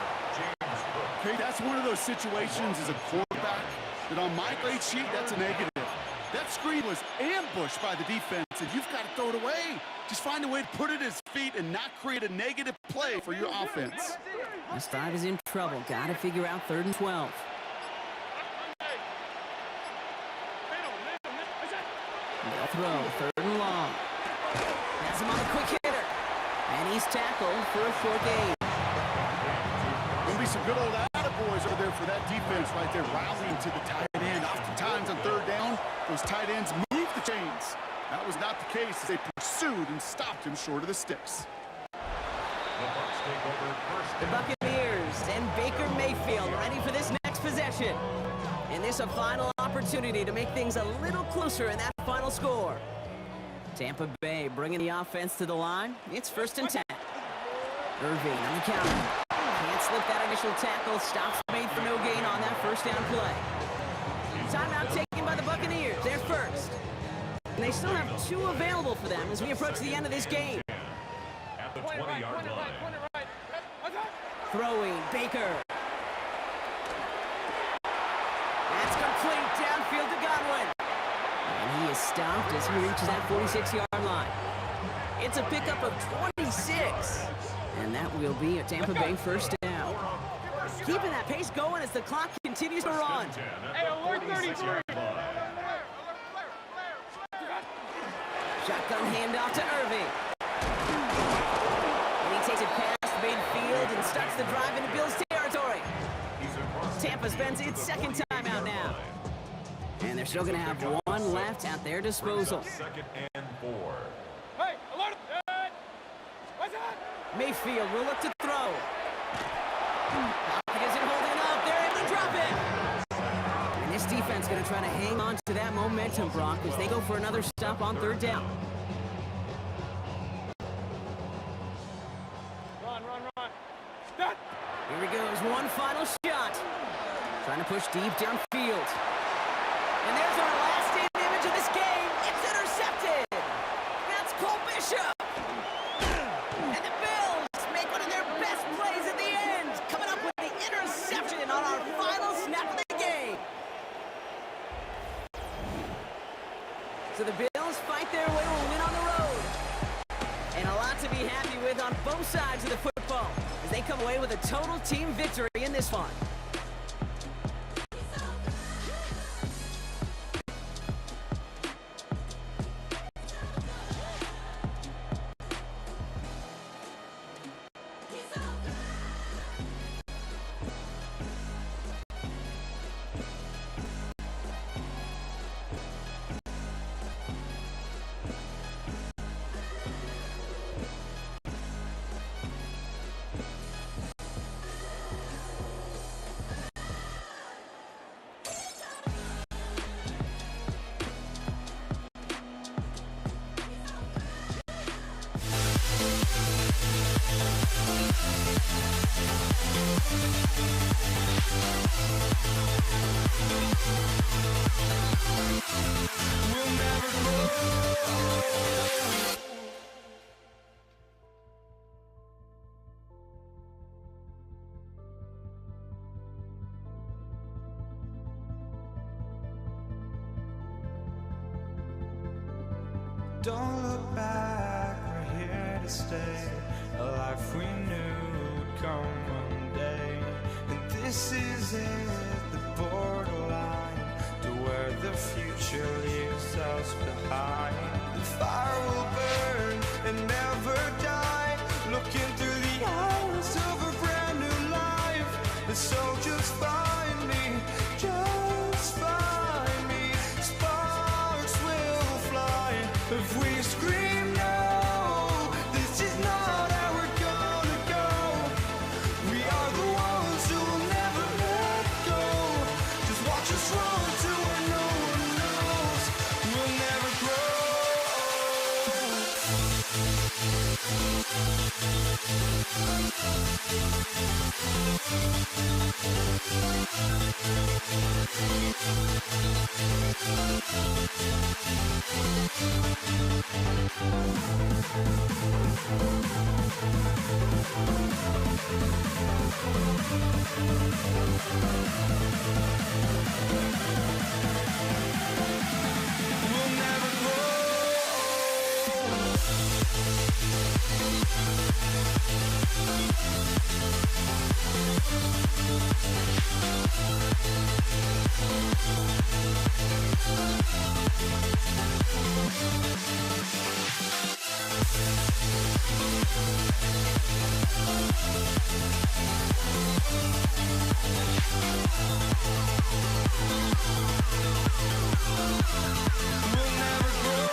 Okay, that's one of those situations as a quarterback that on my grade sheet, that's a negative. That screen was ambushed by the defense, and you've got to throw it away. Just find a way to put it at his feet and not create a negative play for your offense. This drive is in trouble. Got to figure out 3rd and 12. They'll throw 3rd and long. Has him on the quick hitter. And he's tackled for a 4th gain. There'll be some good old attaboys over there for that defense right there, rallying to the tight end. Oftentimes on 3rd down, those tight ends move the chains. That was not the case as they pursued and stopped him short of the sticks. The Bucks take over 1st The Buccaneers and Baker Mayfield ready for this next possession. And this a final opportunity to make things a little closer in that final score. Tampa Bay bringing the offense to the line. It's 1st and 10. Irving on the counter. Can't slip that initial tackle. Stops made for no gain on that 1st down play. Timeout taken by the Buccaneers. They're first. And they still have 2 available for them as we approach the end of this game. at the 20-yard line. Throwing, Baker. That's complete downfield to Godwin. And he is stopped as he reaches that 46-yard line. It's a pickup of 26. And that will be a Tampa Bay 1st down. Keeping that pace going as the clock continues to run. Hey, alert 33. Shotgun handoff to Irving. And he takes it past midfield and starts the drive into Bills territory. Tampa spends its 2nd timeout now. And they're still going to have 1 left at their disposal. 2nd and 4. Hey, alert. What's that? Mayfield will look to throw. He isn't holding up. They're able to drop it. And this defense going to try to hang on to that momentum, Brock, as they go for another stop on 3rd down. Run. That. Here he goes, one final shot. Trying to push deep downfield. And there's our last image of this game. It's intercepted. That's Cole Bishop. And the Bills make one of their best plays at the end, coming up with the interception on our final snap of the game. So the Bills fight their way to a win on the road. And a lot to be happy with on both sides of the football as they come away with a total team victory in this one. Don't look back, we're here to stay. A life we knew would come one day. And this is it, the borderline to where the future leaves us behind. The fire will burn and never die, looking through the eyes of a brand new life. And so just find me, just find me. Sparks will fly if we scream no. This is not how we're gonna go. We are the ones who will never let go. Just watch us run to where no one knows. We'll never grow. We'll never grow. We'll never grow.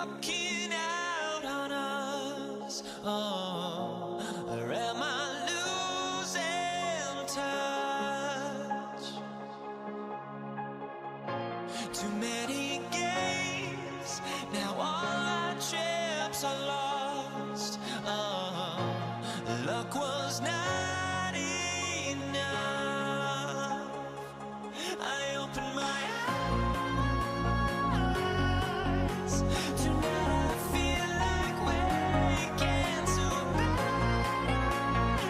walking out on us? Oh, or am I losing touch? Too many games, now all our chips are lost. Oh, luck was not enough. I opened my eyes. Tonight I feel like waking to a better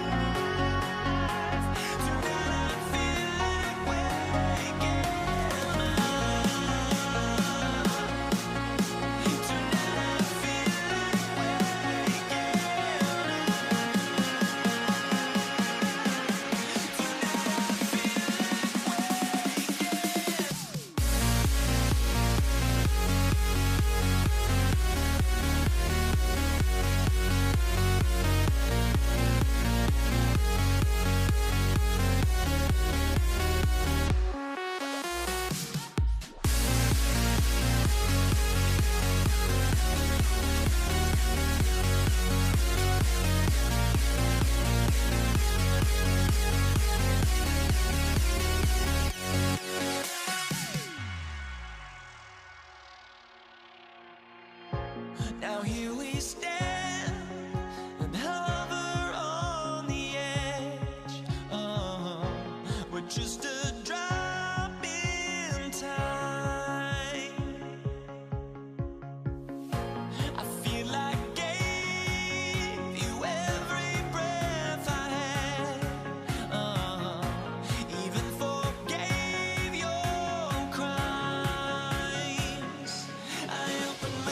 life. Tonight I feel like waking up. Tonight I feel like waking Now here we stand and hover on the edge. Oh, we're just a drop in time. I feel like I gave you every breath I had. Even forgave your crimes. I opened my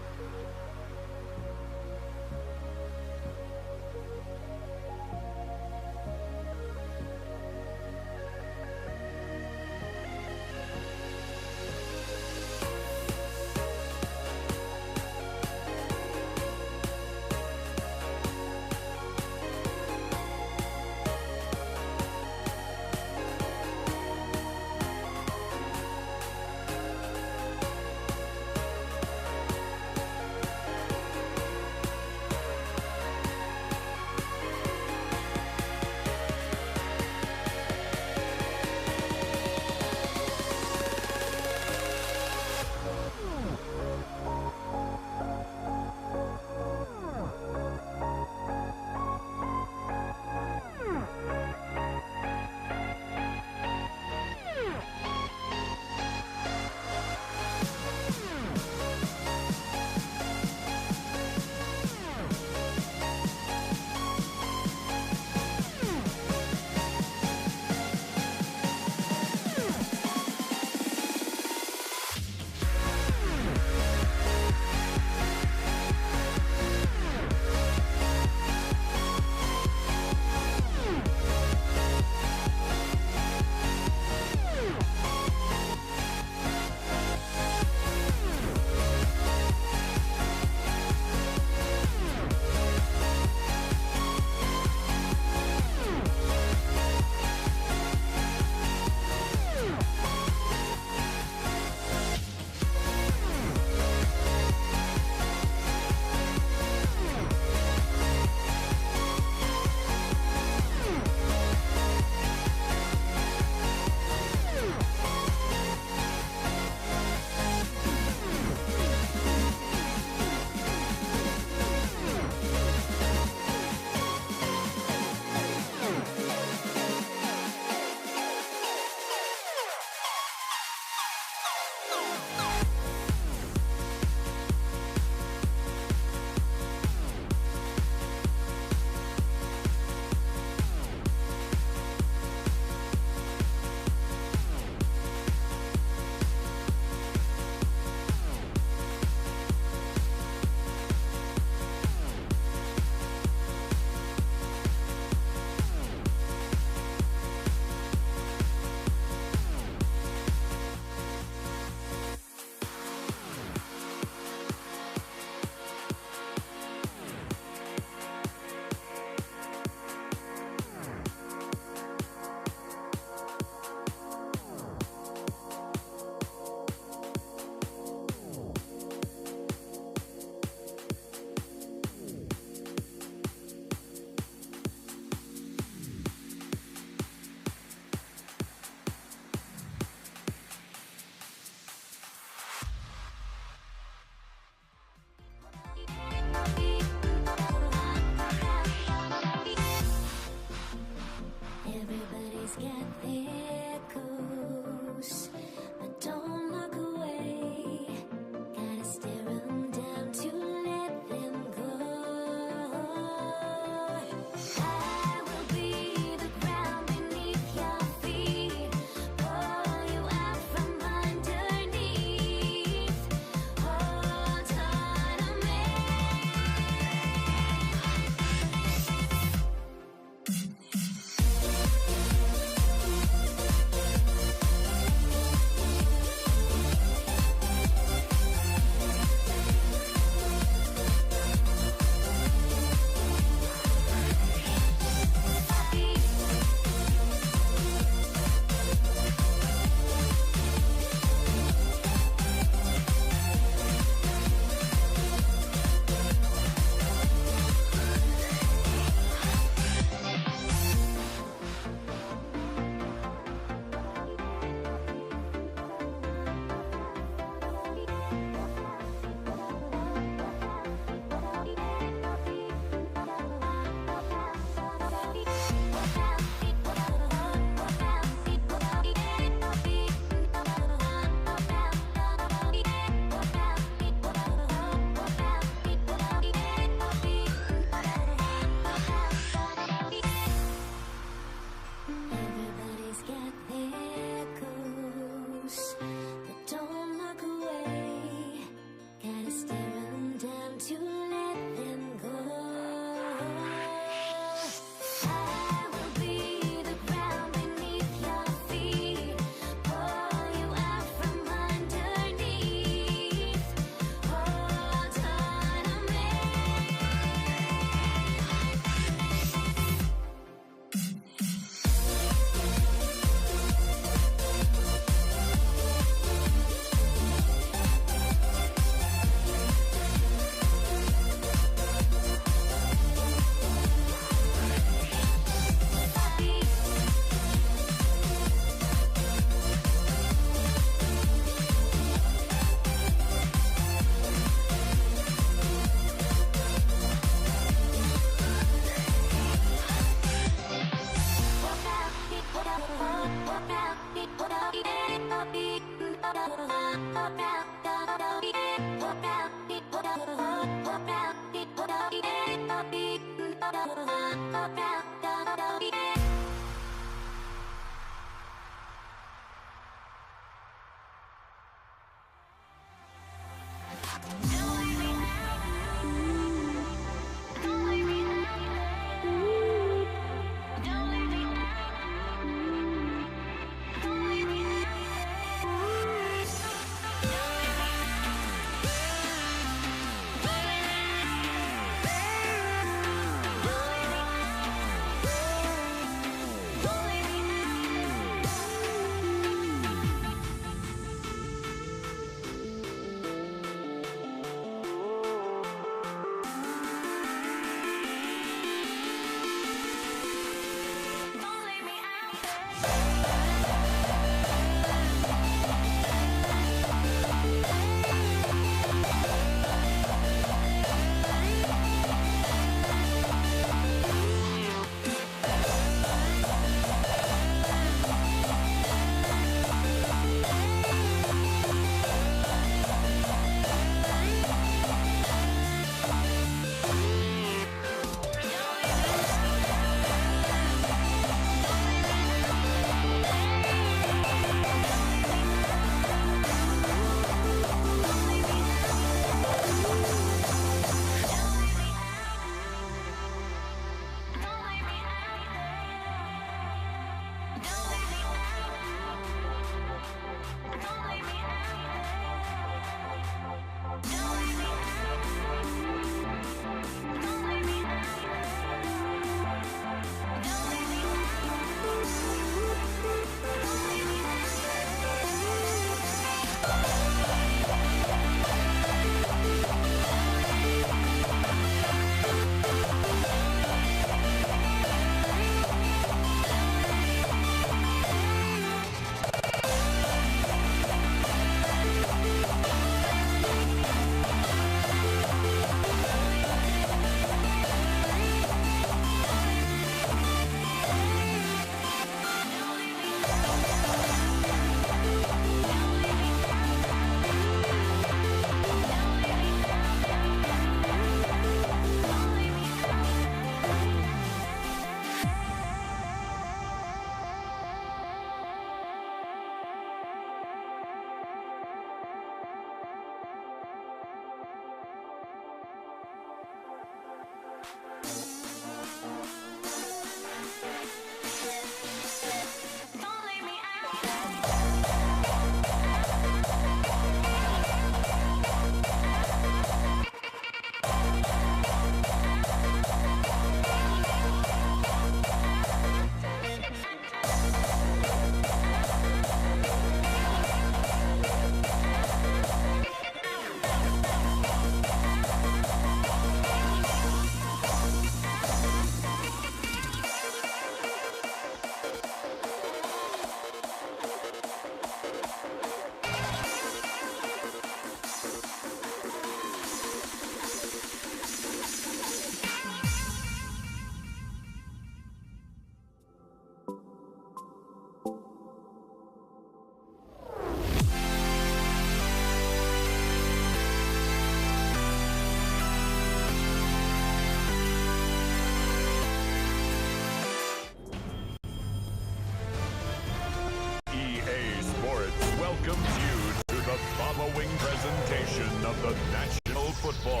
of the National Football.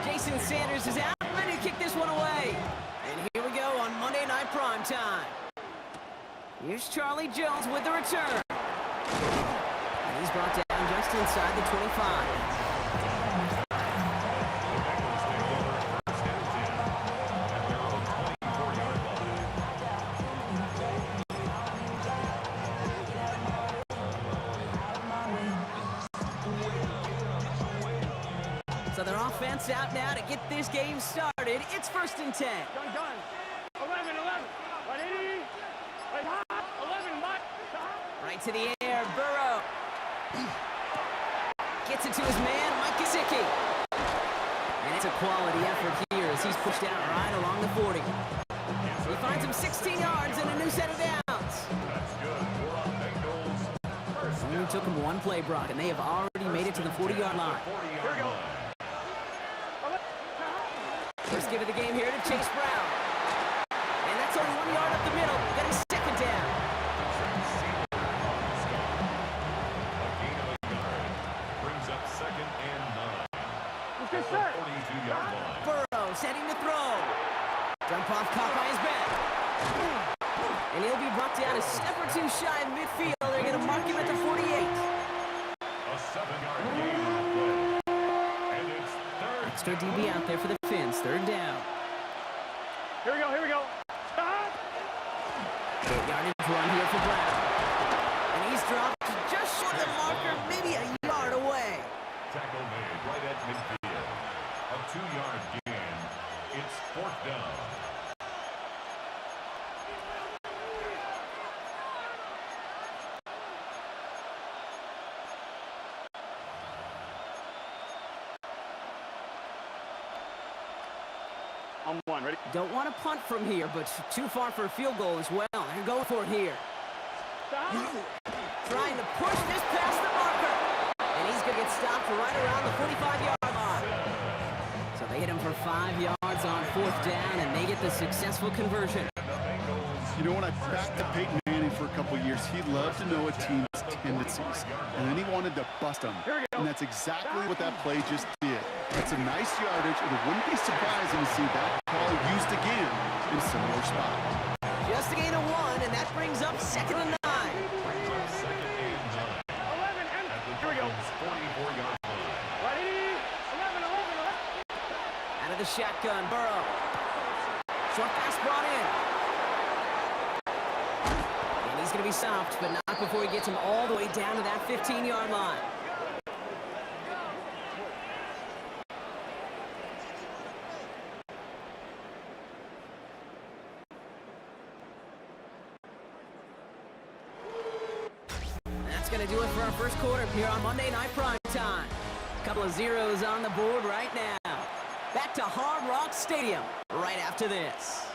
Jason Sanders is out, ready to kick this one away. And here we go on Monday Night Primetime. Here's Charlie Jones with the return. And he's brought down just inside the 25. So their offense out now to get this game started. It's 1st and 10. Done. 11. Ready? 11. Right to the air, Burrow. Gets it to his man, Mike Gesicki. And it's a quality effort here as he's pushed out right along the 40. He finds him 16 yards and a new set of downs. took them one play, Brock, and they have already made it to the 40-yard line. Here we go. First give of the game here to Chase Brown. And that's only 1 yard up the middle. Getting second down. A gain of a yard. Brings up 2nd and 9. At the 42-yard line. Burrow setting to throw. Jump off caught by his back. And he'll be brought down a step or two shy of midfield. They're going to mark him at the 48. A 7-yard gain on the play. And it's 3rd. Extra DB out there for the Fins. 3rd down. Here we go, here we go. 8-yardage run here for Brown. And he's dropped just short of the marker, maybe a yard away. Tackle made right at midfield. A 2-yard gain. It's 4th down. On one, ready? Don't want to punt from here, but too far for a field goal as well. They're going for it here. Trying to push this past the marker. And he's going to get stopped right around the 45-yard line. So they hit him for 5 yards on 4th down, and they get the successful conversion. You know, when I backed to Peyton Manning for a couple years, he loved to know a team's tendencies, and then he wanted to bust them. And that's exactly what that play just did. That's a nice yardage, and it wouldn't be surprising to see that call used again in a similar spot. Just a gain of 1, and that brings up 2nd and 9. Brings up 2nd and 9. 11, and At the here we go. 44-yard line. Ready? 11. Out of the shotgun, Burrow. Short pass brought in. And he's going to be stopped, but not before he gets him all the way down to that 15-yard line. That's going to do it for our first quarter here on Monday Night Prime Time. A couple of zeros on the board right now. Back to Hard Rock Stadium right after this.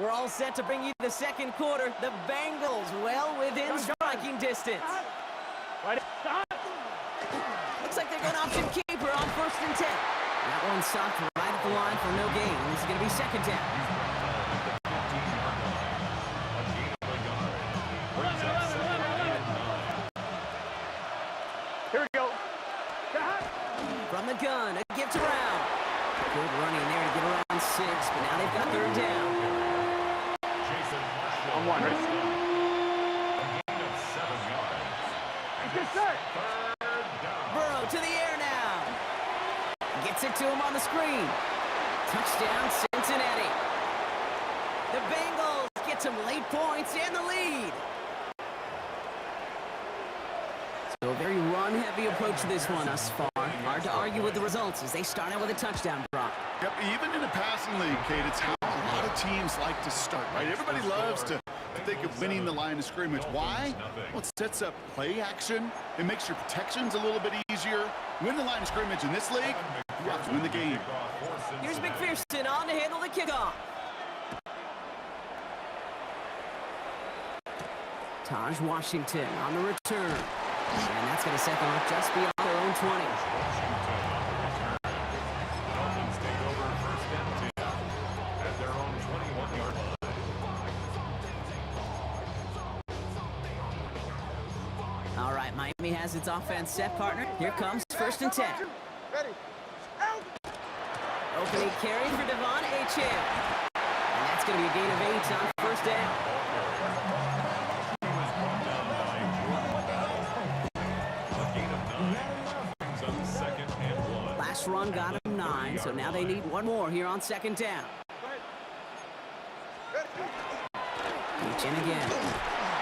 We're all set to bring you the second quarter. The Bengals well within striking distance. Ready? Looks like they're going option keeper on 1st and 10. That one stopped right at the line for no gain. This is going to be 2nd down. Here we go. From the gun, a give to Brown. Good running there to get around 6, but now they've got 3rd down. On one, ready? A gain of 7 yards. Good start. 3rd down. Burrow to the air now. Gets it to him on the screen. Touchdown, Cincinnati. The Bengals get some late points and the lead. So a very run-heavy approach to this one thus far. Hard to argue with the results as they start out with a touchdown, Brock. Yep, even in a passing league, Kate, it's how a lot of teams like to start, right? Everybody loves to think of winning the line of scrimmage. Why? Well, it sets up play action. It makes your protections a little bit easier. Win the line of scrimmage in this league, you have to win the game. Here's McPherson on to handle the kickoff. Taj Washington on the return. And that's going to set them up just beyond their own 20. Dolphins take over 1st and 10 at their own 21-yard line. All right, Miami has its offense set, partner. Here comes 1st and 10. Ready? Opening carry for Devon Achane. And that's going to be a gain of 8 on 1st down. Last run got him 9, so now they need one more here on 2nd down. Reach in again.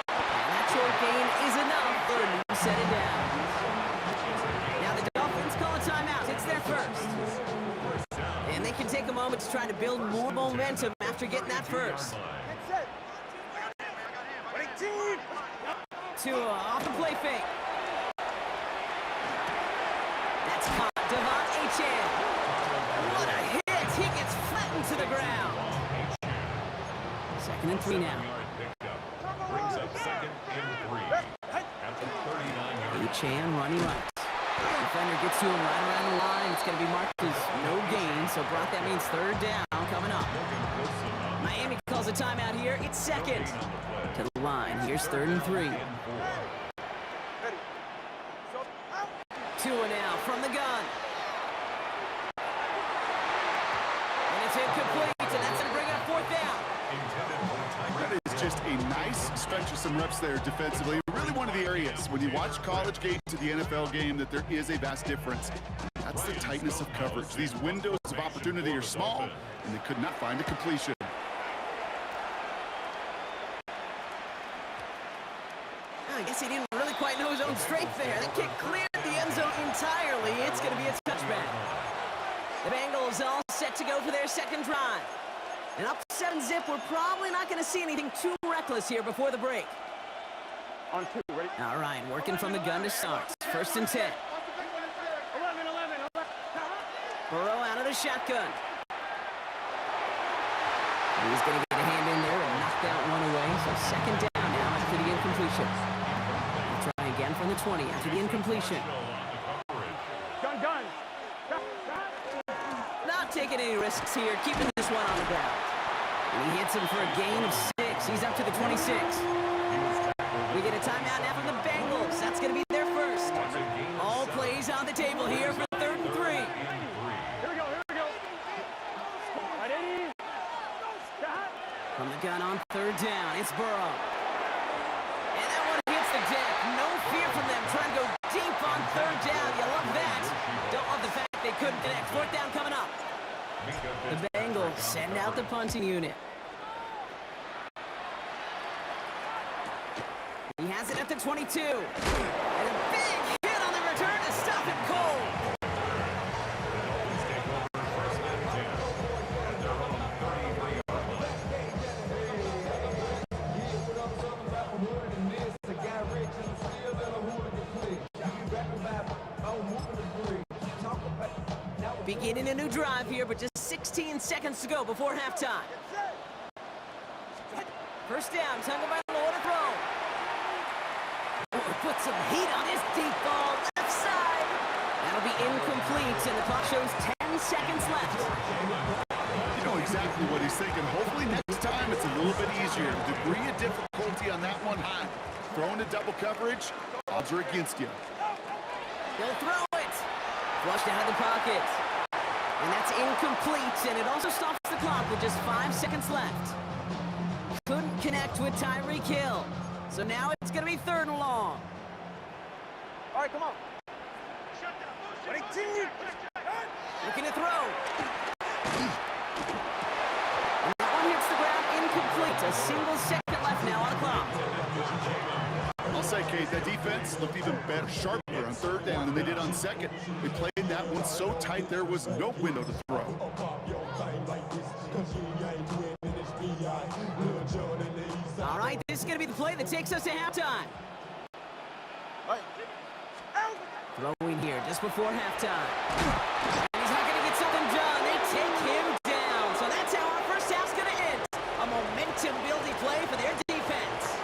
And that short gain is enough for a new set it down. Now the Dolphins call a timeout. It's their first. And they can take a moment to try to build more momentum after getting that first. Tua off the play fake. That's caught. Devon Achane. What a hit. He gets flattened to the ground. 2nd and 3 now. Brings up second and 3 at the 39-yard line. Achane running right. Defender gets to him right around the line. It's going to be marked as no gain. So, Brock, that means third down coming up. Miami calls a timeout here. It's second. To the line. Here's 3rd and 3. Tua now from the gun. And it's incomplete, and that's going to bring up 4th down. That is just a nice stretch of some reps there defensively. Really one of the areas when you watch college game to the NFL game that there is a vast difference. That's the tightness of coverage. These windows of opportunity are small, and they could not find a completion. I guess he didn't really quite know his own strength there. That kick cleared the end zone entirely. It's going to be a touchback. The Bengals all set to go for their second drive. And up 7-zip, we're probably not going to see anything too reckless here before the break. On 2, ready? All right, working from the gun to start. 1st and 10. 11. Burrow out of the shotgun. He's going to get a hand in there and knock that one away. So 2nd down now after the incompletion. We'll try again from the 20 after the incompletion. Gun. Not taking any risks here, keeping this one on the ground. And he hits him for a gain of 6. He's up to the 26. We get a timeout now from the Bengals. That's going to be their first. All plays on the table here for 3rd and 3. Here we go. Ready? From the gun on 3rd down, it's Burrow. And that one hits the deck. No fear from them trying to go deep on 3rd down. You love that. Don't love the fact they couldn't connect. 4th down coming up. The Bengals send out the punting unit. He has it at the 22. And a big hit on the return to stop it cold. Beginning a new drive here, but just 16 seconds to go before halftime. 1st down, Tunga by Lord to throw. Put some heat on his deep ball, left side. That'll be incomplete, and the clock shows 10 seconds left. You know exactly what he's thinking. Hopefully next time it's a little bit easier. The degree of difficulty on that one high. Throwing to double coverage, odds are against you. He'll throw it. Flushed out of the pocket. And that's incomplete, and it also stops the clock with just 5 seconds left. Couldn't connect with Tyreek Hill. So now it's going to be 3rd and long. All right, come on. Looking to throw. And that one hits the ground incomplete. A single second left now on the clock. I'll say, Kate, that defense looked even better, sharper on 3rd down than they did on 2nd. They played that one so tight there was no window to throw. All right, this is going to be the play that takes us to halftime. Throwing here just before halftime. And he's not going to get something done. They take him down. So that's how our first half's going to end. A momentum-building play for their defense.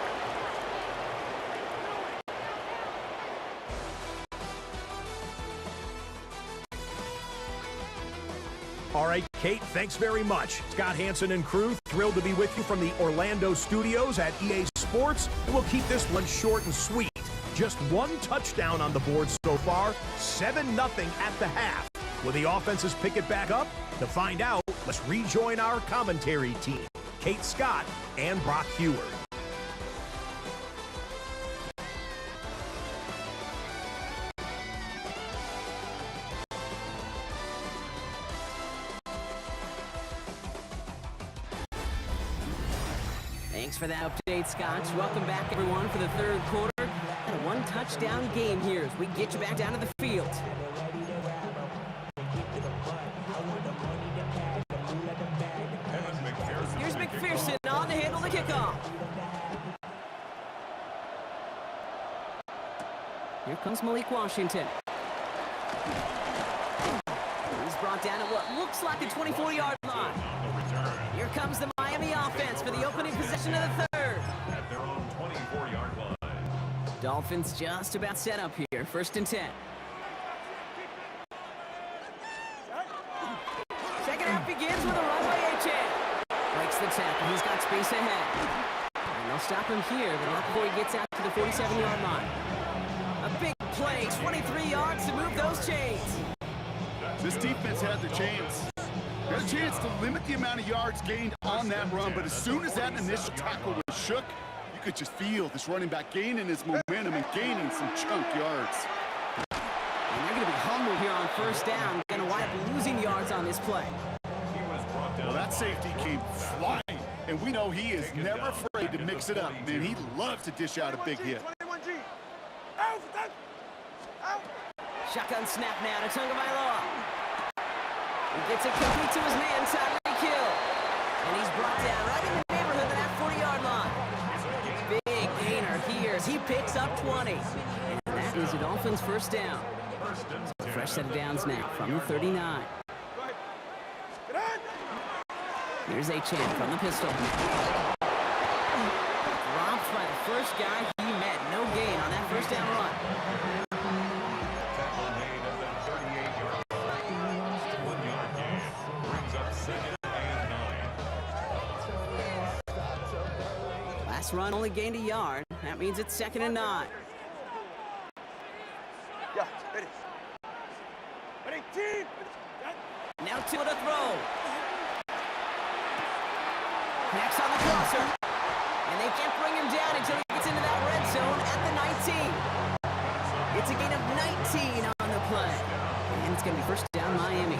All right, Kate, thanks very much. Scott Hanson and crew, thrilled to be with you from the Orlando studios at EA Sports. And we'll keep this one short and sweet. Just 1 touchdown on the board so far, 7-0 at the half. Will the offenses pick it back up? To find out, let's rejoin our commentary team, Kate Scott and Brock Heward. Thanks for that update, Scott. Welcome back, everyone, for the 3rd quarter. And a 1-touchdown game here as we get you back down to the field. Here's McPherson on to handle the kickoff. Here comes Malik Washington. He's brought down at what looks like the 24-yard line. Here comes the Miami offense for the opening possession of the 3rd. At their own 24-yard Dolphins just about set up here. 1st and 10. Second half begins with a run by Achane. Breaks the tackle. He's got space ahead. And they'll stop him here, but not before he gets out to the 47-yard line. A big play, 23 yards to move those chains. This defense had their chance. They had a chance to limit the amount of yards gained on that run, but as soon as that initial tackle was shook, you could just feel this running back gaining his momentum and gaining some chunk yards. And they're going to be humbled here on 1st down. Going to wind up losing yards on this play. Well, that safety came flying, and we know he is never afraid to mix it up. Man, he loves to dish out a big hit. Shotgun snap now to Tagovailoa. He gets it complete to his man, Tyreek Hill. And he's brought down right in the neighborhood of that 40-yard line. Big gainer here as he picks up 20. And that is a Dolphins' 1st down. So fresh set of downs now from the 39. Here's Achane from the pistol. Dropped by the first guy he met. No gain on that 1st down run. Tackle made at the 38-yard line. 1-yard gain. Brings up 2nd and 9. Last run only gained a yard. That means it's 2nd and 9. Yeah, ready. Ready, team. Now to the throw. Next on the crosser. And they can't bring him down until he gets into that red zone at the 19. It's a gain of 19 on the play. And it's going to be 1st down Miami.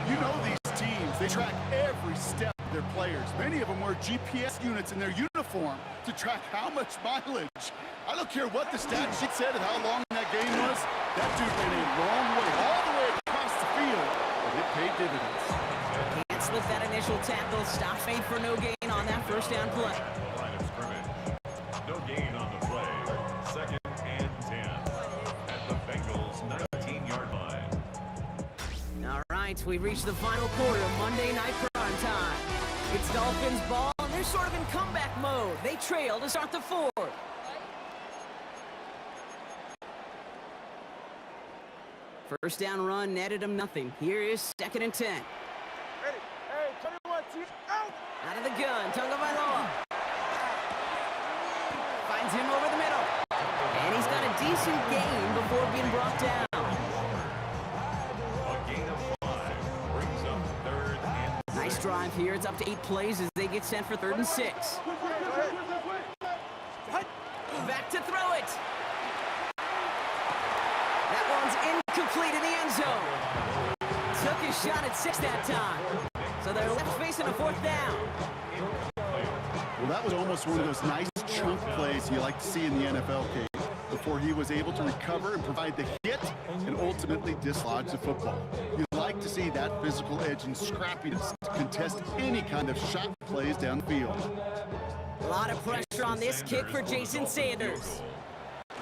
You know these teams, they track every step of their players. Many of them wear GPS units in their uniform to track how much mileage. I don't care what the stat sheet said of how long that game was. That dude went a long way, all the way across the field, but it paid dividends. Can't slip that initial tackle. Stop made for no gain on that 1st down play. Line of scrimmage. No gain on the play. 2nd and 10. At the Bengals' 19-yard line. All right, we've reached the final quarter of Monday Night Prime Time. It's Dolphins ball, and they're sort of in comeback mode. They trail to start the 4th. First down run netted him nothing. Here is 2nd and 10. Ready. Hey, 21, team. Out. Out of the gun, Tagovailoa. Finds him over the middle. And he's got a decent gain before being brought down. A gain of 5. Brings up 3rd and 6. Nice drive here. It's up to 8 plays as they get sent for 3rd and 6. Back to throw it. That one's incomplete in the end zone. Took his shot at 6 that time. So they're left facing a 4th down. Well, that was almost one of those nice chunk plays you like to see in the NFL, Kate, before he was able to recover and provide the hit and ultimately dislodge the football. You like to see that physical edge and scrappiness to contest any kind of shot plays down the field. A lot of pressure on this kick for Jason Sanders.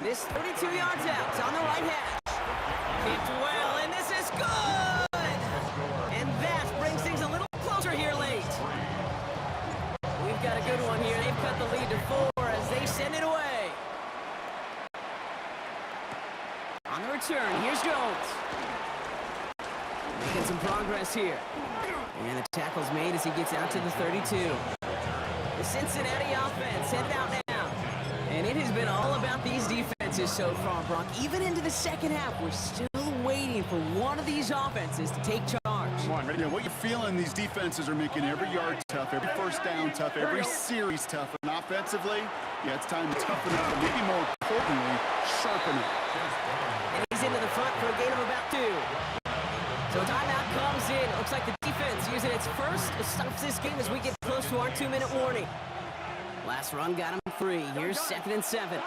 This 32 yards out on the right hash. Kicked well, and this is good! And that brings things a little closer here late. We've got a good one here. They've cut the lead to 4 as they send it away. On the return, here's Jones. Making some progress here. And the tackle's made as he gets out to the 32. The Cincinnati offense headed out now. And it has been all about these defenses so far, Brock. Even into the 2nd half, we're still waiting for one of these offenses to take charge. Yeah, what you're feeling, these defenses are making every yard tough, every 1st down tough, every series tough. And offensively, yeah, it's time to toughen up, and maybe more importantly, sharpen up. And he's into the front for a gain of about 2. So timeout comes in. Looks like the defense using its first stops this game as we get close to our 2-minute warning. Last run got him 3. Here's 2nd and 7.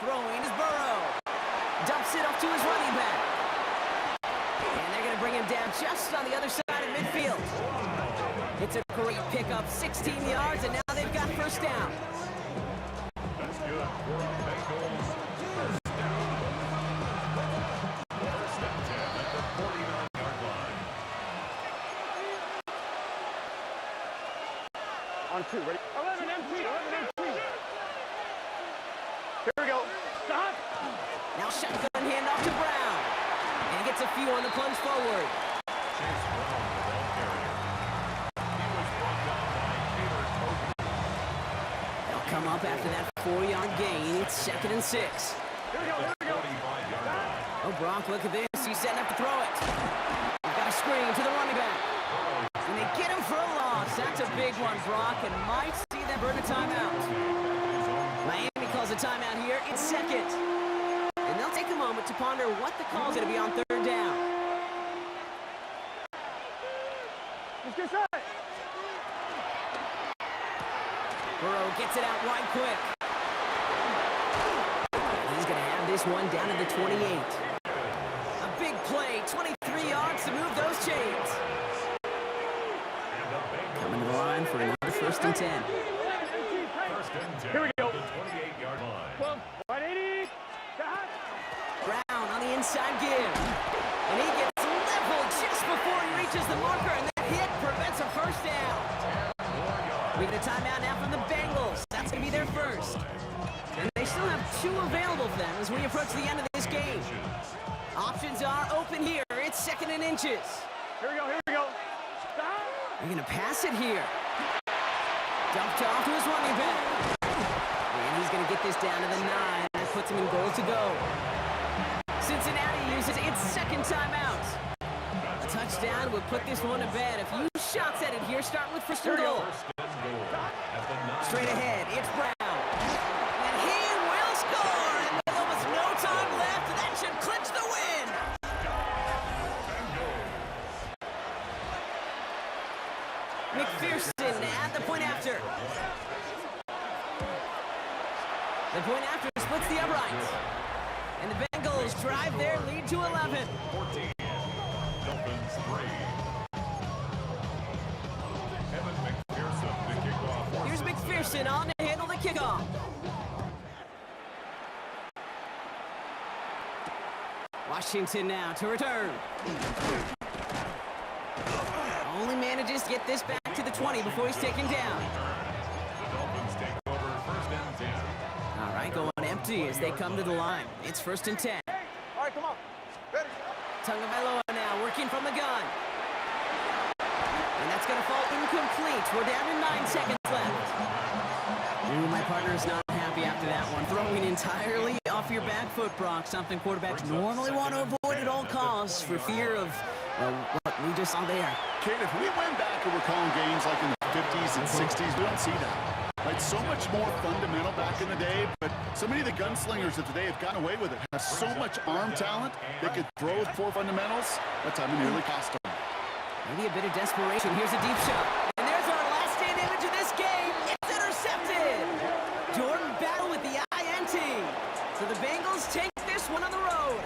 Throwing is Burrow. Dumps it off to his running back. And they're going to bring him down just on the other side of midfield. It's a great pickup, 16 yards, and now they've got 1st down. That's good for the Bengals. 1st down. 1st and 10 at the 49-yard line. On 2, ready. 11 MT. Here we go. Stop. Now shotgun handoff to Brown. And he gets a few on the plunge forward. Chase Brown, the ball carrier. He was brought down by Taylor Toby. They'll come up after that 4-yard gain. It's 2nd and 6. Here we go. Here we go. 45-yard line. Oh, Brock, look at this. He's setting up to throw it. We've got a screen to the running back. And they get him for a loss. That's a big one, Brock, and might see them burn a timeout. Miami calls a timeout here. It's 2nd. And they'll take a moment to ponder what the call's going to be on 3rd down. Let's get set. Burrow gets it out wide quick. He's going to have this one down to the 28. A big play, 23 yards to move those chains. Coming to the line for another 1st and 10. 1st and 10. Here we go. The 28-yard line. 180. Stop. Brown on the inside give. And he gets leveled just before he reaches the marker, and that hit prevents a 1st down. We get a timeout now from the Bengals. That's going to be their first. And they still have 2 available for them as we approach the end of this game. Options are open here. It's 2nd and inches. Here we go. Here we go. Stop. They're going to pass it here. Dumped off to his running back. And he's going to get this down to the 9. That puts him in goal to go. Cincinnati uses its 2nd timeout. A touchdown would put this one to bed. A few shots at it here, starting with 1st and goal. Straight ahead, it's Brown. And he will score! And with almost no time left, that should clinch the win! McPherson at the point after. The point after splits the uprights. And the Bengals drive their lead to 11. 14. Dolphins 3. Evan McPherson, the kickoff. Here's McPherson on to handle the kickoff. Washington now to return. Only manages to get this back to the 20 before he's taken down. The Dolphins take over 1st and 10. All right, going empty as they come to the line. It's 1st and 10. All right, come on. Ready. Tagovailoa now working from the gun. And that's going to fall incomplete. We're down to 9 seconds left. Ooh, my partner is not happy after that one. Throwing entirely off your back foot, Brock. Something quarterbacks normally want to avoid at all costs for fear of, well, what we just saw there. Kid, if we went back and we're calling games like in the 50s and 60s, we don't see that. Right, so much more fundamental back in the day, but so many of the gunslingers of today have gotten away with it. Have so much arm talent, they could throw with 4 fundamentals. That time it nearly cost them. Maybe a bit of desperation. Here's a deep shot. And there's our last stand image of this game. It's intercepted. Jordan Battle with the INT. So the Bengals take this one on the road.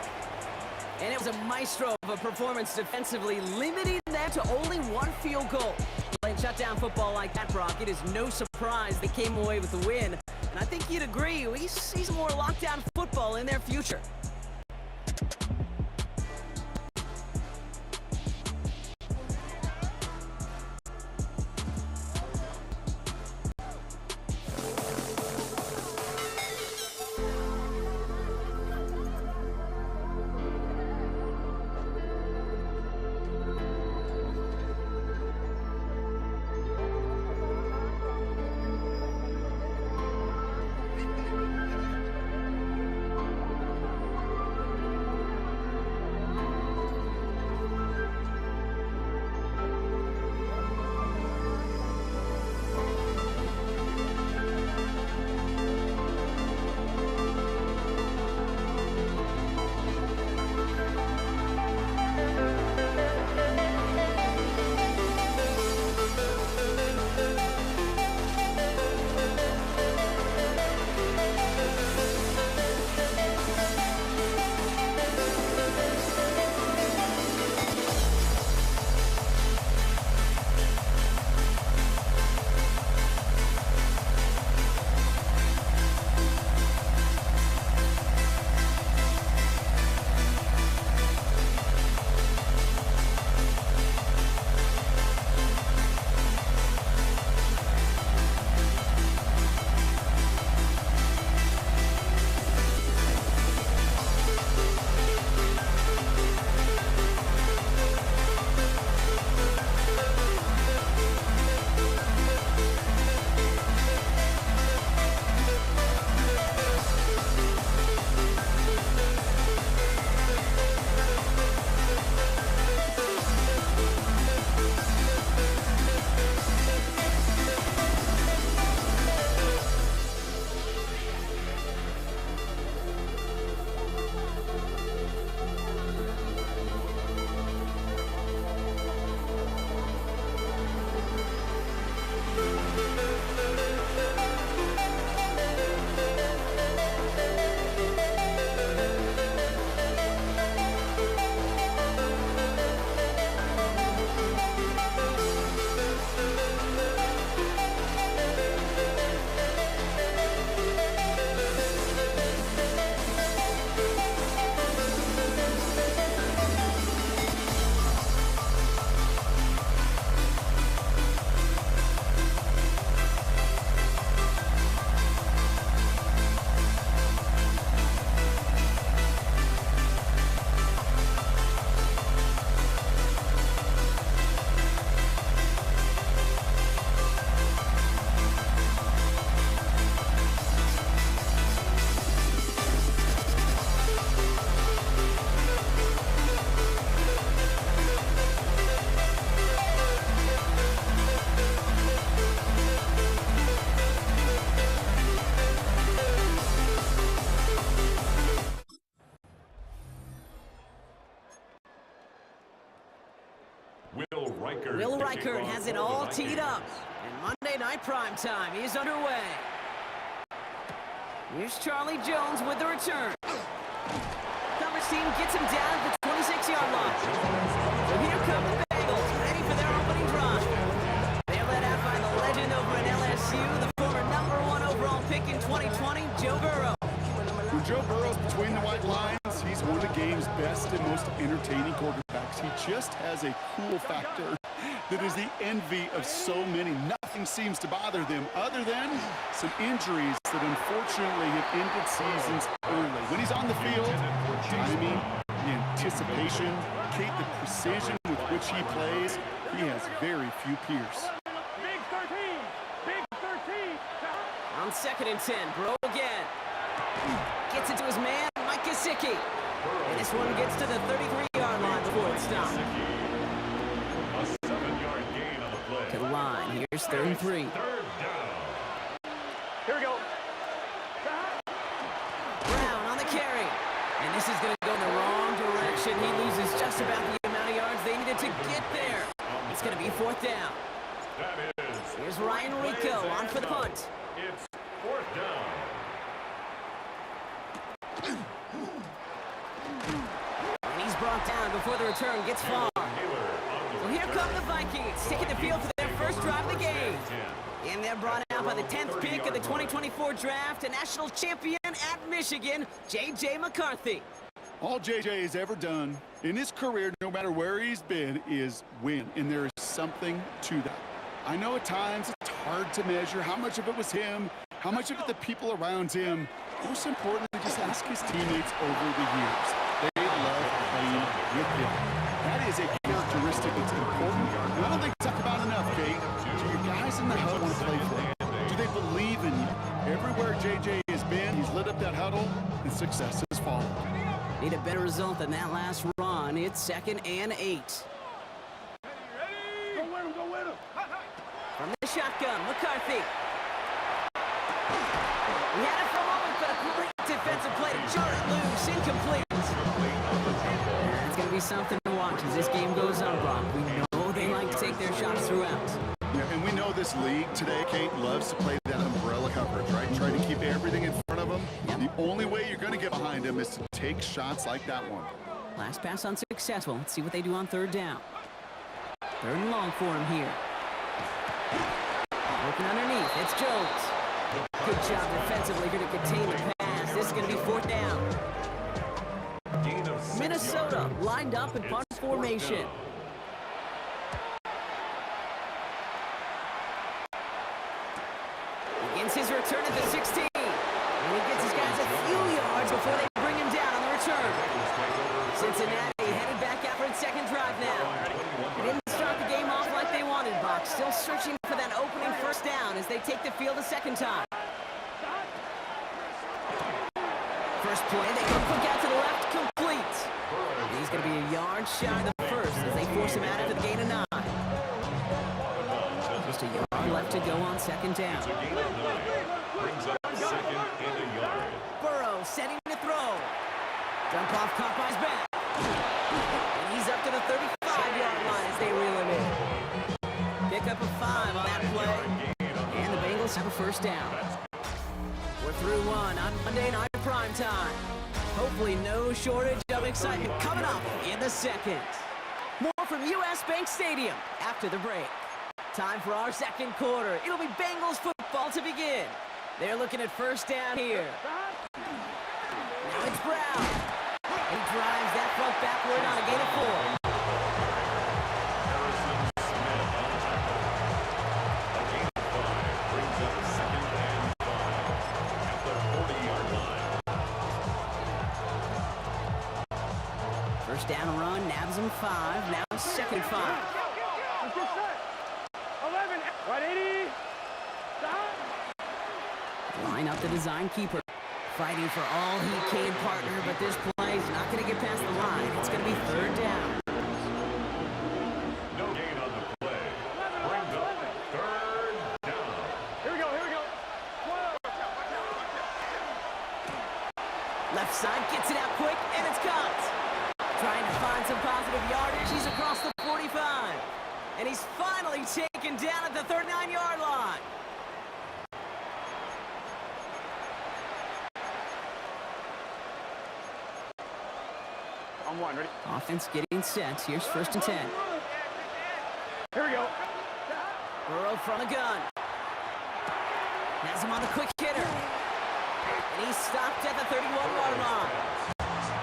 And it was a maestro of a performance defensively, limiting them to only 1 field goal. Playing shutdown football like that, Brock, it is no surprise they came away with the win. And I think you'd agree, we see some more lockdown football in their future. teed up. And Monday Night Primetime is underway. Here's Charlie Jones with the return. Coverage team gets him down at the 26-yard line. So here come the Bengals, ready for their opening drive. They're led out by the legend over at LSU, the former #1 overall pick in 2020, Joe Burrow. When Joe Burrow's between the white lines, he's one of the game's best and most entertaining quarterbacks. He just has a cool factor that is the envy of so many. Nothing seems to bother them other than some injuries that unfortunately have ended seasons early. When he's on the field, timing, the anticipation, Kate, the precision with which he plays, he has very few peers. Big 13. Big 13. On 2nd and 10, Burrow again. Gets it to his man, Mike Gesicki. And this one gets to the 33-yard line before it stops. A 7-yard gain on the play. To the line, here's 3rd and 3. Third down. Here we go. Brown on the carry. And this is going to go in the wrong direction. He loses just about the amount of yards they needed to get there. It's going to be 4th down. That is. Here's Ryan Rico on for the punt. It's 4th down. And he's brought down before the return gets far. So here come the Vikings, taking the field for their first drive of the game. And they're brought out by the 10th pick of the 2024 draft, a national champion at Michigan, J.J. McCarthy. All J.J. has ever done in his career, no matter where he's been, is win. And there is something to that. I know at times it's hard to measure how much of it was him, how much of it the people around him. Most importantly, just ask his teammates over the years. They love playing with him. That is a characteristic that's important. And I don't think it's talked about enough, Kate. Do your guys in the huddle want to play for him? Do they believe in you? Everywhere J.J. has been, he's lit up that huddle, and success has followed. Need a better result than that last run. It's 2nd and 8. Go with him, go with him. From the shotgun, McCarthy. He had it for a moment, but a great defensive play to jar it loose, incomplete. It's going to be something to watch as this game goes on, Brock. We know they like to take their shots throughout. Yeah, and we know this league today, Kate, loves to play that umbrella coverage, right? Try to keep everything in front of them. Yep. The only way you're going to get behind them is to take shots like that one. Last pass unsuccessful. Let's see what they do on 3rd down. 3rd and long for him here. Working underneath. It's Jones. Good job defensively here to contain the pass. This is going to be 4th down. Gain of 6 Minnesota yards. lined up in punt It's 4th formation. down. Begins his return at the 16. And he gets his guys a few yards before they bring him down on the return. Cincinnati headed back out for its 2nd drive now. They didn't start the game off like they wanted, Buck. Still searching for that opening 1st down as they take the field a 2nd time. First play, they go quick out to the left, complete. And he's going to be a yard shy of the first as they force him out after the gain of 9. Just a yard left to go on 2nd down. It's a gain of 9. Brings up 2nd and a yard. Burrow setting to throw. Dump off caught by his back. And he's up to the 35-yard line as they reel him in. Pick up a 5 on that play. And the Bengals have a 1st down. We're through 1 on Monday Night Primetime. Hopefully no shortage of excitement coming up in the 2nd. More from U.S. Bank Stadium after the break. Time for our 2nd quarter. It'll be Bengals football to begin. They're looking at 1st down here. Now it's Brown. He drives that front backward on a gain of 4. Harrison Smith on the tackle. A gain of 5 brings up 2nd and 5 at the 40-yard line. 1st down run, nabs him 5. Now 2nd 5. Let's get set. 11. Right 80. Stop. Line up the design keeper. Fighting for all he can, partner, but this play is not going to get past the line. It's going to be 3rd down. No gain on the play. Brings up 3rd down. Here we go, here we go. Left side gets it out quick, and it's caught. Trying to find some positive yardage. He's across the 45. And he's finally taken Second down at the 39-yard line. On one, ready? Offense getting set. Here's first and 10. Here we go. Burrow from the gun. Has him on the quick hitter. And he's stopped at the 31-yard line.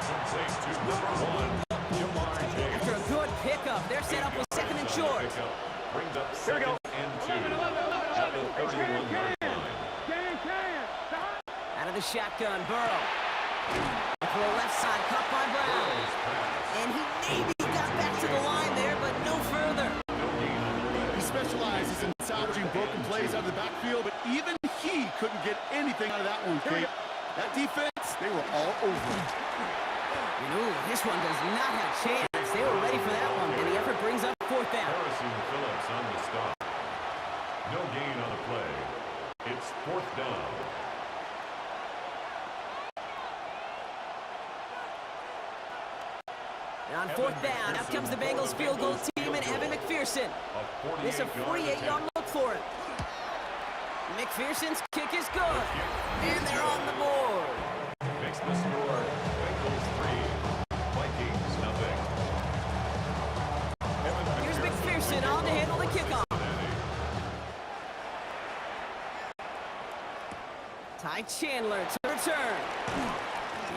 Complete to number 1, Jamar Chase. After a good pickup, they're set up with second and short. Brings up Here we go. second and 2 at the 31-yard line. Out of the shotgun, Burrow. To the left side, caught by Brown. And he maybe got back to the line there, but no further. He specializes in salvaging broken plays out of the backfield, but even he couldn't get anything out of that one, Kate. That defense, they were all over it. Ooh, this one does not have a chance. They were ready for that one, and the effort brings up fourth down. Harrison Phillips on the stop. No gain on the play. It's fourth down. And on fourth down, out comes the Bengals field goal team and Evan McPherson. This is a 48-yard look for him. McPherson's kick is good, and they're on the board. Makes the score Bengals 3, Vikings nothing. Here's McPherson on to handle the kickoff. Ty Chandler to return.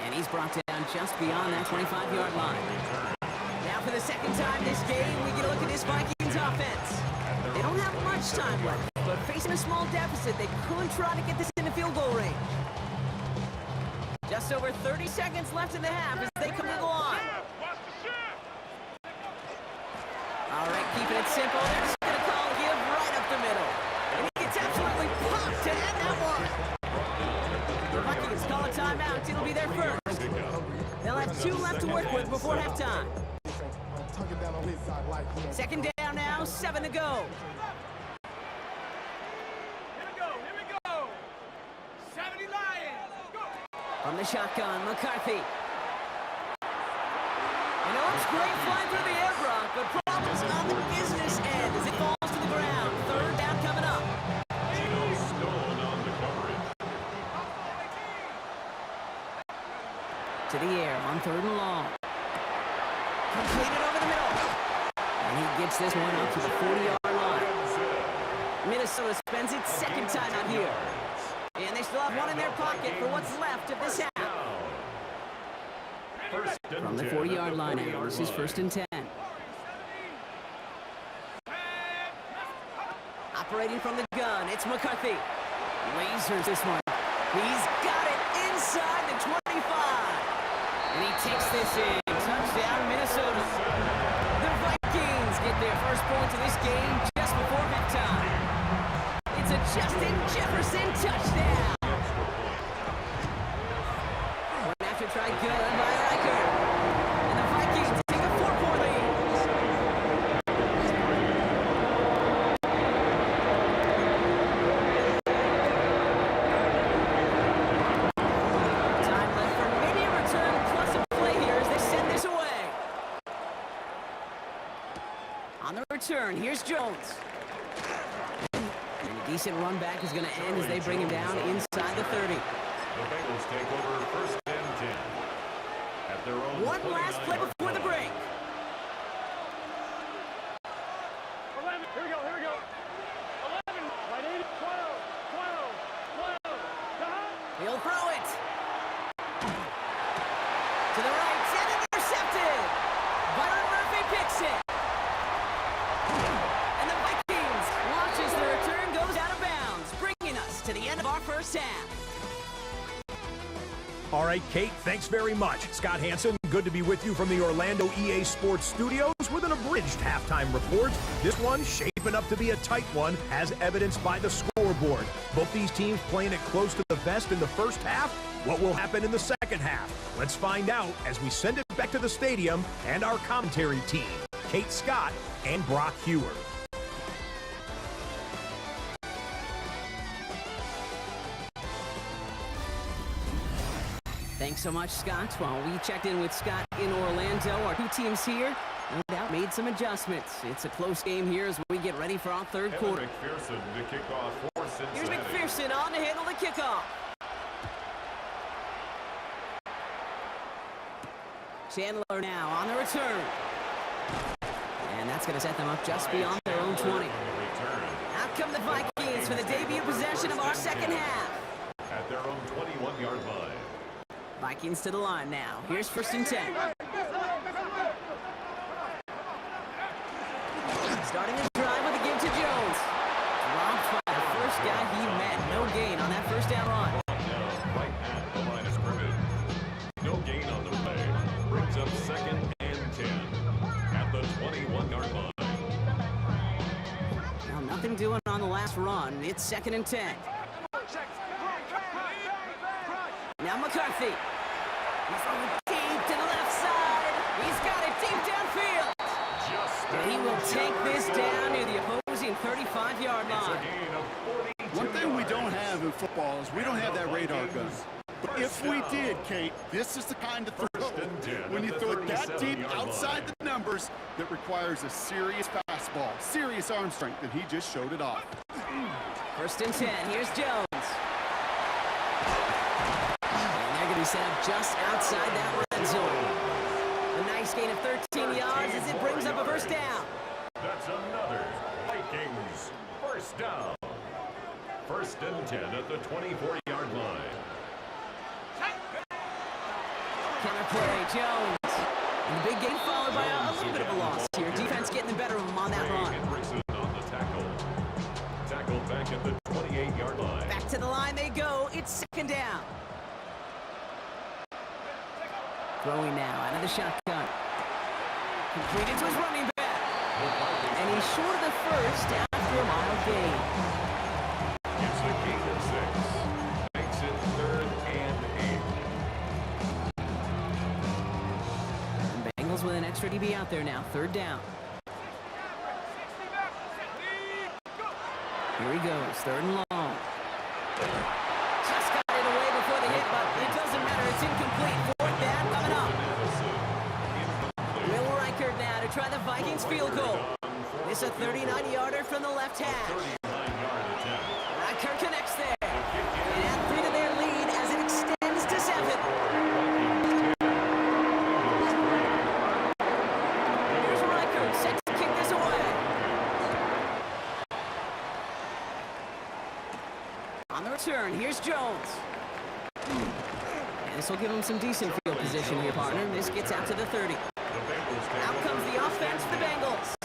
And he's brought down just beyond that 25-yard line. Now for the second time this game, we get a look at this Vikings offense. They don't have much time left, but facing a small deficit, they could try to get this in the field goal range. Just over 30 seconds left in the half as they come to the line. All right, keeping it simple. They're just going to call a give right up the middle. And he gets absolutely popped to end that one. The Vikings call a timeout. It'll be their first. They'll have 2 left to work with before halftime. Second down now, 7 to go. Here we go. 70 Lions. Go. From the shotgun, McCarthy. And it looks great flying through the air, Brock, but problems on the business end as it falls to the ground. Third down coming up. Geno Stone on the coverage. To the air on third and long. Completed over the middle. And he gets this one up to the 40-yard line. Minnesota spends its second time out here. And they still have one in their pocket for what's left of this half. From the 40-yard line now, this is first and 10. Operating from the gun, it's McCarthy. Lasers this one. He's got it inside the 25. And he takes this in. Touchdown, Minnesota. The Vikings get their first points of this game just before halftime. It's a Justin Jefferson touchdown. One after try good by Riker. And the Vikings take a 4-point lead. Time left for maybe a return plus a play here as they send this away. On the return, here's Jones. And a decent run back is going to end as they bring him down inside the 30. The Bengals take over first and 10 at their own. One last play before the break. 11. Here we go. 11. Right 8. 12. 12. He'll throw it. To the right, and intercepted. Byron Murphy picks it. And the Vikings launches the return, goes out of bounds, bringing us to the end of our first half. All right, Kate, thanks very much. Scott Hansen, good to be with you from the Orlando EA Sports Studios with an abridged halftime report. This one shaping up to be a tight one, as evidenced by the scoreboard. Both these teams playing it close to the vest in the first half. What will happen in the second half? Let's find out as we send it back to the stadium and our commentary team, Kate Scott and Brock Hewer. Thanks so much, Scott. While we checked in with Scott in Orlando, our two teams here No doubt made some adjustments. It's a close game here as we get ready for our third Evan quarter. McPherson to kick off for Here's Cincinnati. McPherson on to handle the kickoff. Chandler now on the return. And that's going to set them up just beyond their own 20. Out come the Vikings for the debut possession of our second half. At their own 21-yard line. Vikings to the line now. Here's 1st and 10. Starting the drive with a give to Jones. Robbed by the first guy he met. No gain on that first down run. Now, right at the line of scrimmage. No gain on the play. Brings up 2nd and 10. At the 21-yard line. Now nothing doing on the last run. It's 2nd and 10. Now McCarthy. He's throwing deep to the left side. He's got it deep downfield. And he will take this down near the opposing 35-yard line. One thing we don't have in football is we don't have that radar gun. But if we did, Kate, this is the kind of throw, when you throw it that deep outside the numbers, that requires a serious fastball, serious arm strength, and he just showed it off. 1st and 10. Here's Jones. And they're going to be set up just outside that red zone. A nice gain of 13 yards as it brings up a first down. That's another Vikings first down. 1st and 10 at the 24-yard line. Counter play, Jones. And the big gain followed by a little bit of a loss here. Defense getting the better of him on that run. Hendrickson on the tackle. Tackled back at the 28-yard line. Back to the line they go. It's 2nd down. Throwing now out of the shotgun. Completed to his running back. And he's short of the first after a mild gain. It's a gain of 6. Makes it 3rd and 8. Bengals with an extra DB out there now. 3rd down. Here he goes. 3rd and long. Just got it away before the hit, but it doesn't matter. It's incomplete. 4th down coming up. Will Reichert now to try the Vikings field goal. It's a 39-yarder from the left hash. 39-yard attempt. Reichert connects there. And add 3 to their lead as it extends to 7. Here's Reichert set to kick this away. On the return, here's Jones. And this will give him some decent field position here, partner. This gets out to the 30. Out comes the offense for the Bengals.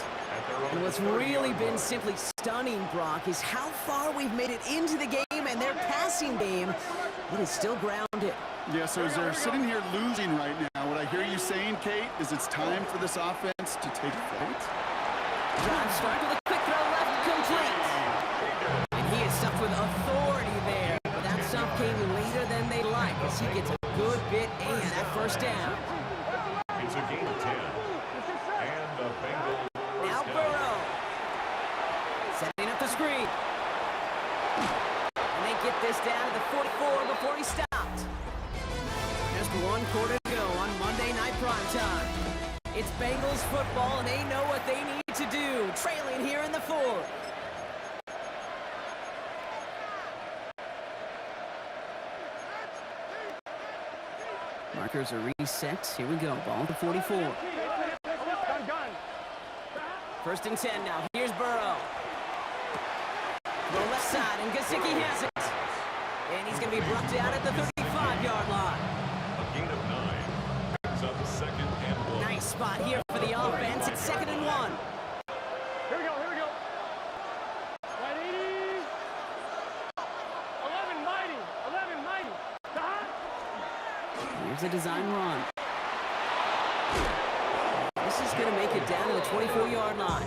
And what's really been simply stunning, Brock, is how far we've made it into the game, and their passing game, it is still grounded. Yeah, so as they're sitting here losing right now, what I hear you saying, Kate, is it's time for this offense to take flight. Drive start with a quick throw left, complete. And he is stuffed with authority there. But that stuff came later than they like as he gets a good bit in that first down. It's a gain of 10. And the Bengals Now Burrow. Setting up the screen. And they get this down to the 44 before he stopped. Just 1 quarter to go on Monday Night Primetime. It's Bengals football, and they know what they need to do. Trailing here in the 4th. Markers are reset. Here we go. Ball to 44. 1st and 10 now. Here's Burrow. The left side, and Gesicki has it. And he's going to be brought down at the 35-yard line. a gain of 9. Brings up 2nd and 1. Nice spot here for the offense. It's 2nd and 1. Here we go, here we go. 180. 11 mighty, 11 mighty. Here's a design run. This is going to make it down to the 24-yard line.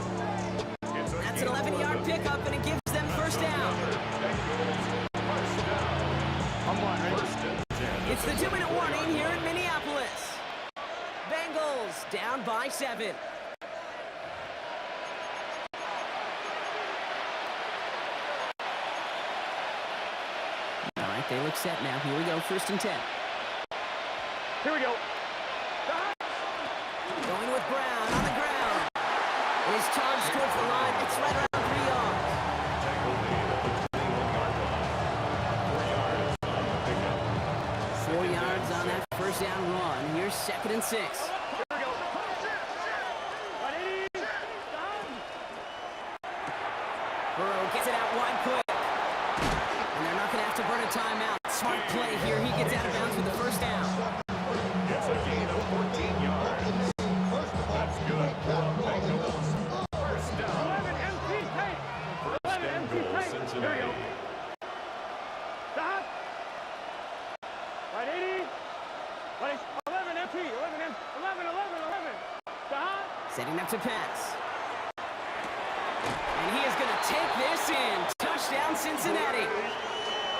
That's an 11-yard pickup, and it gives them first down. It's the 2-minute warning here in Minneapolis. Bengals down by 7. All right, they look set now. Here we go, 1st and 10. Here we go. Going with Brown on the ground. charge towards the line. It's right around 3 yards. Tackle made at the 21-yard line. 4 yards on the pickup. 4 yards on that first down run. Here's 2nd and 6. Here we go. Right, 80. Burrow gets it out wide quick. And they're not going to have to burn a timeout. Smart play here. He gets out of bounds with the first down. It's a gain of 14 yards. That's good for the Bengals. First down. 11 empty tape. First 11 and empty goal, tape. Here we Cincinnati. go. Stop. Right, 80. Right, 11 empty. 11 empty. 11, 11, 11. Stop. Setting up to pass. And he is going to take this in. Touchdown, Cincinnati.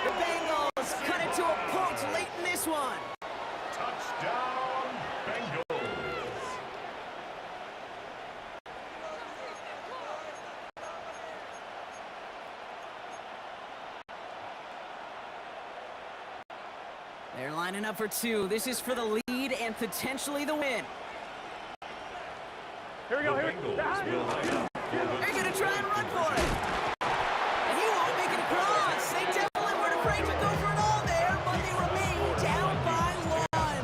The Bengals cut it to a point late in this one. Touchdown, Bengals. They're lining up for 2. This is for the lead and potentially the win. Here we The go. Here. Bengals Stop. will line up for the They're going to try and run for it. And he won't make it across. They definitely weren't afraid to go for it all there, but they remain down by 1.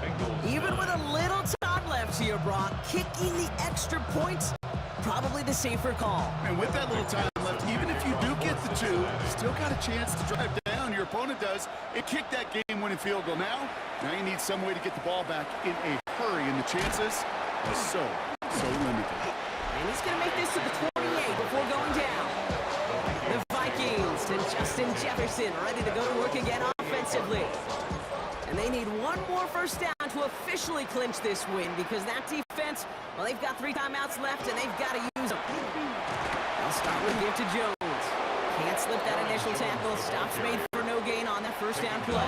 Bengals. Even with a little time left here, Brock, kicking the extra points, probably the safer call. And with that little time left, even if you do get the 2, you still got a chance to drive down. Your opponent does. It kicked that game-winning field goal. Now you need some way to get the ball back in a hurry, and the chances are so limited. And he's going to make this to the 28 before going down. The Vikings to Justin Jefferson, ready to go to work again offensively. And they need one more first down to officially clinch this win because that defense, well, they've got 3 timeouts left and they've got to use them. They'll start with Gift to Jones. Can't slip that initial tackle. Stops made for no gain on that first down play.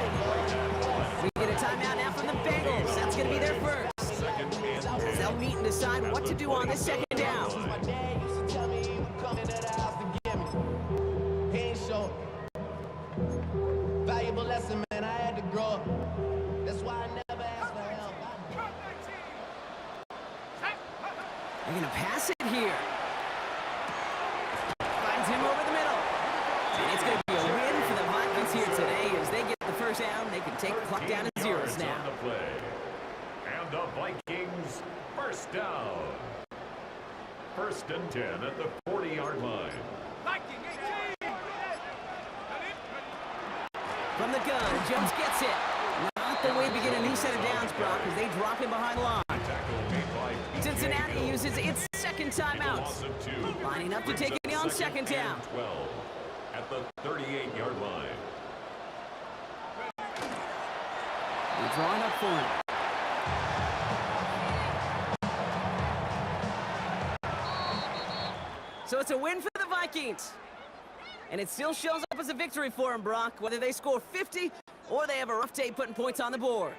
We get a timeout now from the Bengals. That's going to be their first. Second and As they'll meet and decide what to do on this second down. My dad used to tell me he would come into the house to get me. He ain't show. Valuable lesson, man. I had to grow up. That's why I never asked for help. They're going to pass it here. Finds him over the middle. And it's going to be a win for the Vikings here today as they get the first down. They can take the clock down to 0 yards now. on the play. And the Vikings first down. First and 10 at the 40-yard line. From the gun, Jones gets it. Not the way to begin a new set of downs, Brock, as they drop him behind the line. Tackle made by PJ Cincinnati Jones. uses its second A timeout. loss of 2. Lining up to Brings take it on up second down. and 12 at the 38-yard line. They're drawing up for him. So it's a win for the Vikings. And it still shows up as a victory for them, Brock, whether they score 50 or they have a rough day putting points on the board.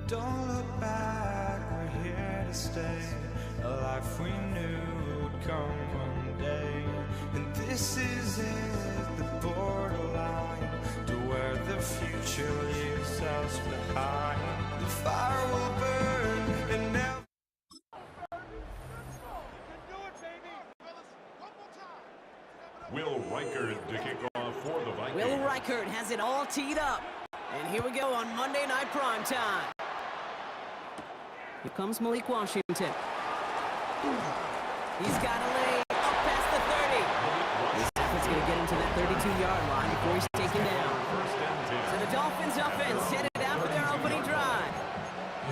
Don't look back, we're here to stay. A life we knew would come one day. And this is it, the borderline to where the future leaves us behind. The fire will burn and never. Will Reichert to kick off for the Vikings. Will Reichert has it all teed up. And here we go on Monday Night Primetime. Here comes Malik Washington. He's got a lane up past the 30. This effort's going to get him to that 32-yard line before he's taken down. So the Dolphins offense headed out for their opening drive.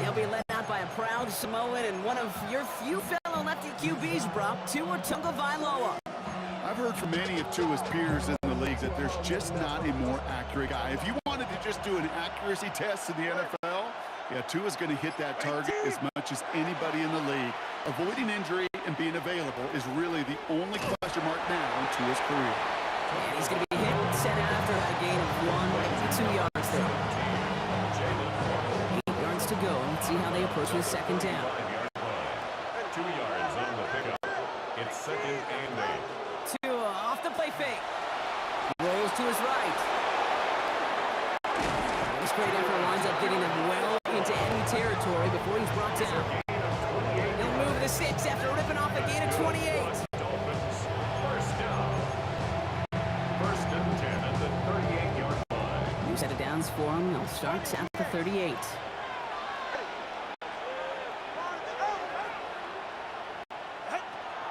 They'll be led out by a proud Samoan and one of your few fellow lefty QBs, Brock, Tua Tagovailoa. I've heard from many of Tua's peers in the league that there's just not a more accurate guy. If you wanted to just do an accuracy test in the NFL, yeah, Tua's going to hit that target as much as anybody in the league. Avoiding injury and being available is really the only question mark now in Tua's career. And he's going to be hit and set after a gain of 2 yards there. 8 yards to go. Let's see how they approach the second down. 2 yards on the pickup. It's second and 8. Tua off the play fake. Rolls to his right. This great effort winds up getting him well into enemy territory before he's brought down. He'll move to 6 after ripping off a gain of 28. Dolphins, first down. First and 10 at the 38-yard line. New set of downs for him. He'll start at the 38.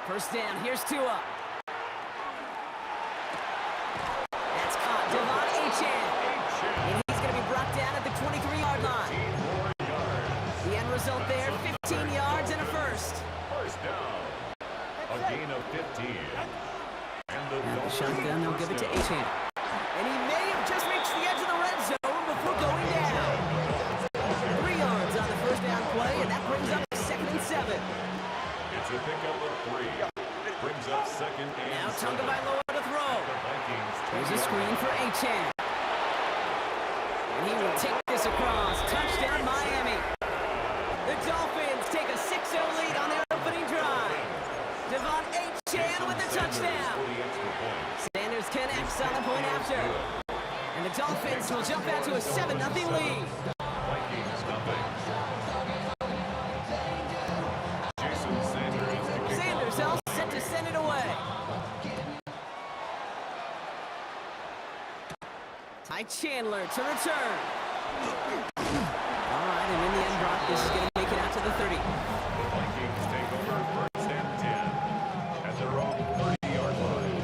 First down, here's Tua. That's caught. Devon Achane. And he's going to be brought down at the 23-yard line. The end result there, 15 yards and a first. First down. A gain of 15. And the Now the Dolphins shotgun, they'll give it to first Achane. And he may have just reached the edge of the red zone before going down. 3 yards on the first down play, and that brings up second and 7. It's a pickup of 3. Brings up second and Now 7. Tagovailoa to throw. The Vikings. There's a screen for Achane. And he will take this across. Touchdown, Miami. The Dolphins take a 6-0 lead on their opening drive. Devon Achane with the touchdown. For the extra point. Sanders connects on the point after. And the Dolphins will jump out to a 7-0 lead. Vikings nothing. Jason Sanders to kick Sanders all set to send it away. Ty Chandler to return. All right, and in the end, Brock, this is going to make it out to the 30. The Vikings take over first and 10 at their own 30-yard line.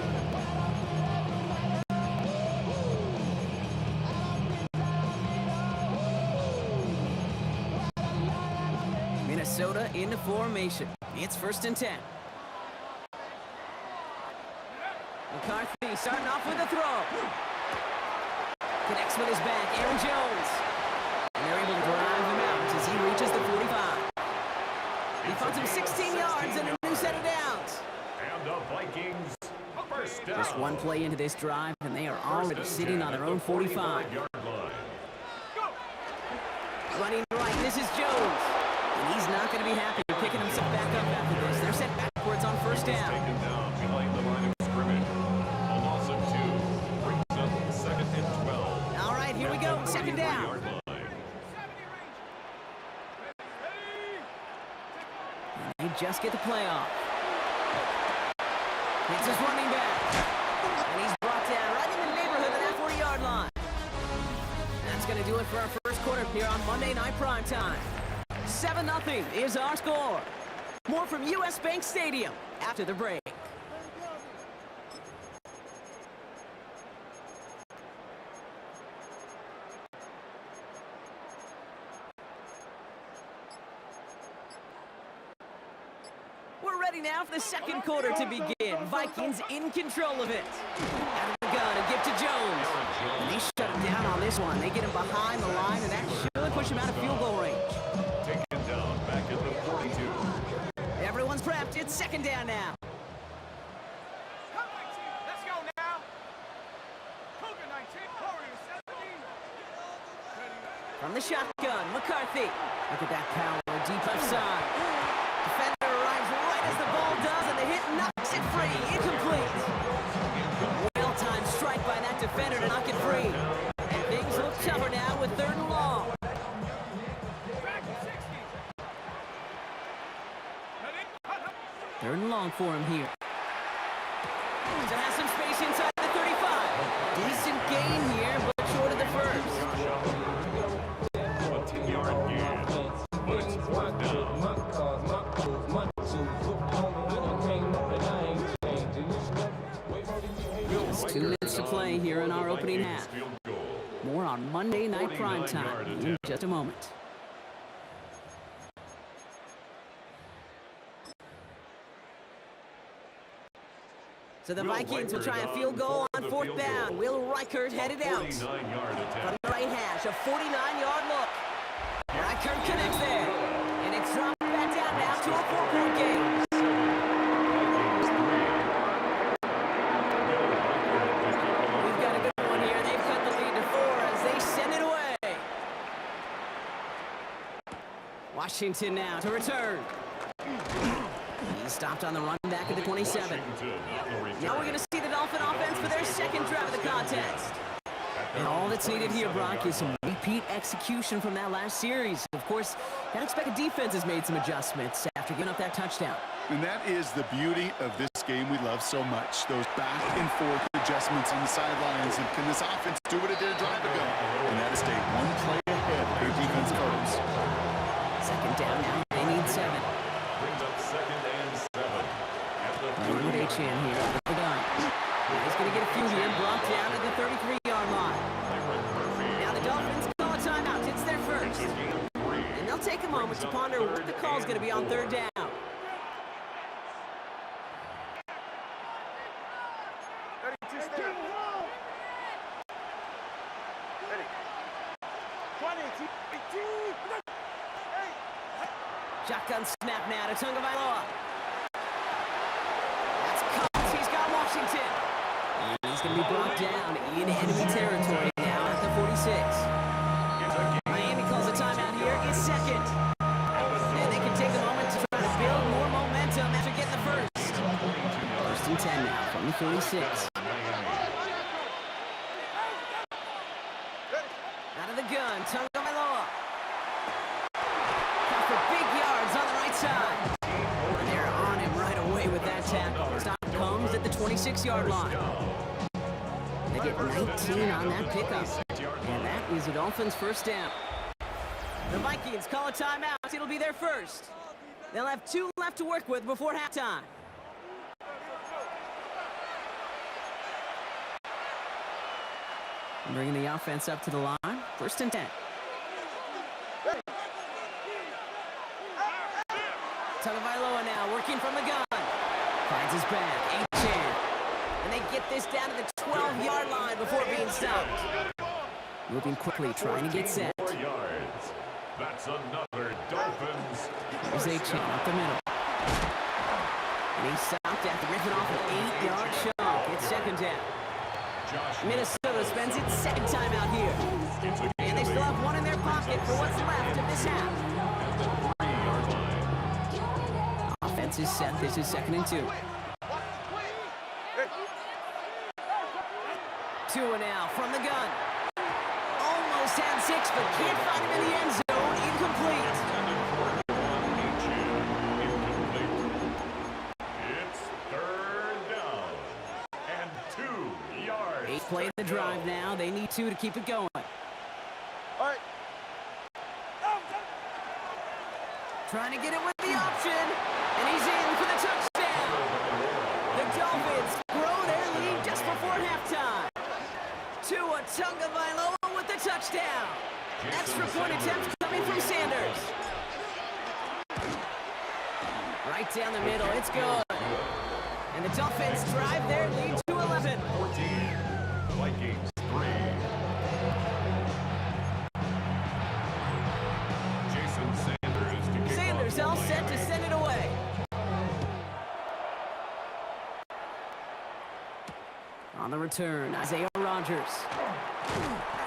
Minnesota into formation. It's first and 10. McCarthy starting off with a throw. Connects with his back, Aaron Jones. And they're able to drive him out as he reaches the 45. He finds him 16 yards and a new set of downs. And the Vikings first down. Just one play into this drive, and they are already sitting on their own 45. 45-yard line. Running right, this is Jones. And he's not going to be happy picking himself back up after this. They're set backwards on first down. Taken down behind the line of scrimmage. A loss of 2 brings up second and 12. All right, here we go. Second down. 40-yard line. just get the play off. It's his running back. And he's brought down right in the neighborhood of that 40-yard line. That's going to do it for our first quarter here on Monday Night Primetime. 7-0 is our score. More from U.S. Bank Stadium after the break. We're ready now for the second quarter to begin. Vikings in control of it. Out of the gun, a gift to Jones. And they shut him down on this one. They get him behind the line, and that should push him out of field goal range. Taken down back at the 42. Everyone's prepped. It's second down now. Come 19. Let's go now. Cougar 19. Warriors 17. From the shotgun, McCarthy. Look at that power, deep left side. Defender arrives right as the ball does, and the hit knocks it free. Incomplete. Well-timed strike by that defender to knock it free. And things look tougher now with 3rd and long. Third and long for him here. To have some space inside the 35. Decent gain here, but short of the first. A 10-yard gain. But it's 4th down. Just 2 minutes to play here in our opening half. More on Monday Night Primetime in just a moment. So the Vikings will try a field goal on 4th down. Will Reichert headed out. 49-yard From attempt. the right hash, a 49-yard look. Reichert connects there. And it's dropped back down now to a 4-point game. We've got a good one here. They've cut the lead to 4 as they send it away. Washington now to return. He stopped on the run back at the 27. Now we're going to see the Dolphin offense for their second drive of the contest. And all that's needed here, Brock, is some repeat execution from that last series. Of course, that expected defense has made some adjustments after giving up that touchdown. And that is the beauty of this game we love so much. Those back and forth adjustments on the sidelines. And can this offense do what it did a drive ago? And that is stay one play ahead of their defensive foes. Second down now. They need 7. Brings up 2nd and 7. At the Wood Achane here with the gun. He's going to get a few here. Brought down at the 33-yard line. Now the Dolphins call a timeout. It's their first. And they'll take a moment to ponder what the call is going to be on 3rd down. 32 steps. Ready. 20. Shotgun snap now to Tagovailoa. That's Cox. He's got Washington. And he's going to be brought down in enemy territory now at the 46. Miami calls a timeout here. It's second. And they can take a moment to try to build more momentum after getting the first. 1st and 10 now from the 46. Out of the gun, Tagovailoa. For big yards on the right side. And they're on him right away with that tackle. Stop comes at the 26-yard line. They get 19 on that pickup. And that is the Dolphins' first down. The Vikings call a timeout. It'll be their first. They'll have 2 left to work with before halftime. Bringing the offense up to the line. 1st and 10. Tagovailoa now working from the gun. Finds his back. Achane. And they get this down to the 12-yard line before being stopped. Moving quickly, trying to get set. 4 yards. That's another Dolphins. There's Achane up the middle. And he's stopped after ripping off an 8-yard chunk. It's second down. Minnesota spends its second time out here. And they still have 1 in their pocket for what's left of this half. Offense is set. This is 2nd and 2. Tua now from the gun. Almost had 6, but can't find him in the end zone. Incomplete. play the drive now. They need 2 to keep it going. All right. Trying to get it with the option, and he's in for the touchdown. The Dolphins grow their lead just before halftime. Tua Tagovailoa with the touchdown. Extra point attempt coming from Sanders. Right down the middle, it's good. And the Dolphins drive their lead to 11. 14, Vikings 3. Jason Sanders to kick Sanders off all for set to Miami. send it away. On the return, Isaiah Rodgers.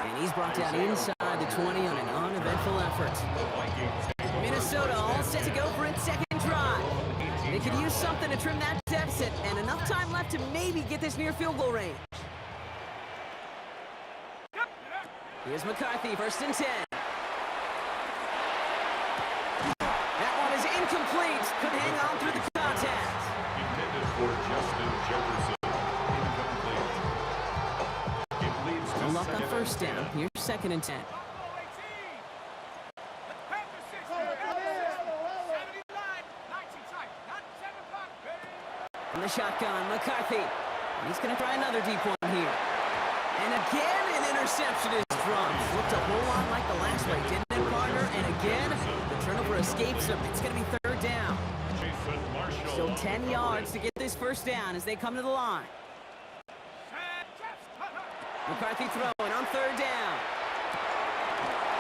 And he's brought down inside the 20 on an uneventful effort. Vikings take over Minnesota first all down. set to go for its second drive. They could use something to trim that deficit, and enough time left to maybe get this near field goal range. Here's McCarthy, 1st and 10. That one is incomplete. Could hang on through the contact. Intended for Justin Jefferson. Incomplete. It leads to No luck on second 1st and down. 10. Here's 2nd and 10. From the shotgun, McCarthy. He's going to try another deep one here. And again, an interception is dropped. Looked a whole lot like the last play, didn't it, partner? And again, the turnover escapes him. It's going to be 3rd down. Jason Marshall. Still 10 yards to get this 1st down as they come to the line. McCarthy throwing on 3rd down.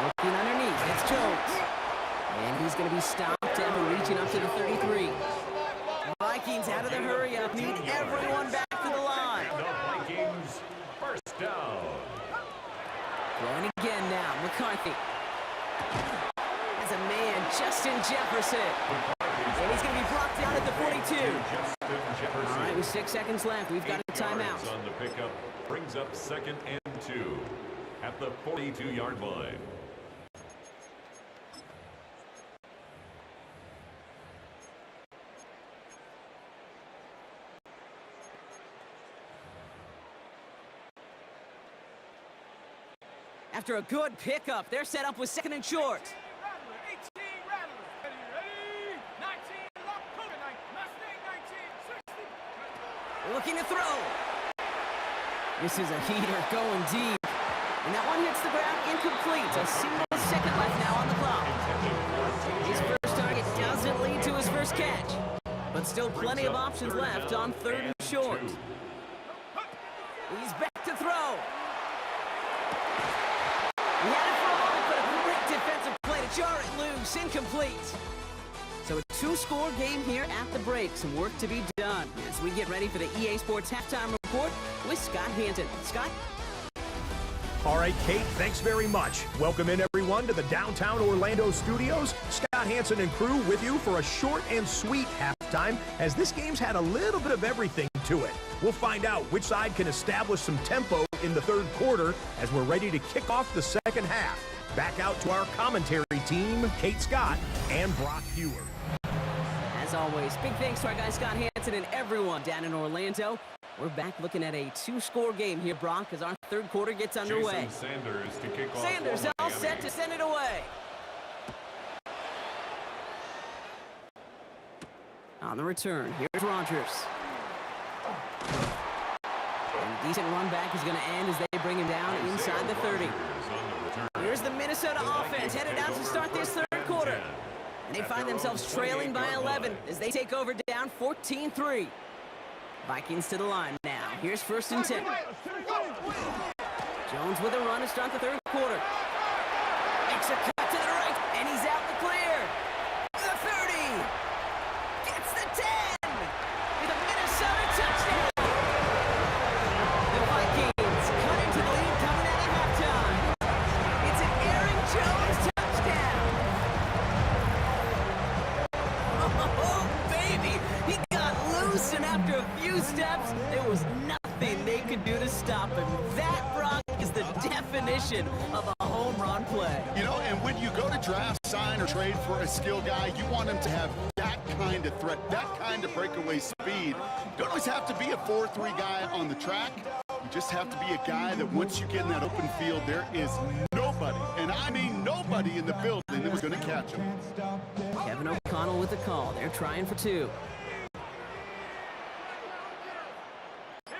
Looking underneath, it's Jones. And he's going to be stopped ever reaching up to the 33. Vikings out of the hurry-up, need everyone back to the line. The Vikings first down. Throwing again now, McCarthy. As a man, Justin Jefferson. And he's going to be brought down at the 42. Justin Jefferson. All right, with 6 seconds left, we've got a 8 yards timeout. on the pickup, brings up 2nd and 2 at the 42-yard line. After a good pickup, they're set up with 2nd and short. Looking to throw. This is a heater going deep. And that one hits the ground incomplete. A single second left now on the clock. His first target doesn't lead to his first catch. But still plenty of options left on 3rd and short. He's back to throw. He had it for a moment, but a great defensive play to jar it loose. Incomplete. So a 2-score game here at the break. Some work to be done as we get ready for the EA Sports Halftime Report with Scott Hanson. Scott? All right, Kate, thanks very much. Welcome in, everyone, to the downtown Orlando studios. Scott Hanson and crew with you for a short and sweet halftime, as this game's had a little bit of everything to it. We'll find out which side can establish some tempo in the 3rd quarter as we're ready to kick off the 2nd half. Back out to our commentary team, Kate Scott and Brock Hewer. As always, big thanks to our guy Scott Hanson and everyone down in Orlando. We're back looking at a 2-score game here, Brock, as our 3rd quarter gets underway. Jason Sanders to kick off. Sanders for all Miami. set to send it away. On the return, here's Rodgers. And a decent run back is going to end as they bring him down inside the 30. Rodgers on the return. Here's the Minnesota offense headed out to start this 3rd quarter. And they find themselves trailing by 11 as they take over down 14-3. Vikings to the line now. Here's 1st and 10. Jones with a run to start the 3rd quarter. Makes a cut to the right, and he's out the clear. The 30. Gets the 10. With a Minnesota touchdown. The Vikings cut into the lead coming out of halftime. It's an Aaron Jones touchdown. Oh, baby. He got loose, and after a few steps, there was nothing they could do to stop him. That, Brock, is the definition of a home run play. You know, and when you go to draft, sign, or trade for a skill guy, you want him to have that kind of threat, that kind of breakaway speed. You don't always have to be a 4-3 guy on the track. You just have to be a guy that once you get in that open field, there is nobody, and I mean nobody in the building that was going to catch him. Kevin O'Connell with the call. They're trying for two.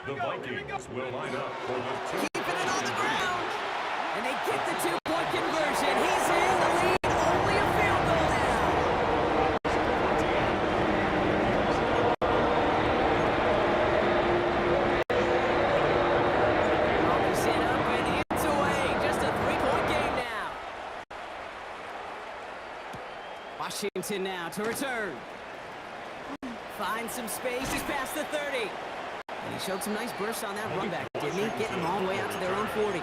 The Vikings will line up for the two. Keeping it on the ground. And they get the two-point conversion. He's in the lead. Only a field goal now. Set up and it's away. Just a three-point game now. Washington now to return. Finds some space. He's past the 30. And he showed some nice bursts on that run back, didn't he? Getting them all the way out to their own 40.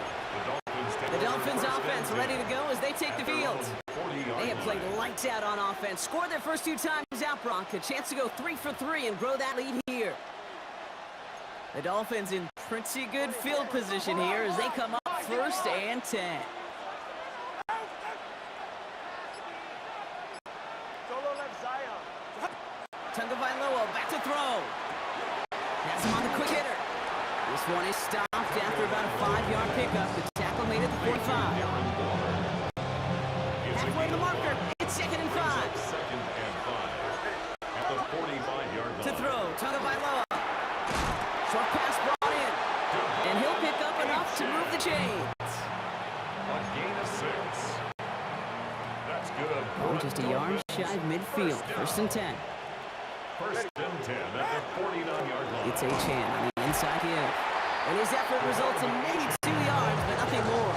The Dolphins offense ready to go as they take the field. They have played lights out on offense. Scored their first two times out, Bronk. A chance to go 3 for 3 and grow that lead here. The Dolphins in pretty good field position here as they come up 1st and 10. Solo left Zion. Tagovailoa back to throw. Has him on the quick hitter. This one is stopped after about a 5-yard pickup. The tackle made it to 45. Halfway to the marker. It's 2nd and 5. 2nd and 5 at the 45-yard line. To throw, Tagovailoa. Short pass brought in. And he'll pick up enough to move the chains. A gain of 6. That's good. Oh, just a yard shy of midfield. 1st and 10. 1st and 10 at the 49-yard line. It's Achane on the inside here. And his effort results in maybe 2 yards, but nothing more.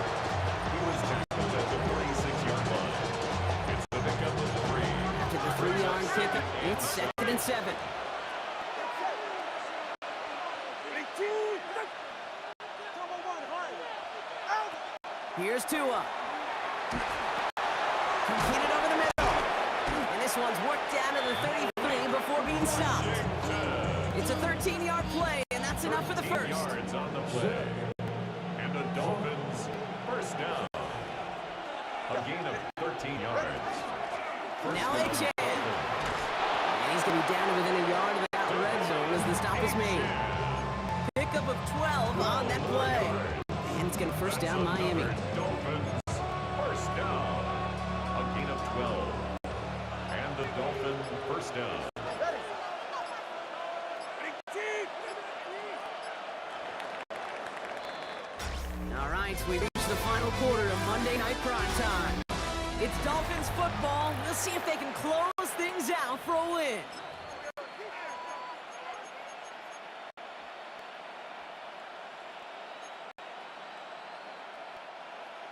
He was tackled at the 46-yard line. It's the pickup of 3. After the 3-yard pickup, it's 2nd and 7. Here's Tua. Completed over the middle. And this one's worked down to the 33 before being stopped. It's a 13-yard play, and that's enough for the first. Yards on the play. And the Dolphins first down. A gain of 13 yards. Now Achane. And he's going to be down to within a yard of that red zone as the stop is made. Pickup of 12 on that play. And it's going to first down Miami. Dolphins first down. A gain of 12. And the Dolphins first down. All right, we reach the final quarter of Monday Night Prime Time. It's Dolphins football. We'll see if they can close things out for a win.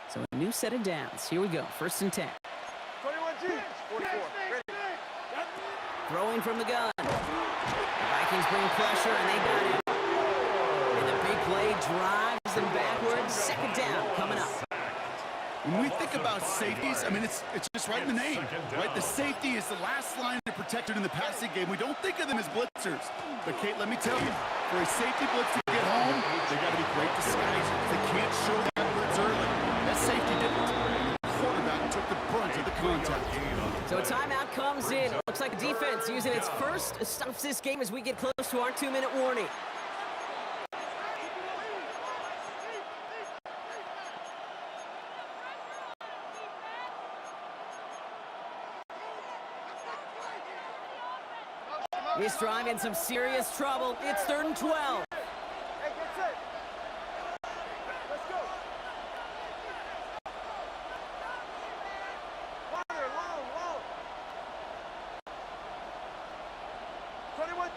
So a new set of downs. Here we go. 1st and 10. 21 G. 44. Ready. Throwing from the gun. The Vikings bring pressure, and they got it. And the big play drives them backwards. 2nd down coming up. When we think about safeties, I mean, it's just right in the name, right? The safety is the last line of protection in the passing game. We don't think of them as blitzers. But, Kate, let me tell you, for a safety blitz to get home, they got to be great disguisers. They can't show that blitz early. That safety didn't. The quarterback took the brunt of the contact. So a timeout comes in. It looks like the defense using its first stops this game as we get close to our 2-minute warning. This drive in some serious trouble. It's 3rd and 12. Hey, get set. Let's go. Longer, long. 21.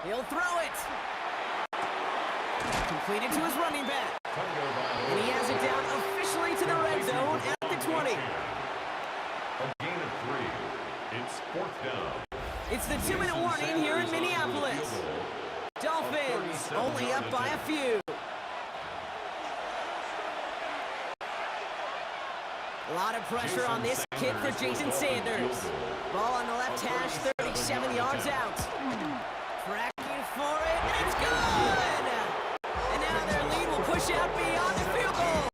He'll throw it. Completed to his running back. And he has it down officially to the red zone at the 20. A gain of 3. It's 4th down. It's the 2-minute warning here in Minneapolis. Dolphins only up by a few. A lot of pressure on this kid for Jason Sanders. Ball on the left hash, 37 yards out. Tracking for it, and it's good! And now their lead will push out beyond the field goal.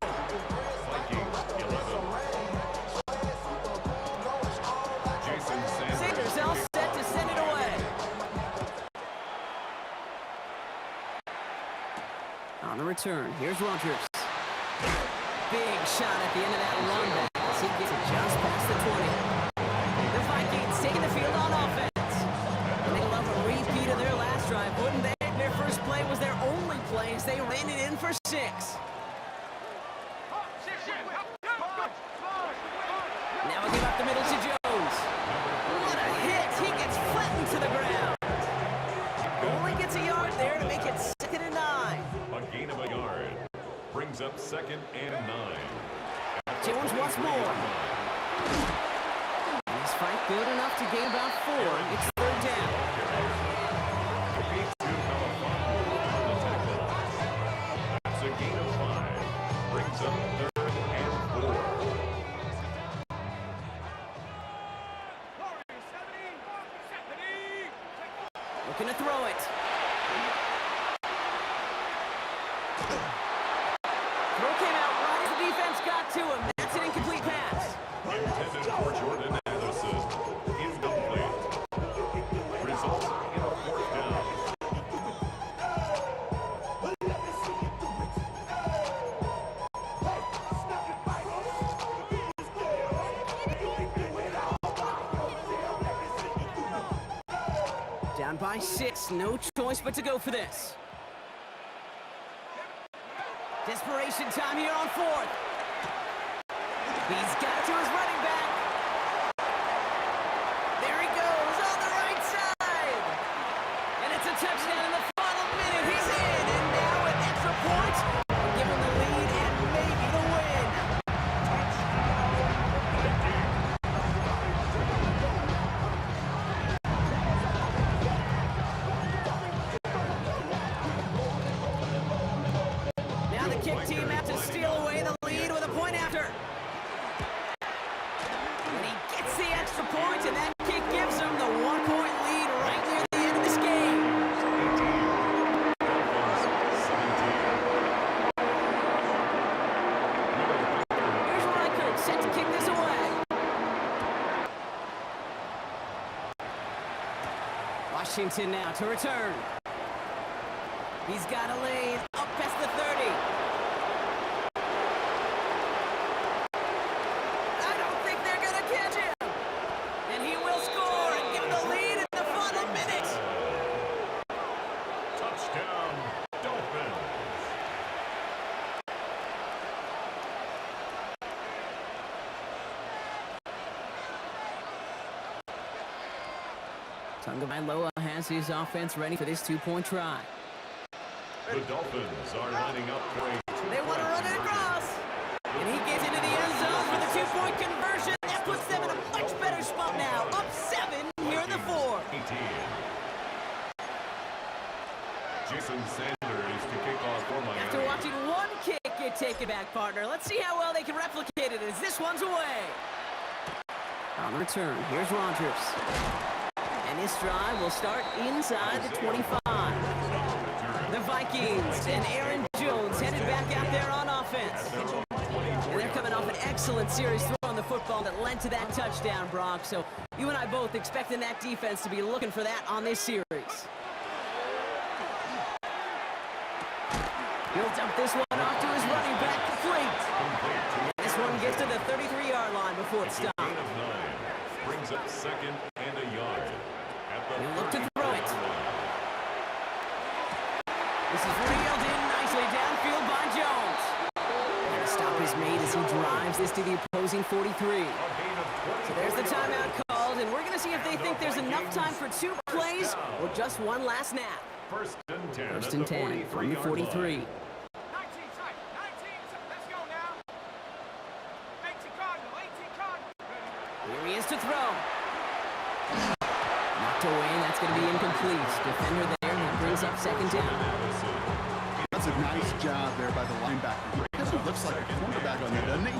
Sanders all set to send it away. On the return, here's Rogers. Big shot at the end of that run back as he gets it just past the 20. The Vikings taking the field on offense. And they love a repeat of their last drive, wouldn't they? Their first play was their only play as they ran it in for 6. Now we give up the middle to Jones. What a hit! He gets flattened to the ground. Only gets a yard there to make it 2nd and 9. A gain of a yard. Brings up 2nd and 9. Jones once more. This fight good enough to gain about 4. It's 3rd down. That's a gain of 5. Brings up 3rd and 4. Looking to throw it. Throw came out right as the defense got to him. That's an incomplete pass. Intended for Jordan Anderson. Incomplete. Results in a 4th down. Down by 6. No choice but to go for this. Desperation time here on 4th. He's got it to his running back. There he goes on the right side. And it's a touchdown in the final minute. He's in. And now with extra points, give him the lead and maybe the win. Now the kick team have to steal away the lead with a point after. And he gets the extra point, and that kick gives him the 1-point lead right near the end of this game. Here's Reichert set to kick this away. Washington now to return. He's got a lane up past the 30. I don't think they're going to catch him. And he will score and give him the lead in the final minute. Touchdown, Dolphins. Tagovailoa has his offense ready for this 2-point try. The Dolphins are lining up for a They want to run it across. And he gets into the end zone for the 2-point conversion. That puts them in a much better spot now. Up 7 here in the 4th. 18. Jason Sanders to kick off for Miami. After watching one kick get taken back, partner, let's see how well they can replicate it as this one's away. On the return, here's Rogers. And this drive will start inside the 25. The Vikings and Aaron Jones headed back out there on offense. And they're coming off an excellent series throwing the football that led to that touchdown, Brock. So you and I both expecting that defense to be looking for that on this series. He'll dump this one off to his running back, complete. This one gets to the 33-yard line before it's stopped. Gain of 9. Brings up 2nd and a yard. He'll look to throw it. This is reeled in nicely downfield by Jones. And a stop is made as he drives this to the opposing 43. So there's the timeout called, and we're going to see if they think there's enough time for 2 plays or just one last snap. First and 10. First and 10 from the 43. 19 tight. 19. Let's go now. 18 Cardinal. 18 Cardinal. Here he is to throw. Knocked away, and that's going to be incomplete. Defender there, and that brings up 2nd down. That's a nice job there by the linebacker. He kind of looks like a cornerback on that, doesn't he?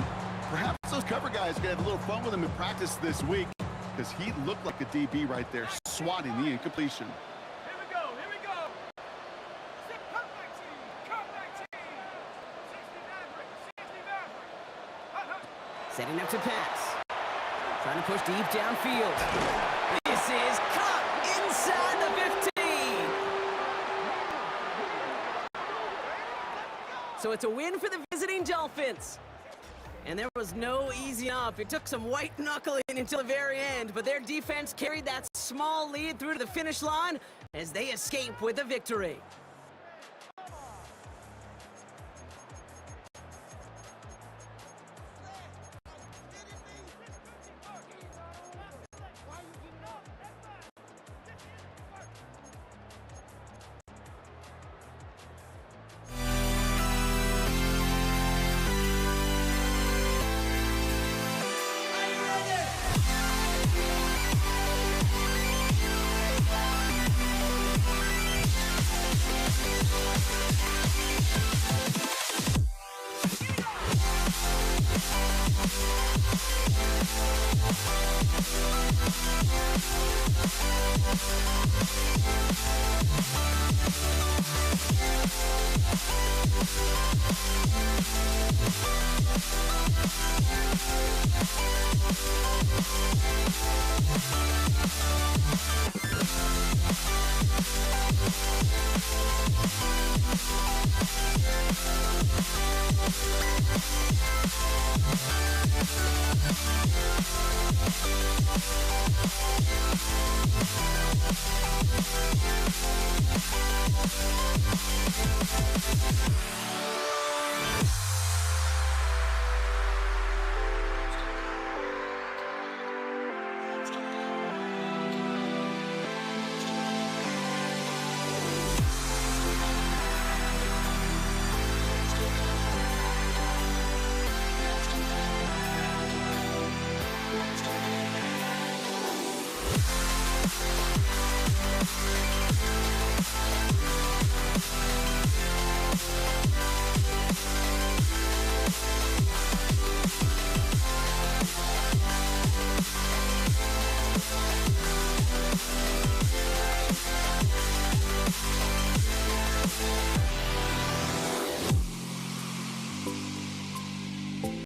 Perhaps those cover guys could have a little fun with him in practice this week, because he looked like a DB right there, swatting the incompletion. Here we go. Here we go. Cut 19. Cut 19. 60 Maverick. 60 Maverick. Setting up to pass. Trying to push deep downfield. This is caught inside the 15. So it's a win for the visiting Dolphins. And there was no easy up. It took some white knuckling until the very end, but their defense carried that small lead through to the finish line as they escape with a victory.